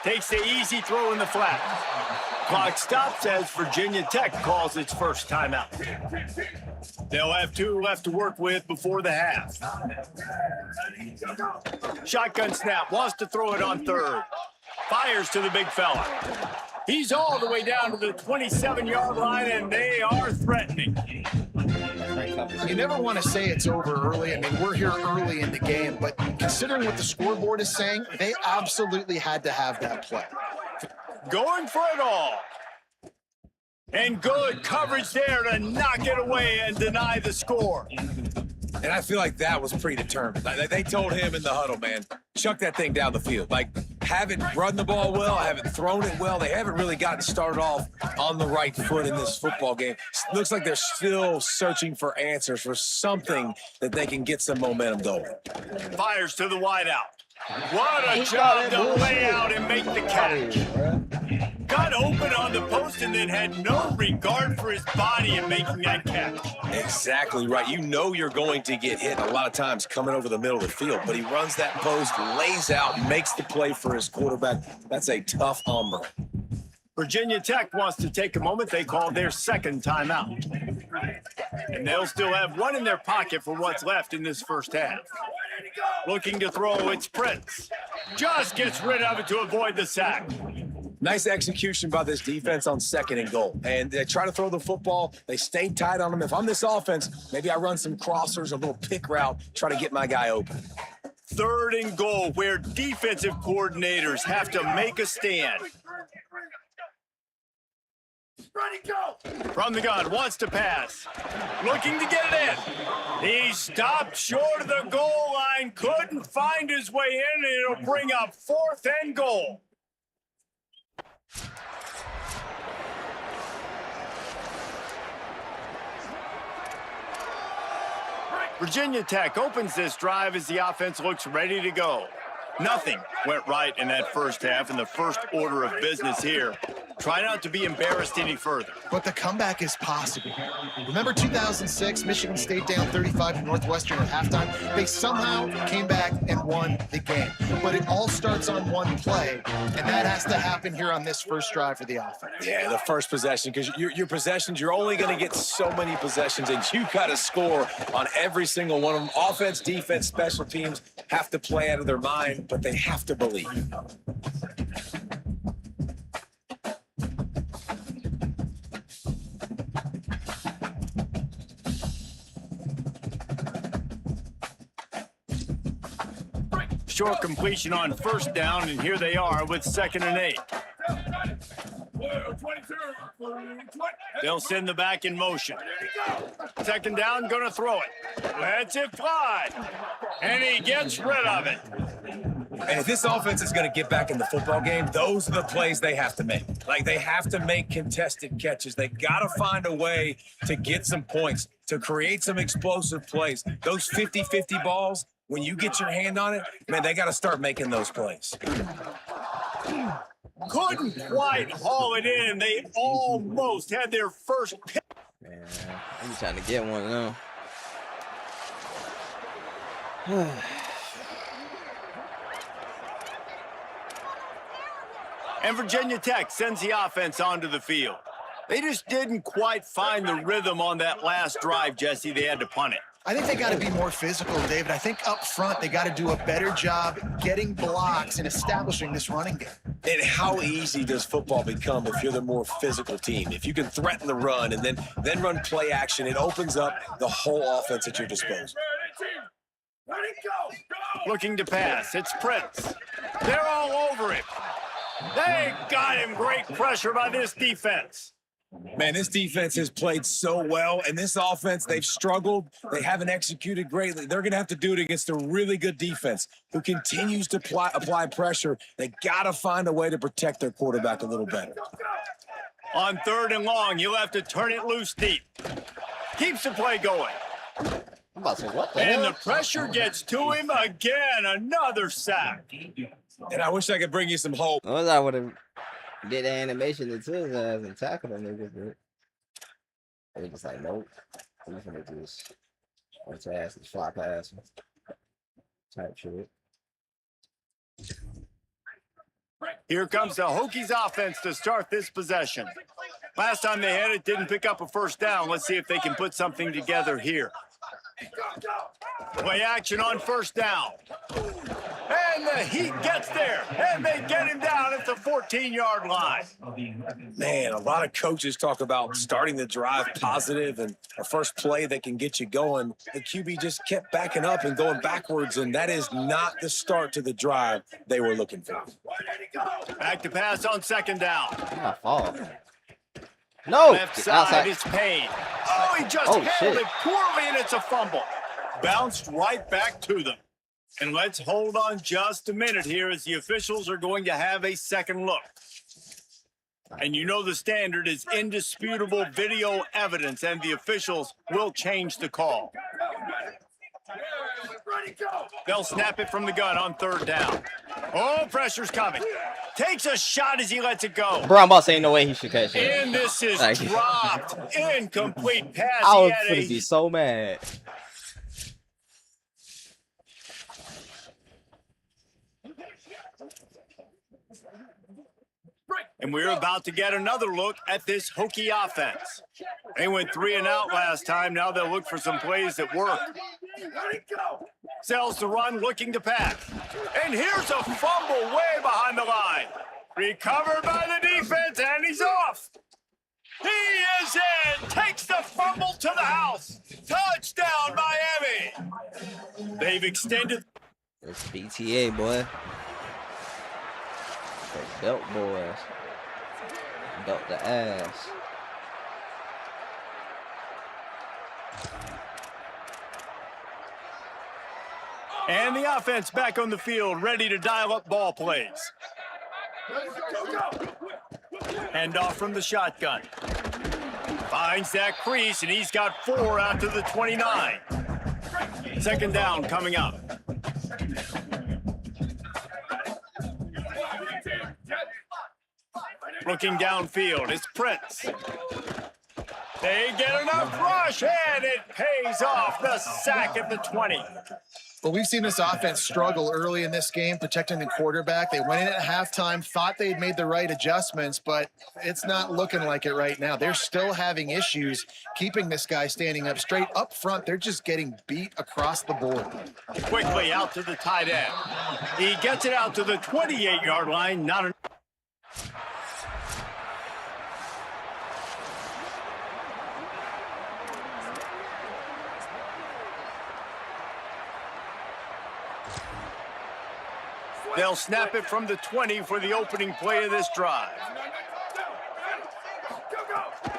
Takes the easy throw in the flat. Clock stops as Virginia Tech calls its first timeout. They'll have 2 left to work with before the half. Shotgun snap, wants to throw it on third. Fires to the big fella. He's all the way down to the 27-yard line, and they are threatening. You never want to say it's over early. I mean, we're here early in the game, but considering what the scoreboard is saying, they absolutely had to have that play. Going for it all. And good coverage there to knock it away and deny the score. And I feel like that was predetermined. Like, they told him in the huddle, man, chuck that thing down the field. Like, haven't run the ball well, haven't thrown it well. They haven't really gotten started off on the right foot in this football game. Looks like they're still searching for answers, for something that they can get some momentum going. Fires to the wideout. What a job to lay out and make the catch. Got open on the post and then had no regard for his body in making that catch. Exactly right. You know you're going to get hit a lot of times coming over the middle of the field, but he runs that post, lays out, makes the play for his quarterback. That's a tough hombre. Virginia Tech wants to take a moment. They call their second timeout. And they'll still have one in their pocket for what's left in this first half. Looking to throw, it's Prince. Just gets rid of it to avoid the sack. Nice execution by this defense on second and goal. And they try to throw the football. They stay tight on them. If I'm this offense, maybe I run some crossers, a little pick route, try to get my guy open. Third and goal, where defensive coordinators have to make a stand. From the gun, wants to pass. Looking to get it in. He stopped short of the goal line, couldn't find his way in, and it'll bring up fourth and goal. Virginia Tech opens this drive as the offense looks ready to go. Nothing went right in that first half, in the first order of business here. Try not to be embarrassed any further. But the comeback is possible. Remember 2006, Michigan State down 35 to Northwestern at halftime? They somehow came back and won the game. But it all starts on one play, and that has to happen here on this first drive for the offense. Yeah, the first possession, because your possessions, you're only going to get so many possessions, and you got to score on every single one of them. Offense, defense, special teams have to play out of their mind, but they have to believe. Short completion on first down, and here they are with 2nd and 8. They'll send the back in motion. Second down, gonna throw it. Lets it fly. And he gets rid of it. And if this offense is going to get back in the football game, those are the plays they have to make. Like, they have to make contested catches. They got to find a way to get some points, to create some explosive plays. Those 50-50 balls, when you get your hand on it, man, they got to start making those plays. Couldn't quite haul it in. They almost had their first pick. Man, I'm trying to get one now. And Virginia Tech sends the offense onto the field. They just didn't quite find the rhythm on that last drive, Jesse. They had to punt it. I think they got to be more physical, David. I think up front they got to do a better job getting blocks and establishing this running game. And how easy does football become if you're the more physical team? If you can threaten the run and then run play action, it opens up the whole offense at your disposal. Looking to pass, it's Prince. They're all over him. They got him. Great pressure by this defense. Man, this defense has played so well, and this offense, they've struggled. They haven't executed greatly. They're going to have to do it against a really good defense who continues to apply pressure. They got to find a way to protect their quarterback a little better. On 3rd and long, you'll have to turn it loose deep. Keeps the play going. I'm about to say, what the And hell? the pressure gets to him again. Another sack. And I wish I could bring you some hope. I wish I would have did the animation into his ass and tackled him niggas, but they just like, nope. I'm just gonna just watch his ass and fly past him. Type shit. Here comes the Hokies offense to start this possession. Last time they had it, didn't pick up a first down. Let's see if they can put something together here. Play action on 1st down. And the Heat gets there, and they get him down at the 14-yard line. Man, a lot of coaches talk about starting the drive positive and a first play that can get you going. The QB just kept backing up and going backwards, and that is not the start to the drive they were looking for. Back to pass on 2nd down. My fault. No! Left side is Payne. Oh, he just handled shit. it poorly, and it's a fumble. Bounced right back to them. And let's hold on just a minute here as the officials are going to have a second look. And you know the standard is indisputable video evidence, and the officials will change the call. They'll snap it from the gun on 3rd down. Oh, pressure's coming. Takes a shot as he lets it go. Bro, I'm about to say, ain't no way he should catch it. And this is Like- dropped. Incomplete pass. I He was had gonna a be so mad. And we're about to get another look at this Hokie offense. They went 3 and out last time. Now they'll look for some plays that work. Sells to run, looking to pass. And here's a fumble way behind the line. Recovered by the defense, and he's off. He is in. Takes the fumble to the house. Touchdown, Miami. They've extended. It's BTA, boy. The belt boys. Belt the ass. And the offense back on the field, ready to dial up ball plays. Hand off from the shotgun. Finds that crease, and he's got 4 out to the 29. 2nd down coming up. Looking downfield, it's Prince. They get enough rush, and it pays off. The sack at the 20. Well, we've seen this offense struggle early in this game, protecting the quarterback. They went in at halftime, thought they had made the right adjustments, but it's not looking like it right now. They're still having issues keeping this guy standing up straight. Up front, they're just getting beat across the board. Quickly out to the tight end. He gets it out to the 28-yard line. Not an They'll snap it from the 20 for the opening play of this drive.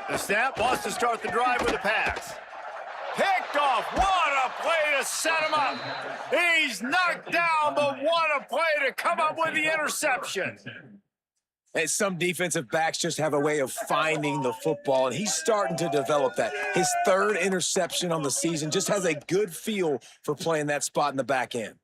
The snap wants to start the drive with a pass. Picked off. What a play to set him up. He's knocked down, but what a play to come up with the interception. And some defensive backs just have a way of finding the football, and he's starting to develop that. His 3rd interception on the season, just has a good feel for playing that spot in the back end.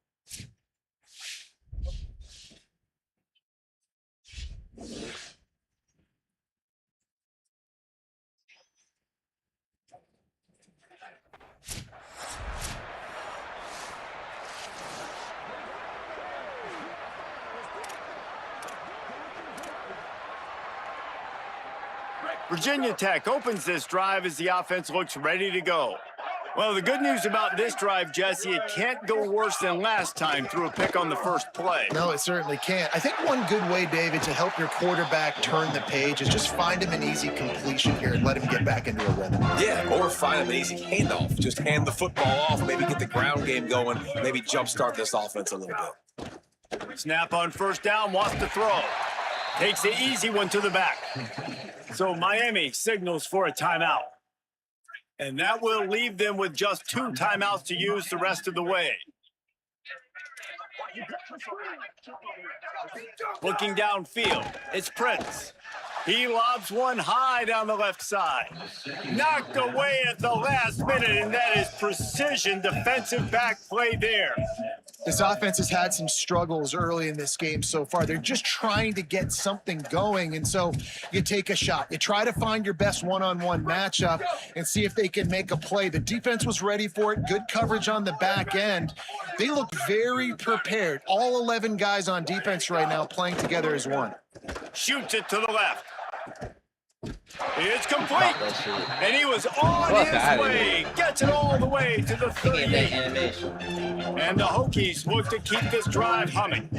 Virginia Tech opens this drive as the offense looks ready to go. Well, the good news about this drive, Jesse, it can't go worse than last time through a pick on the first play. No, it certainly can't. I think one good way, David, to help your quarterback turn the page is just find him an easy completion here and let him get back into a rhythm. Yeah, or find him an easy handoff. Just hand the football off, maybe get the ground game going, maybe jumpstart this offense a little bit. Snap on 1st down, wants to throw. Takes the easy one to the back. So Miami signals for a timeout. And that will leave them with just 2 timeouts to use the rest of the way. Looking downfield, it's Prince. He lobs one high down the left side. Knocked away at the last minute, and that is precision defensive back play there. This offense has had some struggles early in this game so far. They're just trying to get something going, and so you take a shot. You try to find your best one-on-one matchup and see if they can make a play. The defense was ready for it. Good coverage on the back end. They look very prepared. All 11 guys on defense right now playing together as one. Shoots it to the left. It's complete. And he was on his way. Gets it all the way to the 38. And the Hokies look to keep this drive humming.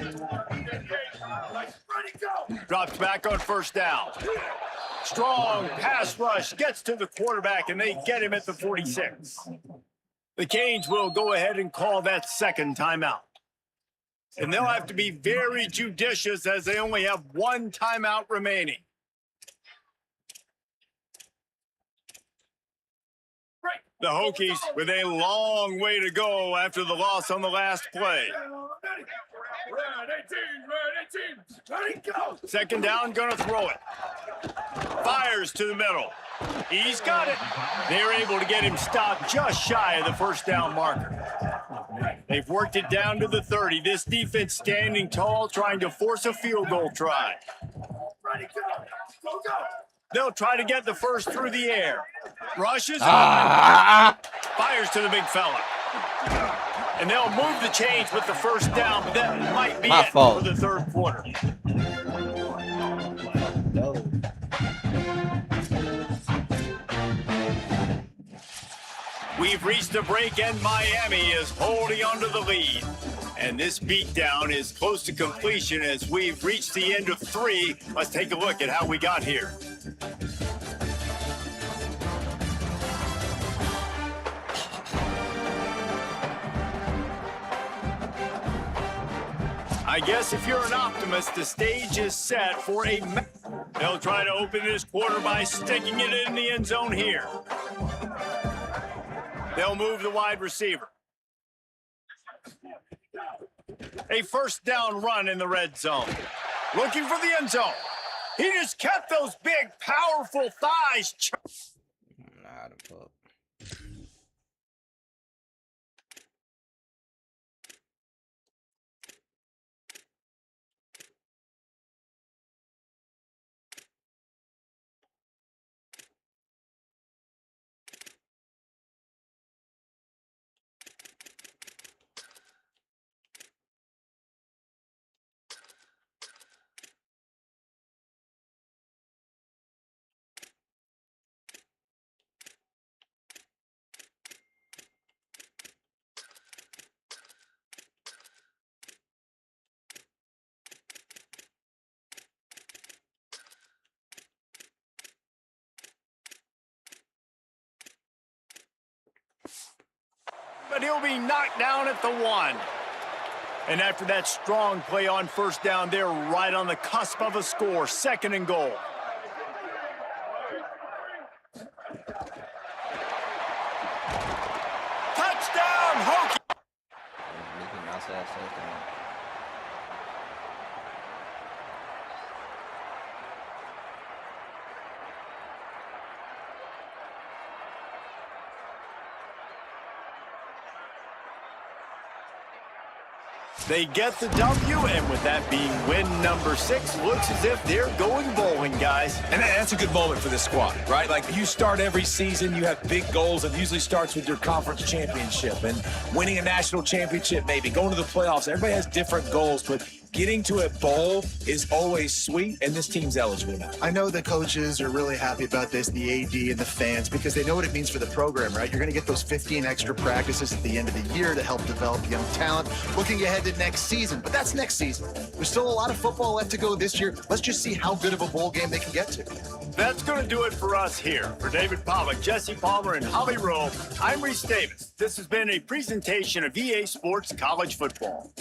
Drops back on first down. Strong pass rush gets to the quarterback, and they get him at the 46. The Canes will go ahead and call that second timeout. And they'll have to be very judicious as they only have 1 timeout remaining. The Hokies with a long way to go after the loss on the last play. Second down, gonna throw it. Fires to the middle. He's got it. They're able to get him stopped just shy of the first down marker. They've worked it down to the 30. This defense standing tall, trying to force a field goal try. They'll try to get the first through the air. Rushes on. Fires to the big fella. And they'll move the chains with the first down, but that might be it for the third quarter. We've reached a break, and Miami is holding onto the lead. And this beatdown is close to completion as we've reached the end of 3. Let's take a look at how we got here. I guess if you're an optimist, the stage is set for a... They'll try to open this quarter by sticking it in the end zone here. They'll move the wide receiver. A first down run in the red zone. Looking for the end zone. He just kept those big, powerful thighs. Nah, the fuck. But he'll be knocked down at the 1. And after that strong play on first down, they're right on the cusp of a score. 2nd and goal. Touchdown, Hokies! They get the W, and with that being win number 6, looks as if they're going bowling, guys. And that's a good moment for this squad, right? Like, you start every season, you have big goals. It usually starts with your conference championship and winning a national championship, maybe going to the playoffs. Everybody has different goals, but getting to a bowl is always sweet, and this team's eligible now. I know the coaches are really happy about this, the AD and the fans, because they know what it means for the program, right? You're going to get those 15 extra practices at the end of the year to help develop young talent. Looking ahead to next season, but that's next season. There's still a lot of football left to go this year. Let's just see how good of a bowl game they can get to. That's going to do it for us here. For David Pollack, Jesse Palmer, and Holly Rowe, I'm Reese Davis. This has been a presentation of EA Sports College Football.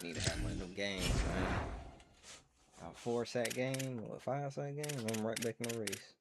Need to have one of them games, man. A 4-sack game or a 5-sack game, I'm right back in the race.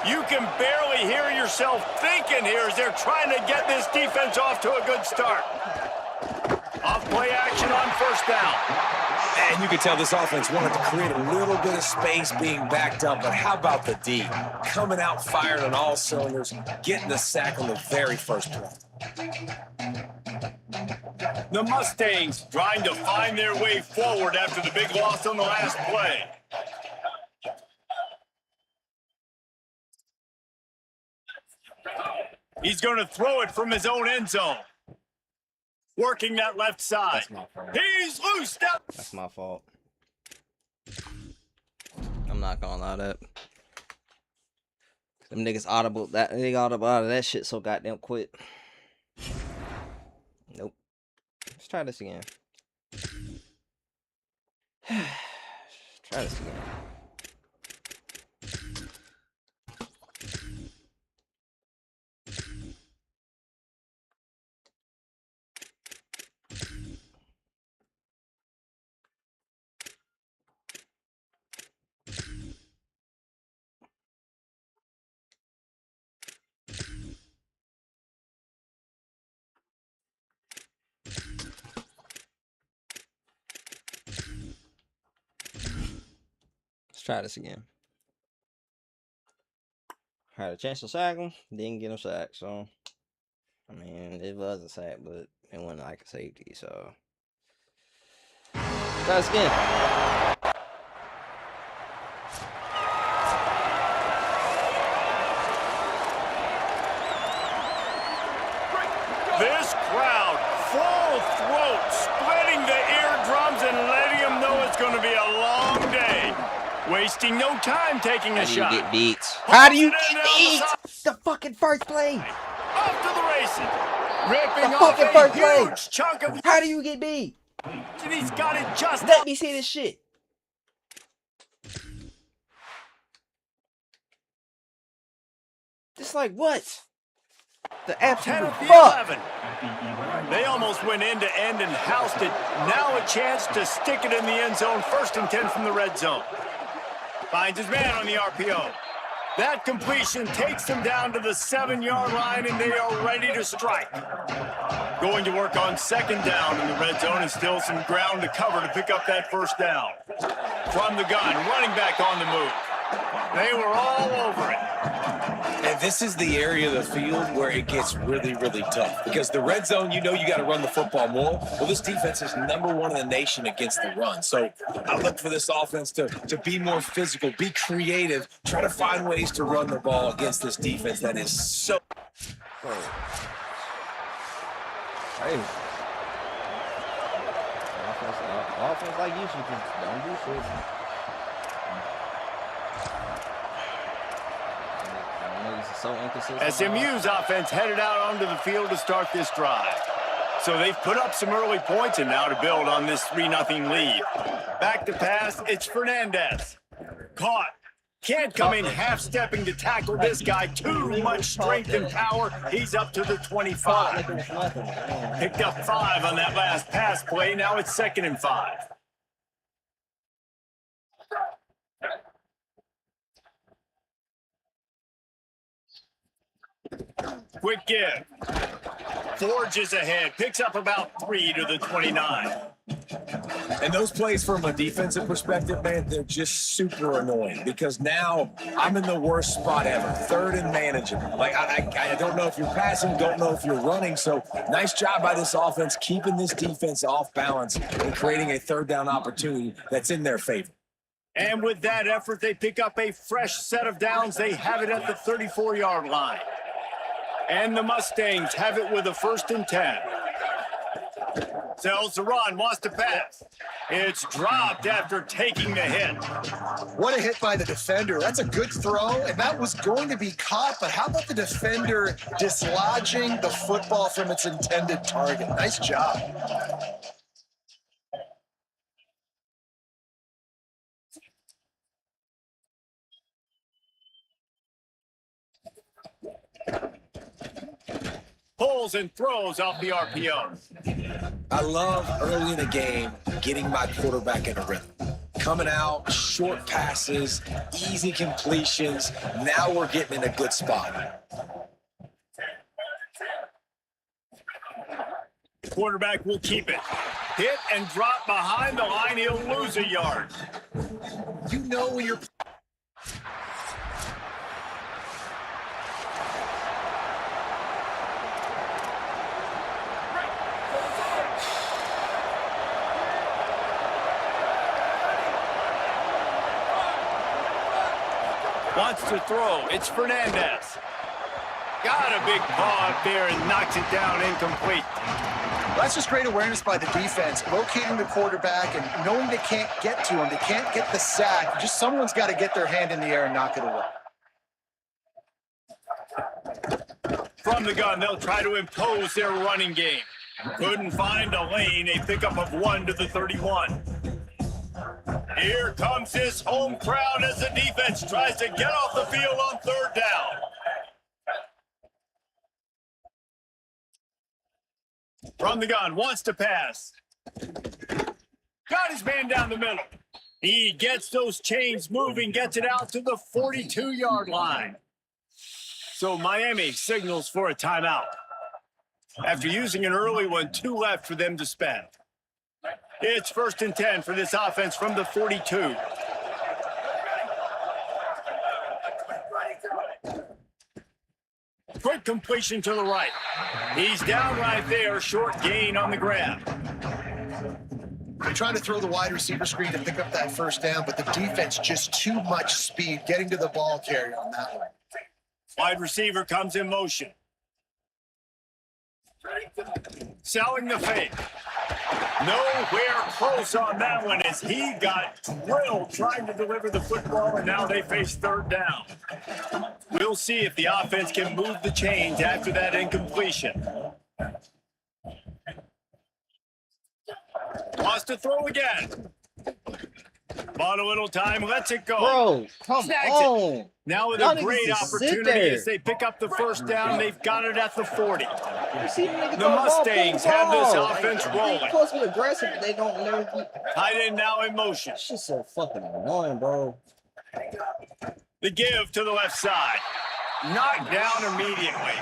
You can barely hear yourself thinking here as they're trying to get this defense off to a good start. Off play action on first down. And you can tell this offense wanted to create a little bit of space being backed up, but how about the D? Coming out fired on all cylinders, getting the sack on the very first play. The Mustangs trying to find their way forward after the big loss on the last play. He's going to throw it from his own end zone. Working that left side. He's loose. That's my fault. I'm not gonna lie that. Them niggas audible that nigga audible out of that shit so goddamn quick. Nope. Let's try this again. Try this again. Try this again. Had a chance to sack him, didn't get him sacked, so I mean it was a sack, but it wasn't like a safety, so try this again. This crowd, full throat, splitting the eardrums and letting them know it's going to be a long day. Wasting no time taking a shot. How do you get beat? How do you get beat? The fucking first play. Off to the races. Ripping The off fucking a first play. huge chunk of... How do you get beat? And he's got it just... Let me see this shit. Just like what? The 10 absolute of the fuck. 11. They almost went end to end and housed it. Now a chance to stick it in the end zone. 1st and 10 from the red zone. Finds his man on the RPO. That completion takes them down to the 7-yard line, and they are ready to strike. Going to work on 2nd down in the red zone, and still some ground to cover to pick up that 1st down. From the gun, running back on the move. They were all over it. And this is the area of the field where it gets really, really tough. Because the red zone, you know you got to run the football more. Well, this defense is #1 in the nation against the run. So I look for this offense to be more physical, be creative, try to find ways to run the ball against this defense that is so... Hey. Offense like you should just don't do shit. So inconsistent. SMU's offense headed out onto the field to start this drive. So they've put up some early points and now to build on this 3-0 lead. Back to pass, it's Fernandez. Caught. Can't come in half-stepping to tackle this guy. Too much strength and power. He's up to the 25. Picked up 5 on that last pass play. Now it's 2nd and 5. Quick give. Forges ahead. Picks up about 3 to the 29. And those plays from a defensive perspective, man, they're just super annoying because now I'm in the worst spot ever. 3rd and manageable. Like, I don't know if you're passing, don't know if you're running. So nice job by this offense keeping this defense off balance and creating a 3rd down opportunity that's in their favor. And with that effort, they pick up a fresh set of downs. They have it at the 34-yard line. And the Mustangs have it with a 1st and 10. Sells the run, wants to pass. It's dropped after taking the hit. What a hit by the defender. That's a good throw, and that was going to be caught, but how about the defender dislodging the football from its intended target? Nice job. Pulls and throws off the RPO. I love early in the game getting my quarterback in a rhythm. coming out, short passes, easy completions. Now we're getting in a good spot. The quarterback will keep it. Hit and drop behind the line. He'll lose a yard. You know when you're wants to throw. It's Fernandez. Got a big paw up there and knocks it down incomplete. That's just great awareness by the defense, locating the quarterback and knowing they can't get to him. They can't get the sack. Just someone's got to get their hand in the air and knock it away. From the gun, they'll try to impose their running game. Couldn't find a lane. A pickup of 1 to the 31. Here comes this home crowd as the defense tries to get off the field on 3rd down. From the gun, wants to pass. Got his man down the middle. He gets those chains moving, gets it out to the 42-yard line. So Miami signals for a timeout. After using an early one, 2 left for them to spend. It's 1st and 10 for this offense from the 42. Quick completion to the right. He's down right there, short gain on the grab. They're trying to throw the wide receiver screen to pick up that 1st down, but the defense just too much speed getting to the ball carrier on that one. Wide receiver comes in motion. Selling the fake. Nowhere close on that one as he got drilled trying to deliver the football, and now they face 3rd down. We'll see if the offense can move the chains after that incompletion. Wants to throw again. Bought a little time, lets it go. Bro, come on. Now with Y'all a niggas great just sit opportunity there. as they pick up the 1st down. They've got it at the 40. You see the nigga The throw ball, Mustangs play the have this ball. offense Like, rolling. they supposed to be aggressive, but they don't never. Tight end now in motion. This shit's so fucking annoying, bro. The give to the left side. Knocked down immediately.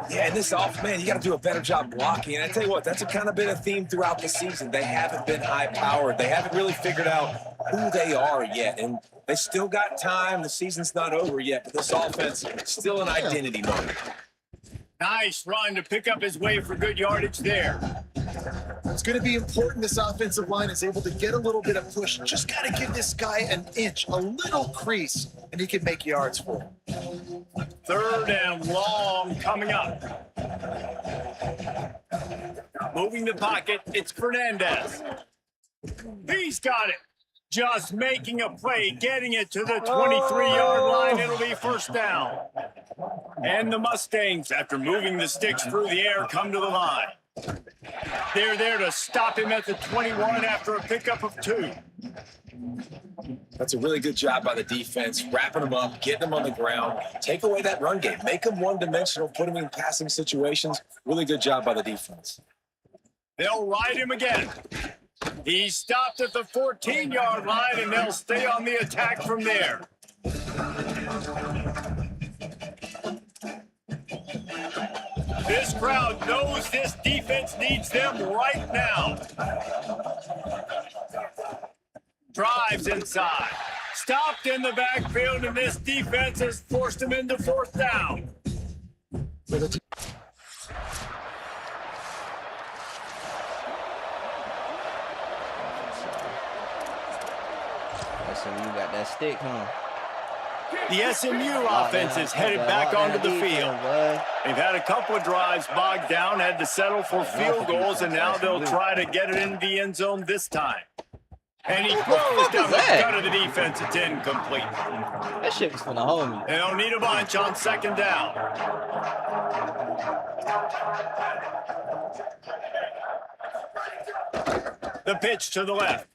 Yeah, and this off, man, you got to do a better job blocking. And I tell you what, that's a kind of been a theme throughout the season. They haven't been high-powered. They haven't really figured out who they are yet. And they still got time. The season's not over yet, but this offense is still an identity moment. Nice run to pick up his way for good yardage there. It's going to be important this offensive line is able to get a little bit of push. Just got to give this guy an inch, a little crease, and he can make yards for him. 3rd and long coming up. Moving the pocket, it's Fernandez. He's got it. Just making a play, getting it to the 23-yard line. It'll be 1st down. And the Mustangs, after moving the sticks through the air, come to the line. They're there to stop him at the 21 after a pickup of 2. That's a really good job by the defense, wrapping them up, getting them on the ground, take away that run game, make them one-dimensional, put them in passing situations. Really good job by the defense. They'll ride him again. He stopped at the 14-yard line, and they'll stay on the attack from there. This crowd knows this defense needs them right now. Drives inside. Stopped in the backfield, and this defense has forced him into 4th down. So you got that stick, huh? The SMU offense is headed back onto the field. They've had a couple of drives bogged down, had to settle for field goals, and now they'll try to get it into the end zone this time. And he throws down the gut of the defense. It's incomplete. That shit was finna hold me. They'll need a bunch on 2nd down. The pitch to the left.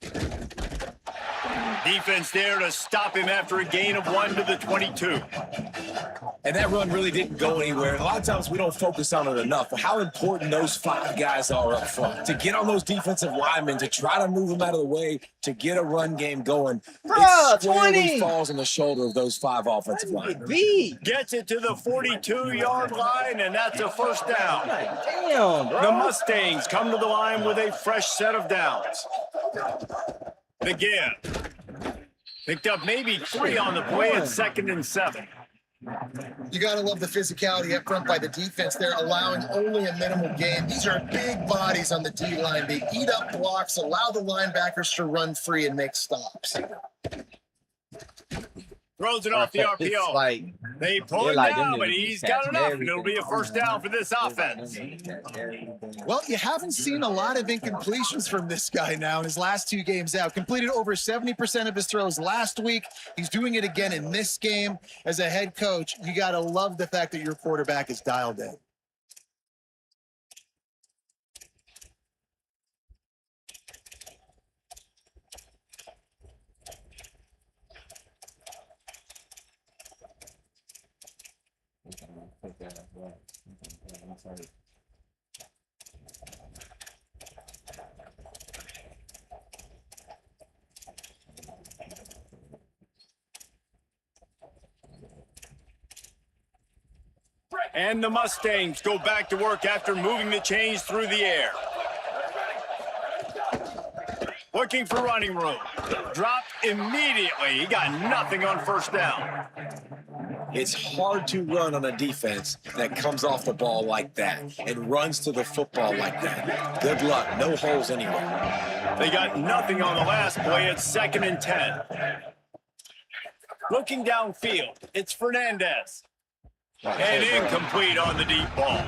Defense there to stop him after a gain of 1 to the 22. And that run really didn't go anywhere. A lot of times we don't focus on it enough, but how important those 5 guys are up front. To get on those defensive linemen, to try to move them out of the way, to get a run game going. Bruh, it squarely 20. falls on the shoulder of those 5 offensive linemen. Gets it to the 42-yard line, and that's a first down. Damn, bro. The Mustangs come to the line with a fresh set of downs. The give. Picked up maybe 3 on the play at 2nd and 7. You got to love the physicality up front by the defense. They're allowing only a minimal gain. These are big bodies on the D-line. They eat up blocks, allow the linebackers to run free and make stops. Throws it off the RPO. Like, They pull him like down, them but niggas he's catching got enough, and everything. it'll be a first down for this offense. Well, you haven't seen a lot of incompletions from this guy now in his last 2 games out. Completed over 70% of his throws last week. He's doing it again in this game. As a head coach, you got to love the fact that your quarterback is dialed in. And the Mustangs go back to work after moving the chains through the air. Looking for running room. Dropped immediately. He got nothing on first down. It's hard to run on a defense that comes off the ball like that and runs to the football like that. Good luck. No holes anywhere. They got nothing on the last play at 2nd and 10. Looking downfield, it's Fernandez. And incomplete on the deep ball.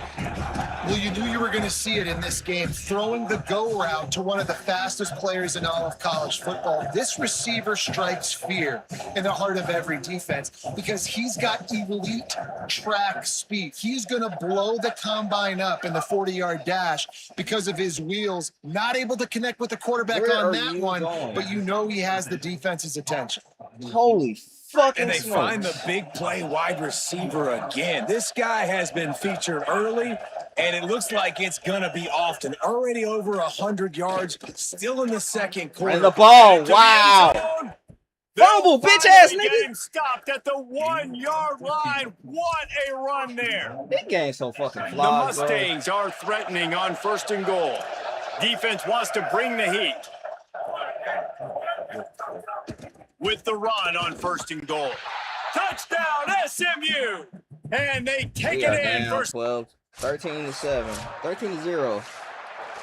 Well, you knew you were going to see it in this game, throwing the go route to one of the fastest players in all of college football. This receiver strikes fear in the heart of every defense because he's got elite track speed. He's going to blow the combine up in the 40-yard dash because of his wheels. Not able to connect with the quarterback on that one, but you know he has the defense's attention. Holy fucking And they smokes. find the big play wide receiver again. This guy has been featured early, and it looks like it's going to be often. Already over 100 yards, still in the second quarter. And the ball, To the wow. end zone. Fumble, They'll bitch ass finally nigga. get him stopped at the 1-yard line. What a run there. This game so fucking The flawed, bro. Mustangs are threatening on 1st and goal. Defense wants to bring the heat. With the run on 1st and goal. Touchdown, SMU! And they take We are it in down for 12, 13-7, 13-0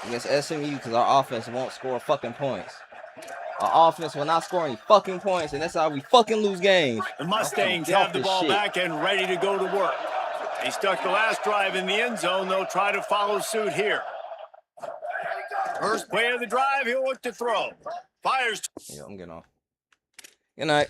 against SMU because our offense won't score fucking points. Our offense will not score any fucking points, and that's how we fucking lose games. the Mustangs Get off have the this ball shit. back and ready to go to work. They stuck the last drive in the end zone. They'll try to follow suit here. First play of the drive, he'll look to throw. Fires. Yeah, I'm getting off. Good night.